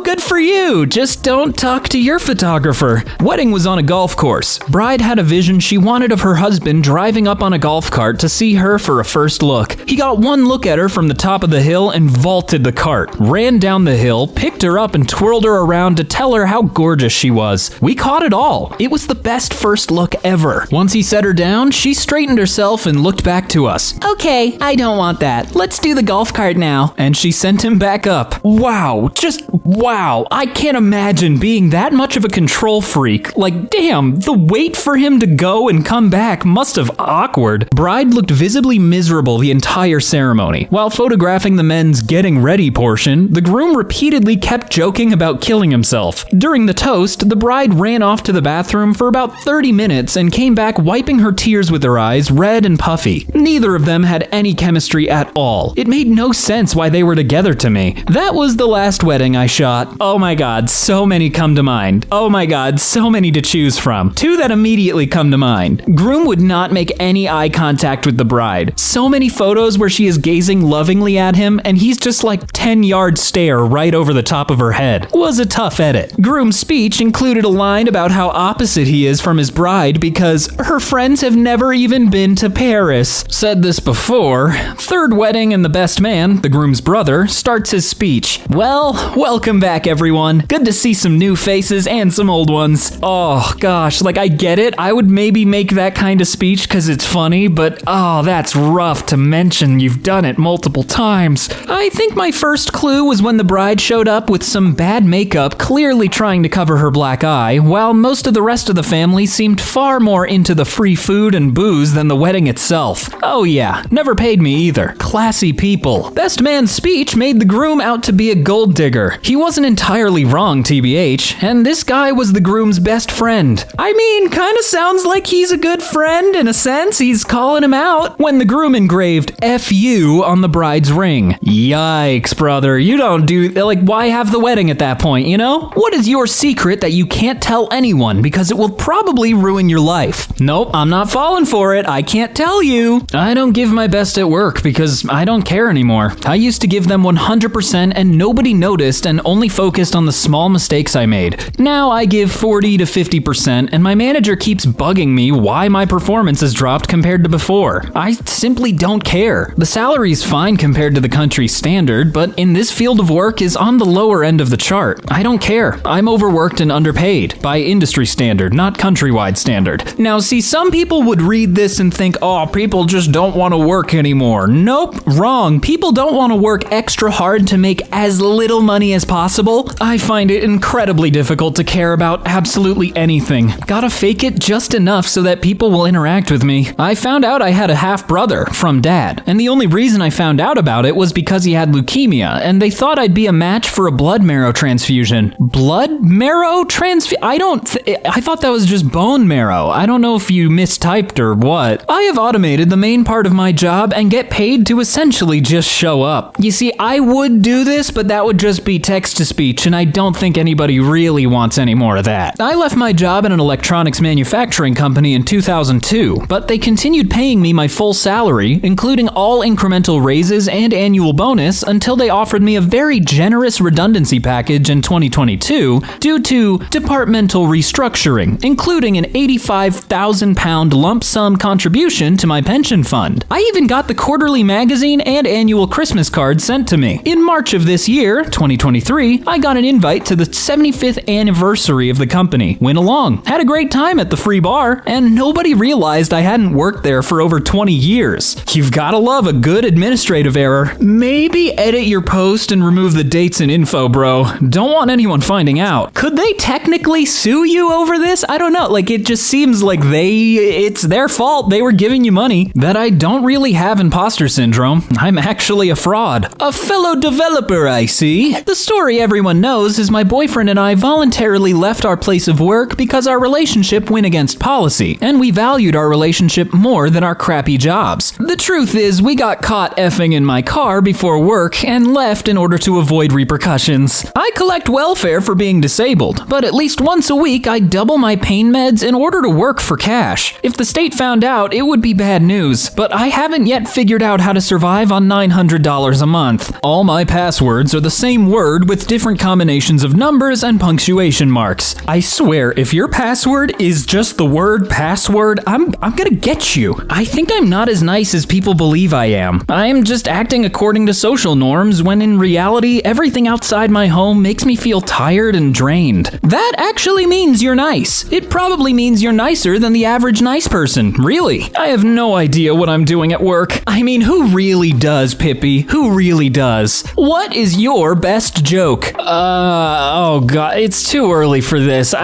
Good for you. Just don't talk to your photographer. Wedding was on a golf course. Bride had a vision she wanted of her husband driving up on a golf cart to see her for a first look. He got one look at her from the top of the hill and vaulted the cart, ran down the hill, picked her up and twirled her around to tell her how gorgeous she was. We caught it all. It was the best first look ever. Once he set her down, she straightened herself and looked back to us. "Okay, I don't want that. Let's do the golf cart now." And she sent him back up. Wow, just wow. I can't imagine being that much of a control freak. Like, damn, the wait for him to go and come back must have awkward. Bride looked visibly miserable the entire ceremony. While photographing the men's getting ready portion, the groom repeatedly kept joking about killing himself. During the toast, the bride ran off to the bathroom for about 30 minutes and came back wiping her tears with her eyes, red and puffy. Neither of them had any chemistry at all. It made no sense why they were together to me. That was the last wedding wedding I shot. Oh my god, so many come to mind. Oh my god, so many to choose from. Two that immediately come to mind. Groom would not make any eye contact with the bride. So many photos where she is gazing lovingly at him and he's just like 10-yard stare right over the top of her head. Was a tough edit. Groom's speech included a line about how opposite he is from his bride because her friends have never even been to Paris. Said this before. Third wedding and the best man, the groom's brother, starts his speech. Well, welcome back everyone. Good to see some new faces and some old ones. Oh gosh, like I get it. I would maybe make that kind of speech because it's funny, but oh, that's rough to mention. You've done it multiple times. I think my first clue was when the bride showed up with some bad makeup, clearly trying to cover her black eye, while most of the rest of the family seemed far more into the free food and booze than the wedding itself. Oh yeah, never paid me either. Classy people. Best man's speech made the groom out to be a gold digger. He wasn't entirely wrong, TBH, and this guy was the groom's best friend. I mean, kinda sounds like he's a good friend in a sense. He's calling him out when the groom engraved F-U on the bride's ring. Yikes, brother. You don't do, like, why have the wedding at that point, you know? What is your secret that you can't tell anyone because it will probably ruin your life? Nope, I'm not falling for it. I can't tell you. I don't give my best at work because I don't care anymore. I used to give them 100% and nobody noticed and only focused on the small mistakes I made. Now I give 40 to 50% and my manager keeps bugging me why my performance has dropped compared to before. I simply don't care. The salary's fine compared to the country standard, but in this field of work is on the lower end of the chart. I don't care. I'm overworked and underpaid by industry standard, not countrywide standard. Now see, some people would read this and think, oh, people just don't want to work anymore. Nope, wrong. People don't want to work extra hard to make as little money as possible. I find it incredibly difficult to care about absolutely anything. Gotta fake it just enough so that people will interact with me. I found out I had a half-brother from dad, and the only reason I found out about it was because he had leukemia, and they thought I'd be a match for a blood marrow transfusion. Blood marrow transfusion? I thought that was just bone marrow. I don't know if you mistyped or what. I have automated the main part of my job and get paid to essentially just show up. You see, I would do this, but that would just be text-to-speech, and I don't think anybody really wants any more of that. I left my job at an electronics manufacturing company in 2002, but they continued paying me my full salary, including all incremental raises and annual bonus, until they offered me a very generous redundancy package in 2022 due to departmental restructuring, including an £85,000 lump sum contribution to my pension fund. I even got the quarterly magazine and annual Christmas card sent to me. In March of this year, 2023, I got an invite to the 75th anniversary of the company. Went along, had a great time at the free bar, and nobody realized I hadn't worked there for over 20 years. You've gotta love a good administrative error. Maybe edit your post and remove the dates and info, bro. Don't want anyone finding out. Could they technically sue you over this? I don't know. Like, it just seems like it's their fault. They were giving you money. That I don't really have imposter syndrome. I'm actually a fraud. A fellow developer, I see. The story everyone knows is my boyfriend and I voluntarily left our place of work because our relationship went against policy, and we valued our relationship more than our crappy jobs. The truth is, we got caught effing in my car before work and left in order to avoid repercussions. I collect welfare for being disabled, but at least once a week I double my pain meds in order to work for cash. If the state found out, it would be bad news, but I haven't yet figured out how to survive on $900 a month. All my passwords are the same word with different combinations of numbers and punctuation marks. I swear, if your password is just the word password, I'm gonna get you. I think I'm not as nice as people believe I am. I'm just acting according to social norms when in reality, everything outside my home makes me feel tired and drained. That actually means you're nice. It probably means you're nicer than the average nice person. Really. I have no idea what I'm doing at work. I mean, who really does, Pippi? Who really does? What is your best joke? Oh god, it's too early for this.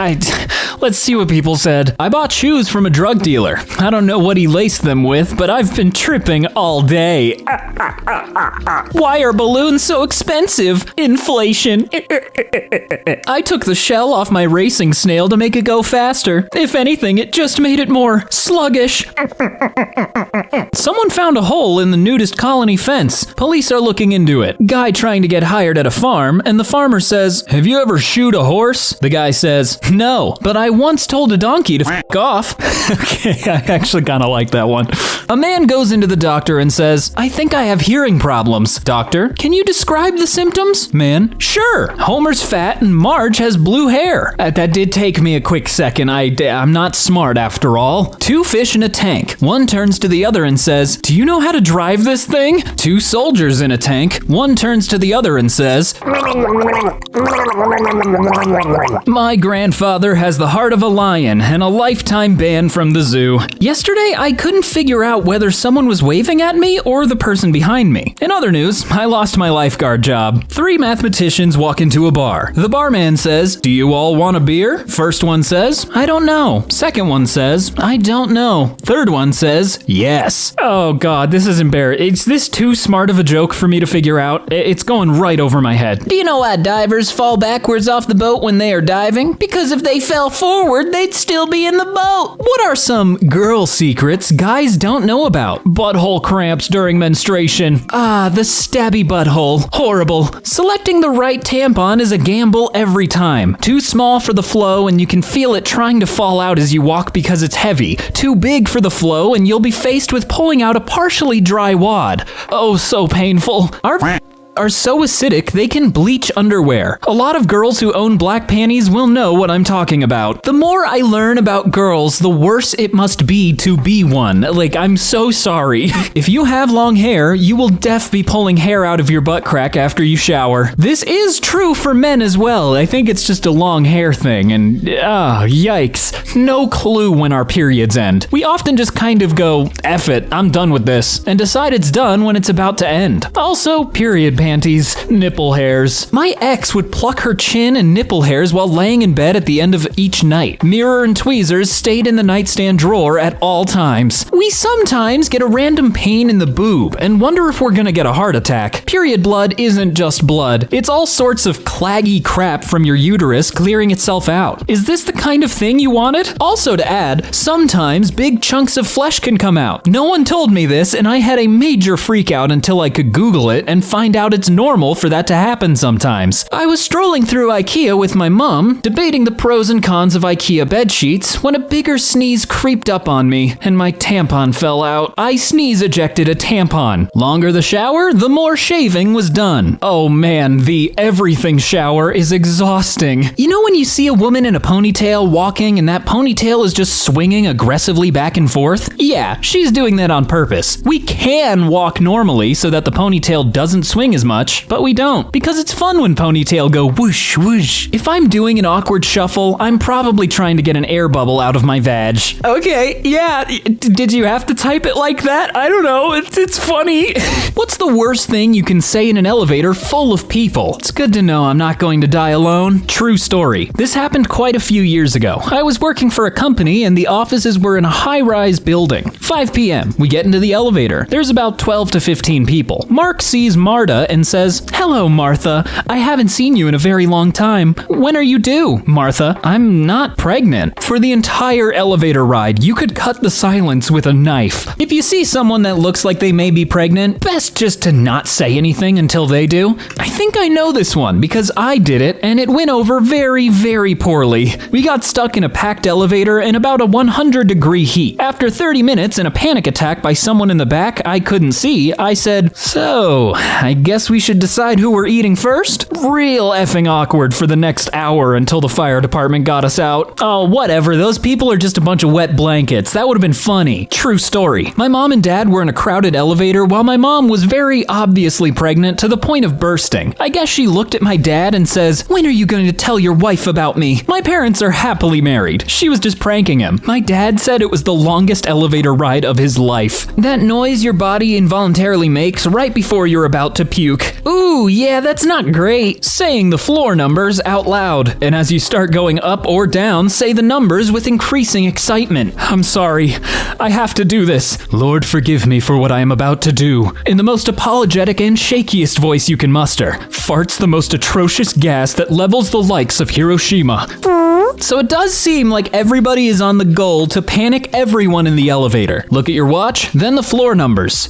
Let's see what people said. I bought shoes from a drug dealer. I don't know what he laced them with, but I've been tripping all day. Why are balloons so expensive? Inflation. I took the shell off my racing snail to make it go faster. If anything, it just made it more sluggish. Someone found a hole in the nudist colony fence. Police are looking into it. Guy trying to get hired at a farm farm, and the farmer says, "Have you ever shoed a horse?" The guy says, "No, but I once told a donkey to f*** off." Okay, I actually kind of like that one. A man goes into the doctor and says, "I think I have hearing problems." Doctor, "Can you describe the symptoms?" Man, "Sure. Homer's fat and Marge has blue hair." That did take me a quick second. I'm not smart after all. Two fish in a tank. One turns to the other and says, "Do you know how to drive this thing?" Two soldiers in a tank. One turns to the other and says, "My grandfather has the heart of a lion and a lifetime ban from the zoo." Yesterday, I couldn't figure out whether someone was waving at me or the person behind me. In other news, I lost my lifeguard job. Three mathematicians walk into a bar. The barman says, "Do you all want a beer?" First one says, "I don't know." Second one says, "I don't know." Third one says, "Yes." Oh god, this is embarrassing. Is this too smart of a joke for me to figure out? It's going right over my head. Do you know why divers fall backwards off the boat when they are diving? Because if they fell forward, they'd still be in the boat. What are some girl secrets guys don't know about? Butthole cramps during menstruation. Ah, the stabby butthole. Horrible. Selecting the right tampon is a gamble every time. Too small for the flow and you can feel it trying to fall out as you walk because it's heavy. Too big for the flow and you'll be faced with pulling out a partially dry wad. Oh, so painful. Our are so acidic they can bleach underwear. A lot of girls who own black panties will know what I'm talking about. The more I learn about girls, the worse it must be to be one. Like, I'm so sorry. If you have long hair, you will be pulling hair out of your butt crack after you shower. This is true for men as well. I think it's just a long hair thing, and yikes. No clue when our periods end. We often just kind of go, F it, I'm done with this, and decide it's done when it's about to end. Also, period panties, nipple hairs. My ex would pluck her chin and nipple hairs while laying in bed at the end of each night. Mirror and tweezers stayed in the nightstand drawer at all times. We sometimes get a random pain in the boob and wonder if we're gonna get a heart attack. Period blood isn't just blood. It's all sorts of claggy crap from your uterus clearing itself out. Is this the kind of thing you wanted? Also to add, sometimes big chunks of flesh can come out. No one told me this, and I had a major freak out until I could Google it and find out it's normal for that to happen sometimes. I was strolling through IKEA with my mom, debating the pros and cons of IKEA bed sheets, when a bigger sneeze creeped up on me, and my tampon fell out. I sneeze ejected a tampon. Longer the shower, the more shaving was done. Oh man, the everything shower is exhausting. You know when you see a woman in a ponytail walking and that ponytail is just swinging aggressively back and forth? Yeah, she's doing that on purpose. We can walk normally so that the ponytail doesn't swing as much, but we don't, because it's fun when ponytail go whoosh whoosh. If I'm doing an awkward shuffle, I'm probably trying to get an air bubble out of my vag. Okay, yeah, did you have to type it like that? I don't know, it's funny. What's the worst thing you can say in an elevator full of people? It's good to know I'm not going to die alone. True story. This happened quite a few years ago. I was working for a company and the offices were in a high-rise building. 5 p.m. We get into the elevator. There's about 12 to 15 people. Mark sees Marta and says, "Hello, Martha. I haven't seen you in a very long time. When are you due?" Martha, "I'm not pregnant." For the entire elevator ride, you could cut the silence with a knife. If you see someone that looks like they may be pregnant, best just to not say anything until they do. I think I know this one because I did it and it went over very, very poorly. We got stuck in a packed elevator in about a 100-degree heat. After 30 minutes and a panic attack by someone in the back I couldn't see, I said, "So, I guess we should decide who we're eating first?" Real effing awkward for the next hour until the fire department got us out. Oh, whatever, those people are just a bunch of wet blankets. That would have been funny. True story. My mom and dad were in a crowded elevator while my mom was very obviously pregnant to the point of bursting. I guess she looked at my dad and says, "When are you going to tell your wife about me?" My parents are happily married. She was just pranking him. My dad said it was the longest elevator ride of his life. That noise your body involuntarily makes right before you're about to puke. Ooh, yeah, that's not great. Saying the floor numbers out loud. And as you start going up or down, say the numbers with increasing excitement. I'm sorry. I have to do this. Lord, forgive me for what I am about to do. In the most apologetic and shakiest voice you can muster. Farts the most atrocious gas that levels the likes of Hiroshima. So it does seem like everybody is on the goal to panic everyone in the elevator. Look at your watch, then the floor numbers.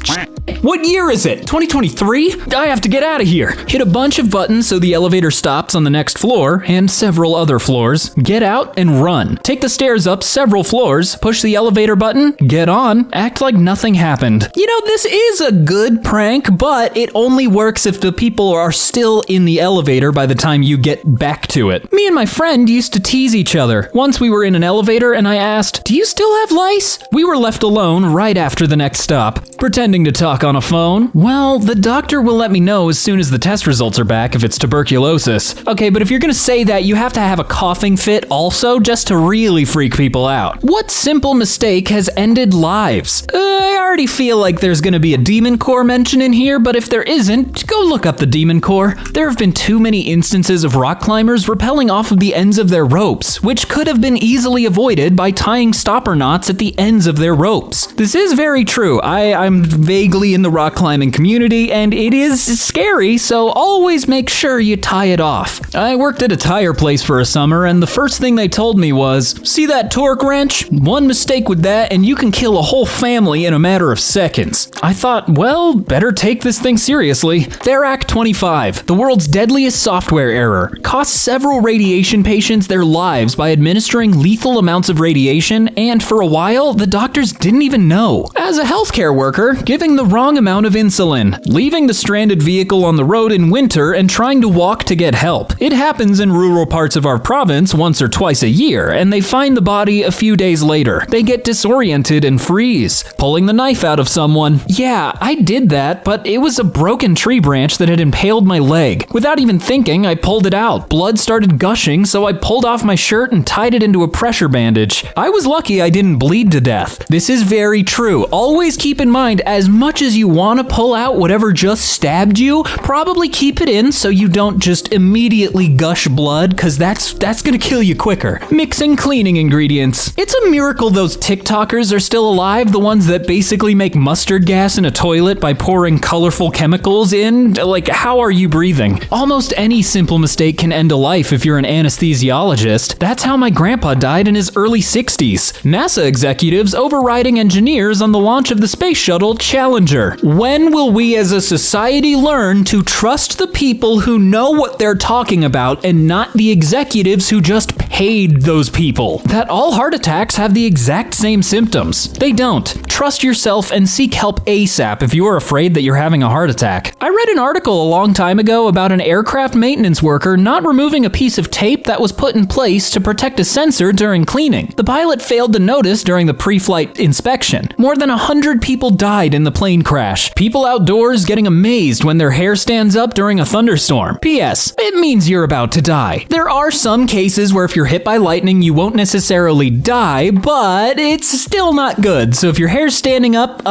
What year is it? 2023? I have to get out of here. Hit a bunch of buttons so the elevator stops on the next floor and several other floors. Get out and run. Take the stairs up several floors, push the elevator button, get on, act like nothing happened. You know, this is a good prank, but it only works if the people are still in the elevator by the time you get back to it. Me and my friend used to tease each other. Once we were in an elevator and I asked, "Do you still have lice?" We were left alone right after the next stop. Pretending to talk on a phone? Well, the doctor will let me know as soon as the test results are back if it's tuberculosis. Okay, but if you're gonna say that, you have to have a coughing fit also, just to really freak people out. What simple mistake has ended lives? I already feel like there's gonna be a demon core mention in here, but if there isn't, go look up the demon core. There have been too many instances of rock climbers rappelling off of the ends of their ropes, which could have been easily avoided by tying stopper knots at the ends of their ropes. This is very true. I'm vaguely in the rock climbing community, and it is scary, so always make sure you tie it off. I worked at a tire place for a summer, and the first thing they told me was, "See that torque wrench? One mistake with that, and you can kill a whole family in a matter of seconds." I thought, well, better take this thing seriously. Therac 25, the world's deadliest software error, cost several radiation patients their lives by administering lethal amounts of radiation, and for a while, the doctors didn't even know. As a healthcare worker, giving the wrong amount of insulin, leaving the stranded vehicle on the road in winter and trying to walk to get help. It happens in rural parts of our province once or twice a year, and they find the body a few days later. They get disoriented and freeze, pulling the knife out of someone. Yeah, I did that, but it was a broken tree branch that had impaled my leg. Without even thinking, I pulled it out. Blood started gushing, so I pulled off my shirt and tied it into a pressure bandage. I was lucky I didn't bleed to death. This is very true. Always keep in mind, as much as you want to pull out whatever just stabbed you, probably keep it in so you don't just immediately gush blood, because that's gonna kill you quicker. Mixing cleaning ingredients. It's a miracle those TikTokers are still alive, the ones that basically make mustard gas in a toilet by pouring colorful chemicals in. Like, how are you breathing? Almost any simple mistake can end a life if you're an anesthesiologist. That's how my grandpa died in his early 60s. NASA executives overriding engineers on the launch of the space shuttle Challenger. When will we as a society learn to trust the people who know what they're talking about and not the executives who just paid those people? That all heart attacks have the exact same symptoms. They don't. Trust yourself and seek help ASAP if you are afraid that you're having a heart attack. I read an article a long time ago about an aircraft maintenance worker not removing a piece of tape that was put in place to protect a sensor during cleaning. The pilot failed to notice during the pre-flight inspection. More than 100 people died in the plane crash. People outdoors getting amazed when their hair stands up during a thunderstorm. P.S. It means you're about to die. There are some cases where if you're hit by lightning, you won't necessarily die, but it's still not good. So if your hair's standing up,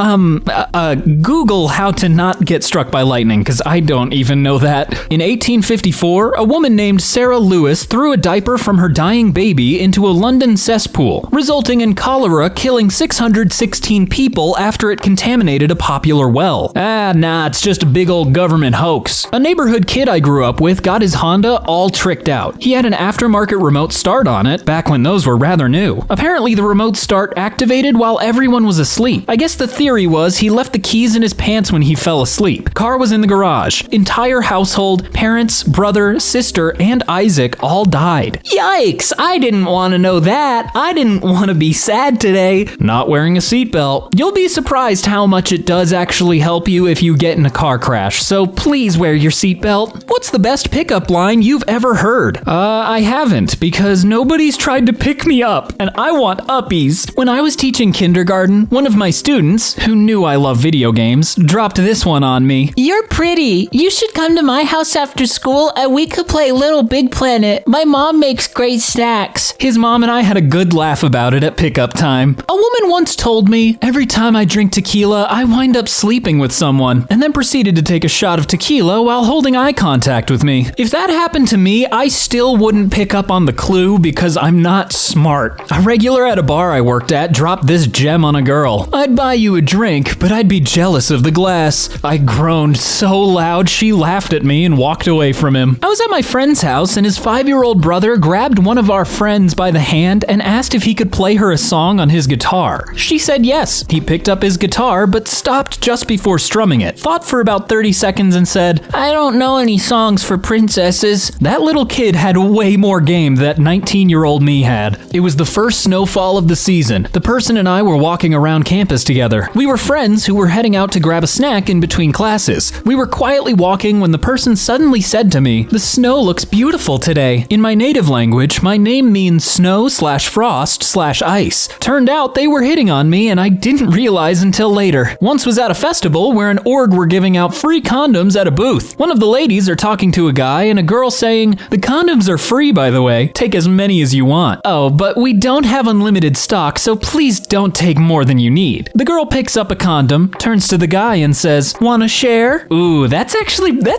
Google how to not get struck by lightning, because I don't even know that. In 1854, a woman named Sarah Lewis threw a diaper from her dying baby into a London cesspool, resulting in cholera killing 616 people after it contaminated a popular well. It's just a big old government hoax. A neighborhood kid I grew up with got his Honda all tricked out. He had an aftermarket remote start on it, back when those were rather new. Apparently the remote start activated while everyone was asleep. I guess the theory was he left the keys in his pants when he fell asleep. Car was in the garage. Entire household, parents, brother, sister, and Isaac all died. Yikes! I didn't want to know that. I didn't want to be sad today. Not wearing a seatbelt. You'll be surprised how much it does actually help you if you get in a car crash, so please wear your seatbelt. What's the best pickup line you've ever heard? I haven't, because nobody's tried to pick me up, and I want uppies. When I was teaching kindergarten, one of my students, who knew I love video games, dropped this one on me. You're pretty. You should come to my house after school and we could play Little Big Planet. My mom makes great snacks. His mom and I had a good laugh about it at pickup time. A woman once told me, every time I drink tequila, I wind up sleeping with someone, and then proceeded to take a shot of tequila while holding eye contact with me. If that happened to me, I still wouldn't pick up on the clue because I'm not smart. A regular at a bar I worked at dropped this gem on a girl. I'd buy you a drink, but I'd be jealous of the glass. I groaned so loud she laughed at me and walked away from him. I was at my friend's house and his 5-year-old brother grabbed one of our friends by the hand and asked if he could play her a song on his guitar. She said yes. He picked up his guitar but stopped just before strumming it, thought for about 30 seconds and said, "I don't know any songs for princesses." That little kid had way more game than that 19-year-old me had. It was the first snowfall of the season. The person and I were walking around campus together. We were friends who were heading out to grab a snack in between classes. We were quietly walking when the person suddenly said to me, "The snow looks beautiful today." In my native language, my name means snow/frost/ice. Turned out they were hitting on me and I didn't realize until later. Once was at a festival where an org were giving out free condoms at a booth. One of the ladies are talking to a guy and a girl saying, "The condoms are free, by the way. Take as many as you want. Oh, but we don't have unlimited stock, so please don't take more than you need." The girl picks up a condom, turns to the guy and says, "Wanna share?" Ooh, that's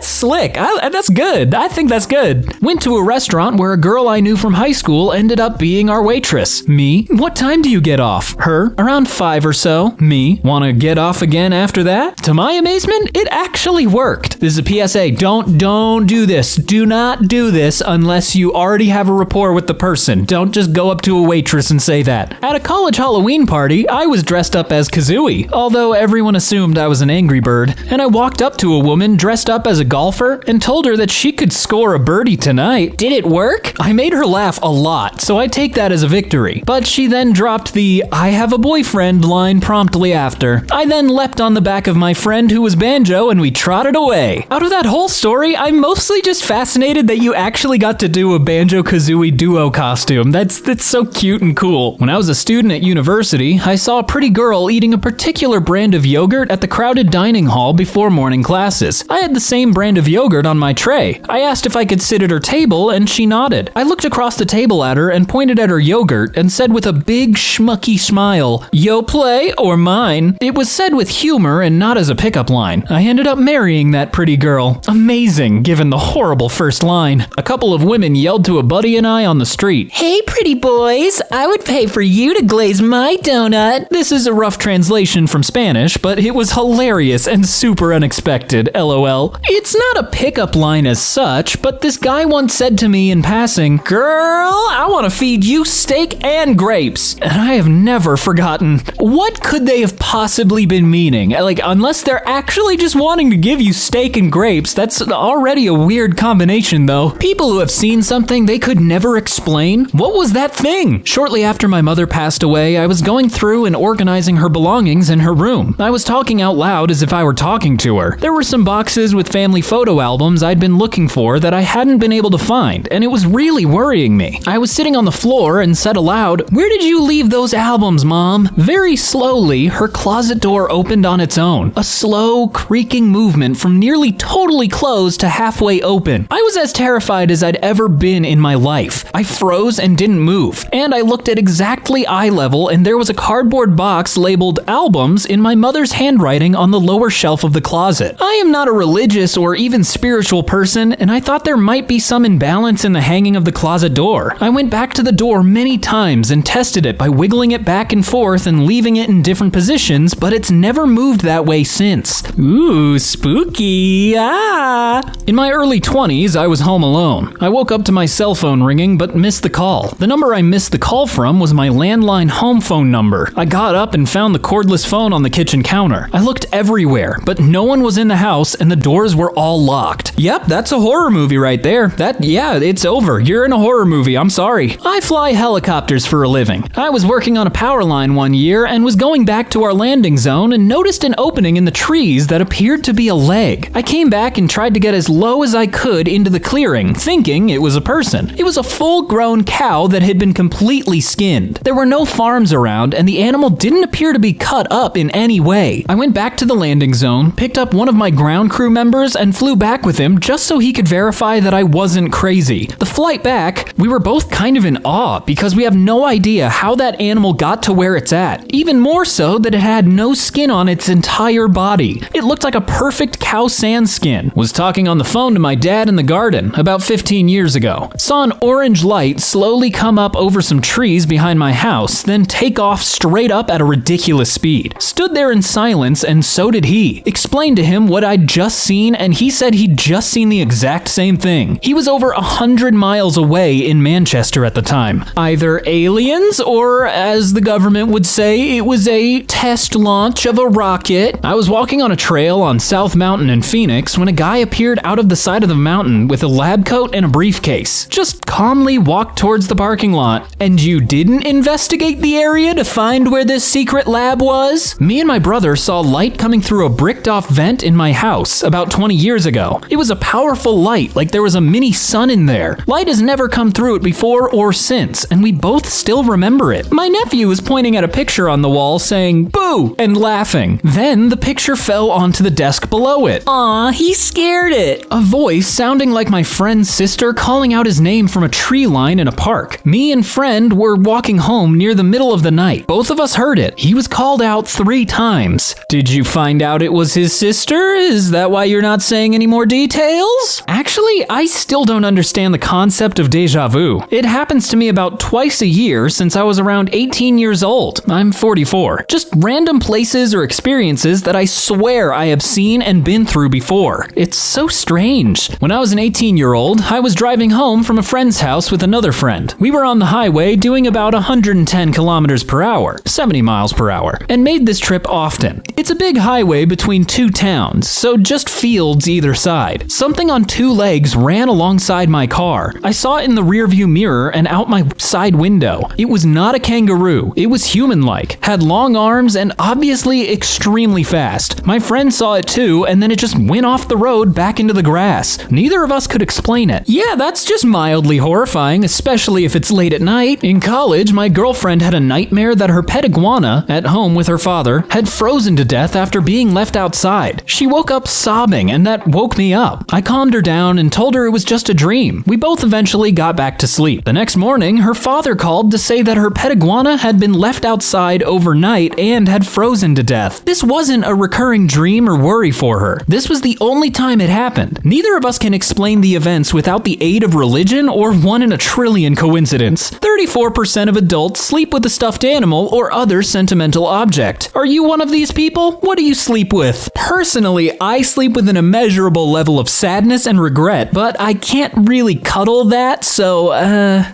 slick. That's good. I think that's good. Went to a restaurant where a girl I knew from high school ended up being our waitress. Me, "What time do you get off?" Her, "Around 5 or so." Me, "Wanna get off again after that?" To my amazement, it actually worked. This is a PSA. Don't do this. Do not do this unless you already have a rapport with the person. Don't just go up to a waitress and say that. At a college Halloween party, I was dressed up as Kazooie, although everyone assumed I was an Angry Bird, and I walked up to a woman dressed up as a golfer and told her that she could score a birdie tonight. Did it work? I made her laugh a lot, so I take that as a victory. But she then dropped the "I have a boyfriend" line promptly after. I then leapt on the back of my friend who was Banjo and we trotted away. Out of that whole story, I'm mostly just fascinated that you actually got to do a Banjo-Kazooie duo costume. That's so cute and cool. When I was a student at university, I saw a pretty girl eating a particular brand of yogurt at the crowded dining hall before morning classes. I had the same brand of yogurt on my tray. I asked if I could sit at her table and she nodded. I looked across the table at her and pointed at her yogurt and said with a big schmucky smile, "Yo play or mine?" It was said with humor and not as a pickup line. I ended up marrying that pretty girl. Amazing, given the horrible first line. A couple of women yelled to a buddy and I on the street, "Hey, pretty boys, I would pay for you to glaze my donut." This is a rough translation from Spanish, but it was hilarious and super unexpected, LOL. It's not a pickup line as such, but this guy once said to me in passing, "Girl, I want to feed you steak and grapes." And I have never forgotten. What could they have possibly been meaning? Like, unless they're actually just wanting to give you steak and grapes, that's already a weird combination though. People who have seen something they could never explain. What was that thing? Shortly after my mother passed away, I was going through and organizing her belongings in her room. I was talking out loud as if I were talking to her. There were some boxes with family photo albums I'd been looking for that I hadn't been able to find, and it was really worrying me. I was sitting on the floor and said aloud, "Where did you leave those albums, Mom?" Very slowly, her closet door opened on its own. A slow, creaking movement from nearly totally closed to halfway open. I was as terrified as I'd ever been in my life. I froze and didn't move, and I looked at exactly eye level, and there was a cardboard box labeled albums in my mother's handwriting on the lower shelf of the closet. I am not a religious or even spiritual person, and I thought there might be some imbalance in the hanging of the closet door. I went back to the door many times and tested it by wiggling it back and forth and leaving it in different positions, but it's never moved that way since. Ooh, spooky. In my early 20s, I was home alone. I woke up to my cell phone ringing but missed the call. The number I missed the call from was my landline home phone number. I got up and found the cordless phone on the kitchen counter. I looked everywhere, but no one was in the house and the doors were all locked. Yep, that's a horror movie right there. It's over. You're in a horror movie. I'm sorry. I fly helicopters for a living. I was working on a power line one year and was going back to our landing zone and noticed an opening in the trees that appeared to be a leg. I came back and tried to get as low as I could into the clearing, thinking it was a person. It was a full-grown cow that had been completely skinned. There were no farms around, and the animal didn't appear to be cut up in any way. I went back to the landing zone, picked up one of my ground crew members, and flew back with him just so he could verify that I wasn't crazy. The flight back, we were both kind of in awe because we have no idea how that animal got to where it's at. Even more so that it had no skin on its entire body. It looked like a perfect cow sand skin. Was talking on the phone to my dad in the garden about 15 years ago. Saw an orange light slowly come up over some trees behind my house, then take off straight up at a ridiculous speed. Stood there in silence, and so did he. Explained to him what I'd just seen, and he said he'd just seen the exact same thing. He was over 100 miles away day in Manchester at the time. Either aliens or, as the government would say, it was a test launch of a rocket. I was walking on a trail on South Mountain in Phoenix when a guy appeared out of the side of the mountain with a lab coat and a briefcase. Just calmly walked towards the parking lot. And you didn't investigate the area to find where this secret lab was? Me and my brother saw light coming through a bricked off vent in my house about 20 years ago. It was a powerful light, like there was a mini sun in there. Light has never come through it before or since, and we both still remember it. My nephew was pointing at a picture on the wall saying, "Boo!" and laughing. Then the picture fell onto the desk below it. Aw, he scared it. A voice sounding like my friend's sister calling out his name from a tree line in a park. Me and friend were walking home near the middle of the night. Both of us heard it. He was called out 3 times. Did you find out it was his sister? Is that why you're not saying any more details? Actually, I still don't understand the concept of deja vu. It happens to me about twice a year since I was around 18 years old. I'm 44. Just random places or experiences that I swear I have seen and been through before. It's so strange. When I was an 18-year-old, I was driving home from a friend's house with another friend. We were on the highway doing about 110 kilometers per hour, 70 miles per hour, and made this trip often. It's a big highway between 2 towns, so just fields either side. Something on 2 legs ran alongside my car. I saw it in the rearview mirror and out my side window. It was not a kangaroo. It was human-like, had long arms, and obviously extremely fast. My friend saw it too, and then it just went off the road back into the grass. Neither of us could explain it. Yeah, that's just mildly horrifying, especially if it's late at night. In college, my girlfriend had a nightmare that her pet iguana, at home with her father, had frozen to death after being left outside. She woke up sobbing, and that woke me up. I calmed her down and told her it was just a dream. We both eventually got back to sleep. The next morning, her father called to say that her pet iguana had been left outside overnight and had frozen to death. This wasn't a recurring dream or worry for her. This was the only time it happened. Neither of us can explain the events without the aid of religion or 1 in a trillion coincidence. 34% of adults sleep with a stuffed animal or other sentimental object. Are you one of these people? What do you sleep with? Personally, I sleep with an immeasurable level of sadness and regret, but I can't really cuddle that, so,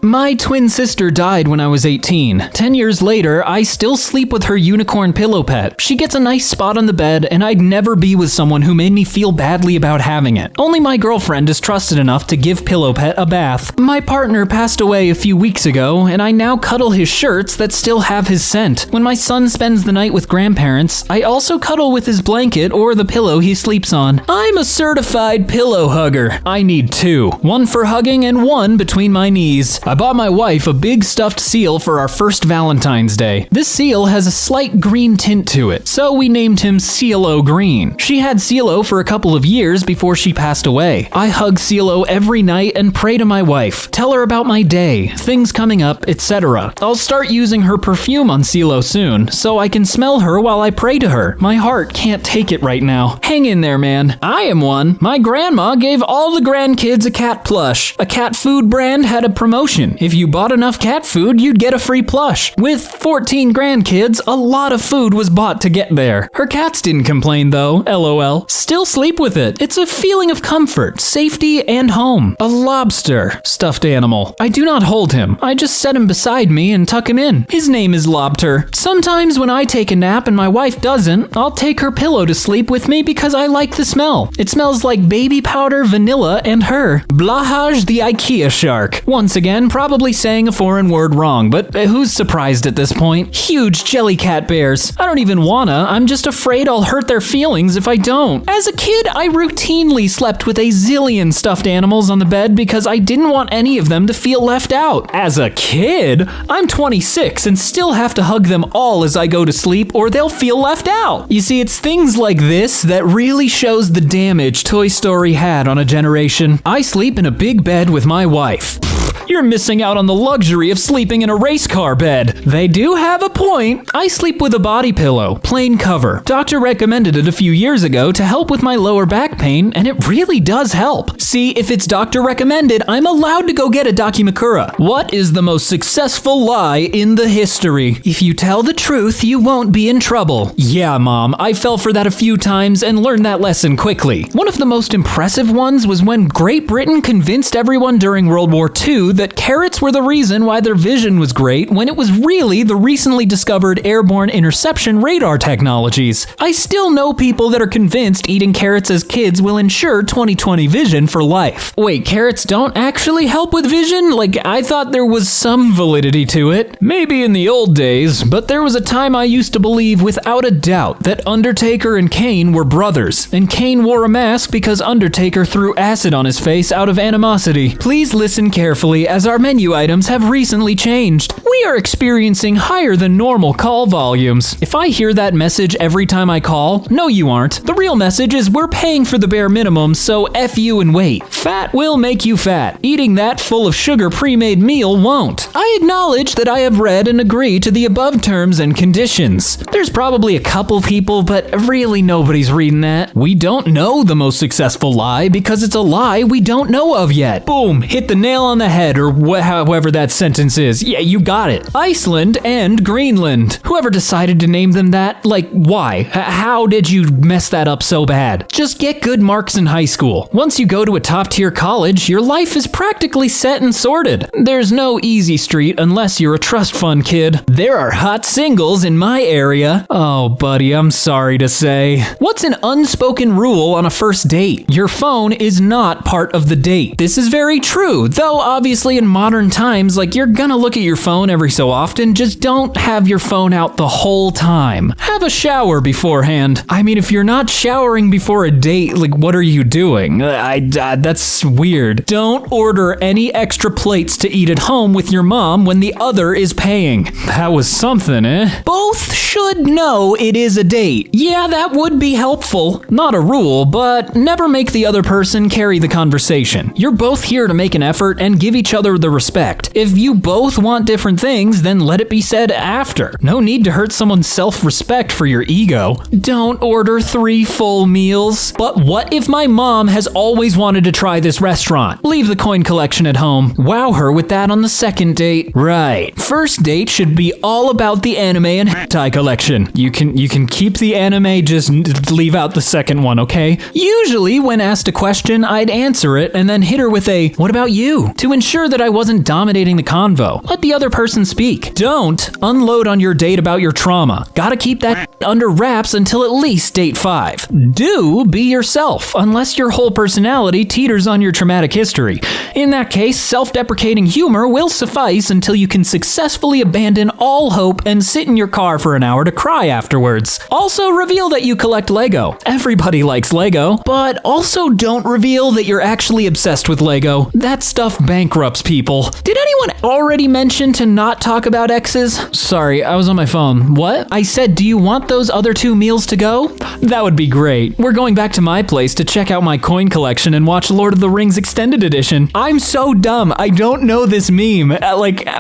My twin sister died when I was 18. 10 years later, I still sleep with her unicorn pillow pet. She gets a nice spot on the bed, and I'd never be with someone who made me feel badly about having it. Only my girlfriend is trusted enough to give Pillow Pet a bath. My partner passed away a few weeks ago, and I now cuddle his shirts that still have his scent. When my son spends the night with grandparents, I also cuddle with his blanket or the pillow he sleeps on. I'm a certified pillow hugger. I need 2. 1 for hugging and 1 between my knees. I bought my wife a big stuffed seal for our first Valentine's Day. This seal has a slight green tint to it, so we named him CeeLo Green. She had CeeLo for a couple of years before she passed away. I hug CeeLo every night and pray to my wife, tell her about my day, things coming up, etc. I'll start using her perfume on CeeLo soon, so I can smell her while I pray to her. My heart can't take it right now. Hang in there, man. I am one. My grandma gave all the grandkids a cat plush. A cat food brand had a promotion. If you bought enough cat food, you'd get a free plush. With 14 grandkids, a lot of food was bought to get there. Her cats didn't complain though, LOL. Still sleep with it. It's a feeling of comfort, safety, and home. A lobster stuffed animal. I do not hold him. I just set him beside me and tuck him in. His name is Lobster. Sometimes when I take a nap and my wife doesn't, I'll take her pillow to sleep with me because I like the smell. It smells like baby powder, vanilla, and her. Blahaj the IKEA shark. Once again, probably saying a foreign word wrong, but who's surprised at this point? Huge jelly cat bears. I don't even wanna, I'm just afraid I'll hurt their feelings if I don't. As a kid, I routinely slept with a zillion stuffed animals on the bed because I didn't want any of them to feel left out. As a kid? I'm 26 and still have to hug them all as I go to sleep or they'll feel left out. You see, it's things like this that really shows the damage Toy Story had on a generation. I sleep in a big bed with my wife. You're missing out on the luxury of sleeping in a race car bed. They do have a point. I sleep with a body pillow, plain cover. Doctor recommended it a few years ago to help with my lower back pain, and it really does help. See, if it's doctor recommended, I'm allowed to go get a Dakimakura. What is the most successful lie in the history? If you tell the truth, you won't be in trouble. Yeah, Mom, I fell for that a few times and learned that lesson quickly. One of the most impressive ones was when Great Britain convinced everyone during World War II that that carrots were the reason why their vision was great when it was really the recently discovered airborne interception radar technologies. I still know people that are convinced eating carrots as kids will ensure 20/20 vision for life. Wait, carrots don't actually help with vision? Like, I thought there was some validity to it. Maybe in the old days, but there was a time I used to believe without a doubt that Undertaker and Kane were brothers, and Kane wore a mask because Undertaker threw acid on his face out of animosity. Please listen carefully, as our menu items have recently changed. We are experiencing higher than normal call volumes. If I hear that message every time I call, no you aren't. The real message is we're paying for the bare minimum, so F you and wait. Fat will make you fat. Eating that full of sugar pre-made meal won't. I acknowledge that I have read and agree to the above terms and conditions. There's probably a couple people, but really nobody's reading that. We don't know the most successful lie because it's a lie we don't know of yet. Boom, hit the nail on the head, or however that sentence is. Yeah, you got it. Iceland and Greenland. Whoever decided to name them that, like, why? How did you mess that up so bad? Just get good marks in high school. Once you go to a top-tier college, your life is practically set and sorted. There's no easy street unless you're a trust fund kid. There are hot singles in my area. Oh, buddy, I'm sorry to say. What's an unspoken rule on a first date? Your phone is not part of the date. This is very true, though obviously in modern times, like, you're gonna look at your phone every so often. Just don't have your phone out the whole time. Have a shower beforehand. I mean, if you're not showering before a date, like, what are you doing? That's weird. Don't order any extra plates to eat at home with your mom when the other is paying. That was something, eh? Both should know it is a date. Yeah, that would be helpful. Not a rule, but never make the other person carry the conversation. You're both here to make an effort and give each other the respect. If you both want different things, then let it be said after. No need to hurt someone's self-respect for your ego. Don't order 3 full meals. But what if my mom has always wanted to try this restaurant? Leave the coin collection at home. Wow her with that on the second date. Right. First date should be all about the anime and hentai collection. You can keep the anime, just leave out the second one, okay? Usually, when asked a question, I'd answer it and then hit her with a, "What about you?" to ensure that I wasn't dominating the convo. Let the other person speak. Don't unload on your date about your trauma. Gotta keep that under wraps until at least date 5. Do be yourself, unless your whole personality teeters on your traumatic history. In that case, self-deprecating humor will suffice until you can successfully abandon all hope and sit in your car for an hour to cry afterwards. Also, reveal that you collect Lego. Everybody likes Lego, but also don't reveal that you're actually obsessed with Lego. That stuff bankrupts people. Did anyone already mention to not talk about exes? Sorry, I was on my phone. What? I said, do you want those other 2 meals to go? That would be great. We're going back to my place to check out my coin collection and watch Lord of the Rings Extended Edition. I'm so dumb. I don't know this meme.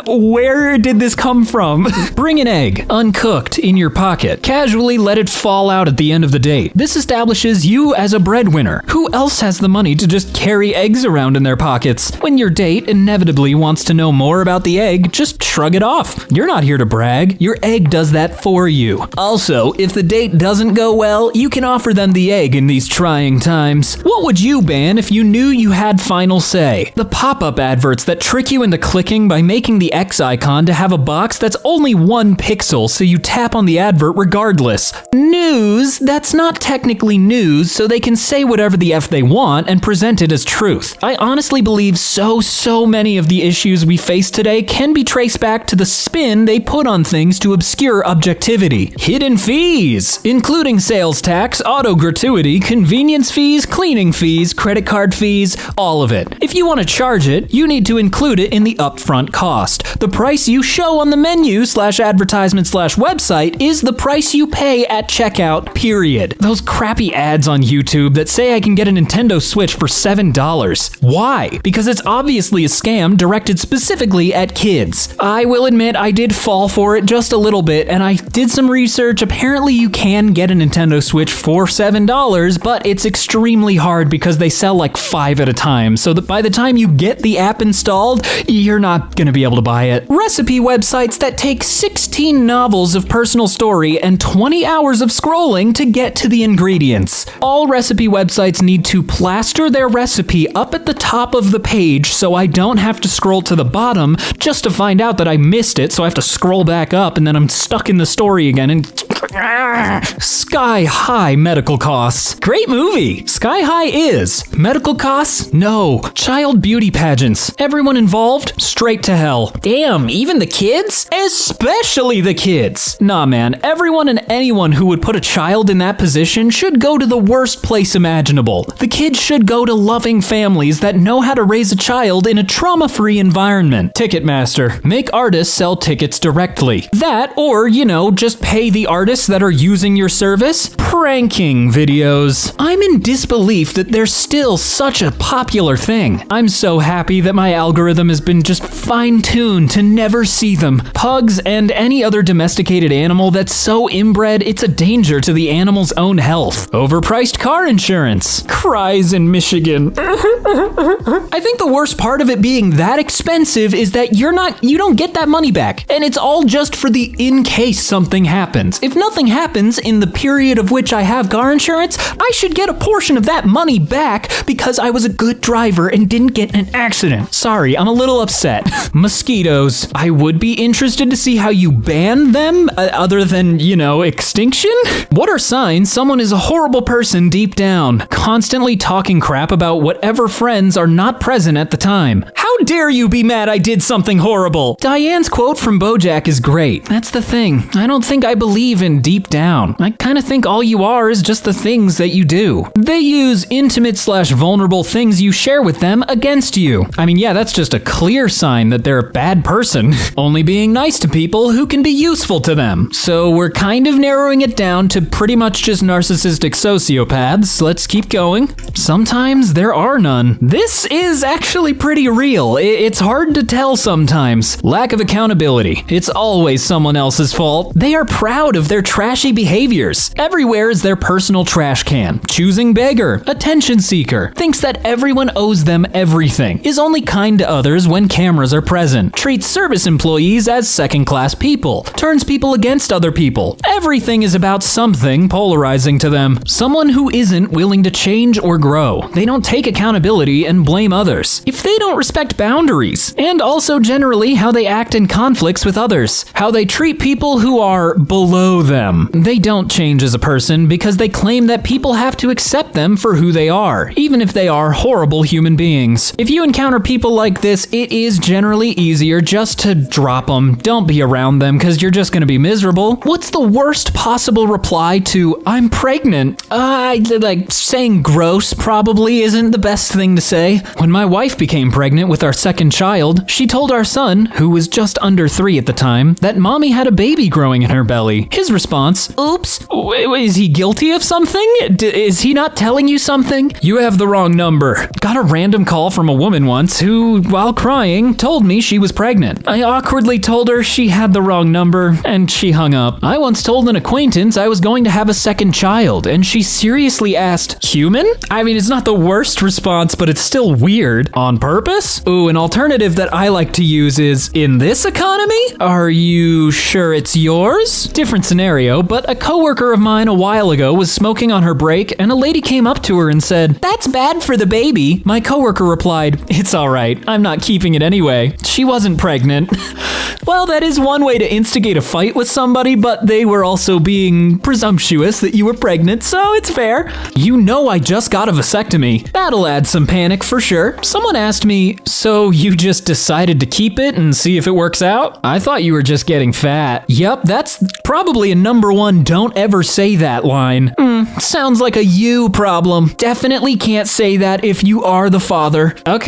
Where did this come from? Bring an egg, uncooked, in your pocket. Casually let it fall out at the end of the date. This establishes you as a breadwinner. Who else has the money to just carry eggs around in their pockets? When your date inevitably wants to know more about the egg, just shrug it off. You're not here to brag. Your egg does that for you. Also, if the date doesn't go well, you can offer them the egg in these trying times. What would you ban if you knew you had final say? The pop-up adverts that trick you into clicking by making the X icon to have a box that's only 1 pixel, so you tap on the advert regardless. News that's not technically news, so they can say whatever the F they want and present it as truth. I honestly believe so many of the issues we face today can be traced back to the spin they put on things to obscure objectivity. Hidden fees, including sales tax, auto gratuity, convenience fees, cleaning fees, credit card fees, all of it. If you want to charge it, you need to include it in the upfront cost. The price you show on the menu/advertisement/website is the price you pay at checkout, period. Those crappy ads on YouTube that say I can get a Nintendo Switch for $7. Why? Because it's obviously a scam directed specifically at kids. I will admit I did fall for it just a little bit, and I did some research. Apparently you can get a Nintendo Switch for $7, but it's extremely hard because they sell like 5 at a time, so that by the time you get the app installed, you're not going to be able to buy it. Recipe websites that take 16 novels of personal story and 20 hours of scrolling to get to the ingredients. All recipe websites need me to plaster their recipe up at the top of the page so I don't have to scroll to the bottom just to find out that I missed it, so I have to scroll back up and then I'm stuck in the story again and sky high medical costs. Great movie. Sky high is. Medical costs? No. Child beauty pageants. Everyone involved? Straight to hell. Damn, even the kids? Especially the kids. Nah, man. Everyone and anyone who would put a child in that position should go to the worst place imaginable. The kids should go to loving families that know how to raise a child in a trauma-free environment. Ticketmaster. Make artists sell tickets directly. That, or, just pay the artists that are using your service. Pranking videos. I'm in disbelief that they're still such a popular thing. I'm so happy that my algorithm has been just fine-tuned to never see them. Pugs and any other domesticated animal that's so inbred it's a danger to the animal's own health. Overpriced car insurance. Cries in Michigan. I think the worst part of it being that expensive is that you don't get that money back. And it's all just for the in case something happens. If nothing happens in the period of which I have car insurance, I should get a portion of that money back because I was a good driver and didn't get in an accident. Sorry, I'm a little upset. Mosquitoes. I would be interested to see how you ban them, other than, extinction? What are signs someone is a horrible person deep down, constantly talking crap about whatever friends are not present at the time? How dare you be mad I did something horrible? Diane's quote from BoJack is great. That's the thing. I don't think I believe in deep down. I kind of think all you are is just the things that you do. They use intimate/vulnerable things you share with them against you. I mean, yeah, that's just a clear sign that they're a bad person, only being nice to people who can be useful to them. So we're kind of narrowing it down to pretty much just narcissistic sociopaths. Let's keep going. Sometimes there are none. This is actually pretty real. It's hard to tell sometimes. Lack of accountability. It's always someone else's fault. They are proud of their trashy behaviors. Everywhere is their personal trash can. Choosing beggar. Attention seeker. Thinks that everyone owes them everything. Is only kind to others when cameras are present. Treats service employees as second-class people. Turns people against other people. Everything is about something polarizing to them. Someone who isn't willing to change or grow. They don't take accountability and blame others. If they don't respect boundaries, and also generally how they act in conflicts with others, how they treat people who are below them. They don't change as a person because they claim that people have to accept them for who they are, even if they are horrible human beings. If you encounter people like this, it is generally easier just to drop them. Don't be around them because you're just going to be miserable. What's the worst possible reply to "I'm pregnant"? Saying gross probably isn't the best thing to say. When my wife became pregnant with our second child, she told our son, who was just under 3 at the time, that mommy had a baby growing in her belly. His response, "Oops, is he guilty of something? Is he not telling you something? You have the wrong number." Got a random call from a woman once who, while crying, told me she was pregnant. I awkwardly told her she had the wrong number, and she hung up. I once told an acquaintance I was going to have a second child, and she seriously asked, "Human?" I mean, it's not the worst response, but it's still weird. On purpose? Ooh, an alternative that I like to use is, "In this economy? Are you sure it's yours?" Different scenario, but a coworker of mine a while ago was smoking on her break, and a lady came up to her and said, "That's bad for the baby." My coworker replied, "It's all right. I'm not keeping it anyway." She wasn't pregnant. Well, that is one way to instigate a fight with somebody, but they were also being presumptuous that you were pregnant, so it's fair. I just got a vasectomy. That'll add some panic for sure. Someone asked me, "So you just decided to keep it and see if it works out? I thought you were just getting fat." Yep, that's probably a #1 don't ever say that line. Sounds like a you problem. Definitely can't say that if you are the father. Okay.